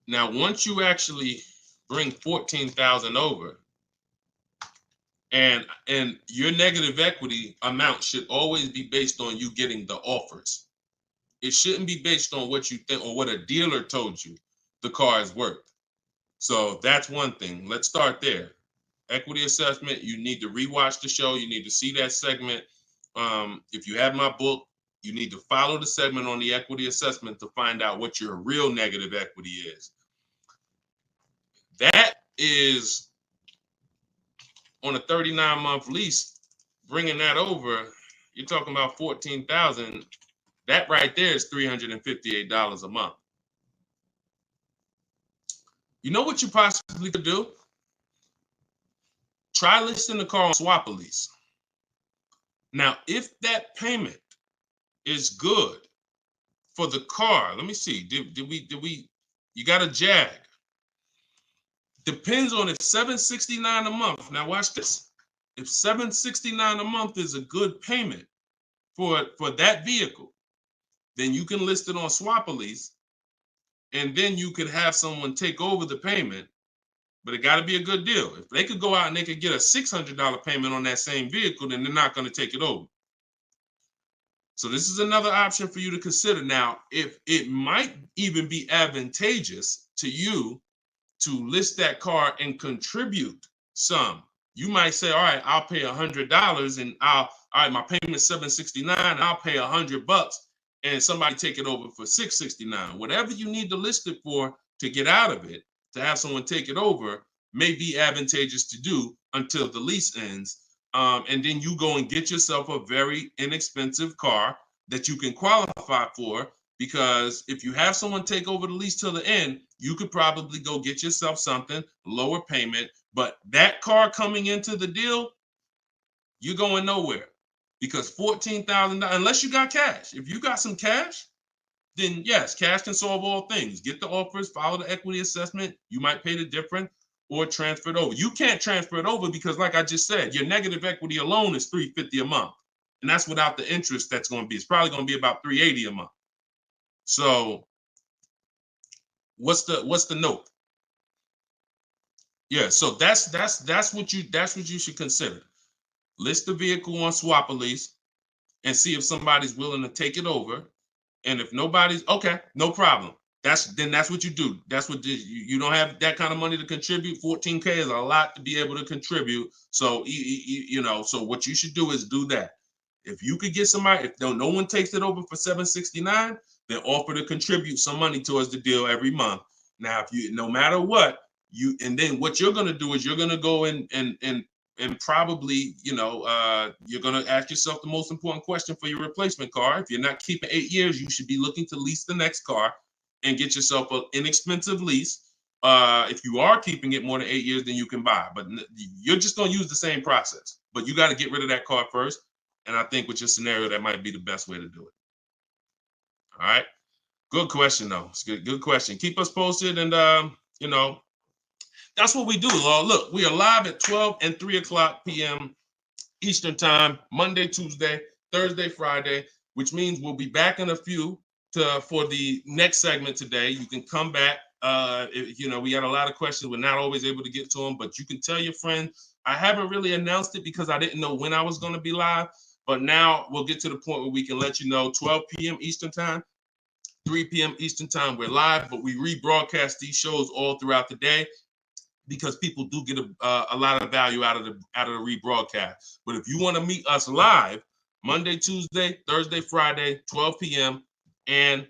Now, once you actually bring 14,000 over, and your negative equity amount should always be based on you getting the offers. It shouldn't be based on what you think or what a dealer told you the car is worth. So that's one thing. Let's start there. Equity assessment, you need to rewatch the show. You need to see that segment. If you have my book, you need to follow the segment on the equity assessment to find out what your real negative equity is. That is on a 39-month lease, bringing that over, you're talking about $14,000. That right there is $358 a month. You know what you possibly could do? Try listing the car on Swap a Lease. Now, if that payment is good for the car, let me see. Did we? You got a Jag. Depends on if $769 a month. Now watch this. If $769 a month is a good payment for that vehicle, then you can list it on Swap a Lease, and then you could have someone take over the payment. But it got to be a good deal. If they could go out and they could get a $600 payment on that same vehicle, then they're not going to take it over. So this is another option for you to consider. Now, if it might even be advantageous to you to list that car and contribute some. You might say, all right, I'll pay $100 and all right, my payment's $769, I'll pay $100 and somebody take it over for $669. Whatever you need to list it for to get out of it, to have someone take it over, may be advantageous to do until the lease ends. And then you go and get yourself a very inexpensive car that you can qualify for, because if you have someone take over the lease till the end, you could probably go get yourself something, lower payment. But that car coming into the deal, you're going nowhere, because $14,000, unless you got cash. If you got some cash, then yes, cash can solve all things. Get the offers, follow the equity assessment. You might pay the difference or transfer it over. You can't transfer it over because, like I just said, your negative equity alone is $350 a month. And that's without the interest that's going to be. It's probably going to be about $380 a month. So what's the note? Yeah, so that's what you should consider. List the vehicle on Swap a Lease and see if somebody's willing to take it over. And if nobody's, okay, no problem. That's what you do. That's what you don't have that kind of money to contribute. $14K is a lot to be able to contribute. So so what you should do is do that. If you could get somebody, if no one takes it over for $769, then offer to contribute some money towards the deal every month. Now, if you, no matter what, and then what you're going to do is you're going to go and probably, you're going to ask yourself the most important question for your replacement car. If you're not keeping 8 years, you should be looking to lease the next car and get yourself an inexpensive lease. If you are keeping it more than 8 years, then you can buy. But you're just going to use the same process. But you got to get rid of that car first. And I think with your scenario, that might be the best way to do it. All right. Good question, though. It's good question. Keep us posted. And, that's what we do. Look, we are live at 12 and 3 o'clock p.m. Eastern time, Monday, Tuesday, Thursday, Friday, which means we'll be back in a few for the next segment today. You can come back. We got a lot of questions. We're not always able to get to them, but you can tell your friend. I haven't really announced it because I didn't know when I was going to be live, but now we'll get to the point where we can let you know 12 p.m. Eastern time, 3 p.m. Eastern time. We're live, but we rebroadcast these shows all throughout the day, because people do get a lot of value out of the rebroadcast. But if you want to meet us live, Monday, Tuesday, Thursday, Friday, 12 p.m. and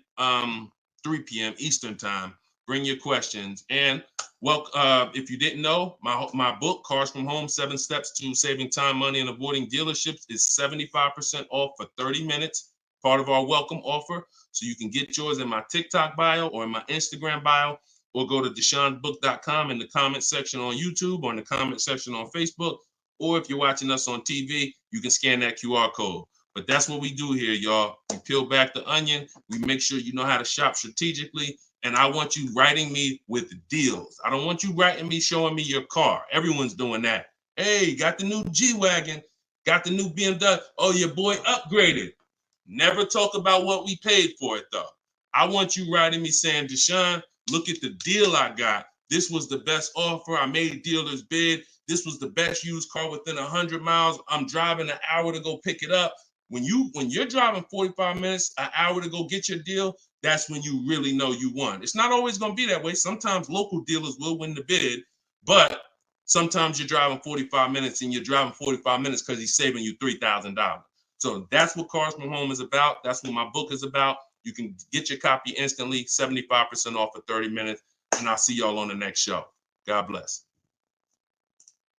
3 p.m. Eastern time, bring your questions. And if you didn't know, my book, Cars from Home, 7 Steps to Saving Time, Money, and Avoiding Dealerships, is 75% off for 30 minutes, part of our welcome offer. So you can get yours in my TikTok bio or in my Instagram bio, or go to DeshoneBook.com in the comment section on YouTube or in the comment section on Facebook. Or if you're watching us on TV, you can scan that QR code. But that's what we do here, y'all. We peel back the onion. We make sure you know how to shop strategically. And I want you writing me with deals. I don't want you writing me showing me your car. Everyone's doing that. Hey, got the new G-Wagon. Got the new BMW. Oh, your boy upgraded. Never talk about what we paid for it, though. I want you writing me saying, Deshone, look at the deal I got. This was the best offer. I made dealer's bid. This was the best used car within 100 miles. I'm driving an hour to go pick it up. When you're driving 45 minutes, an hour to go get your deal, that's when you really know you won. It's not always going to be that way. Sometimes local dealers will win the bid, but sometimes you're driving 45 minutes and you're driving 45 minutes because he's saving you $3,000. So that's what Cars from Home is about. That's what my book is about. You can get your copy instantly, 75% off for 30 minutes, and I'll see y'all on the next show. God bless.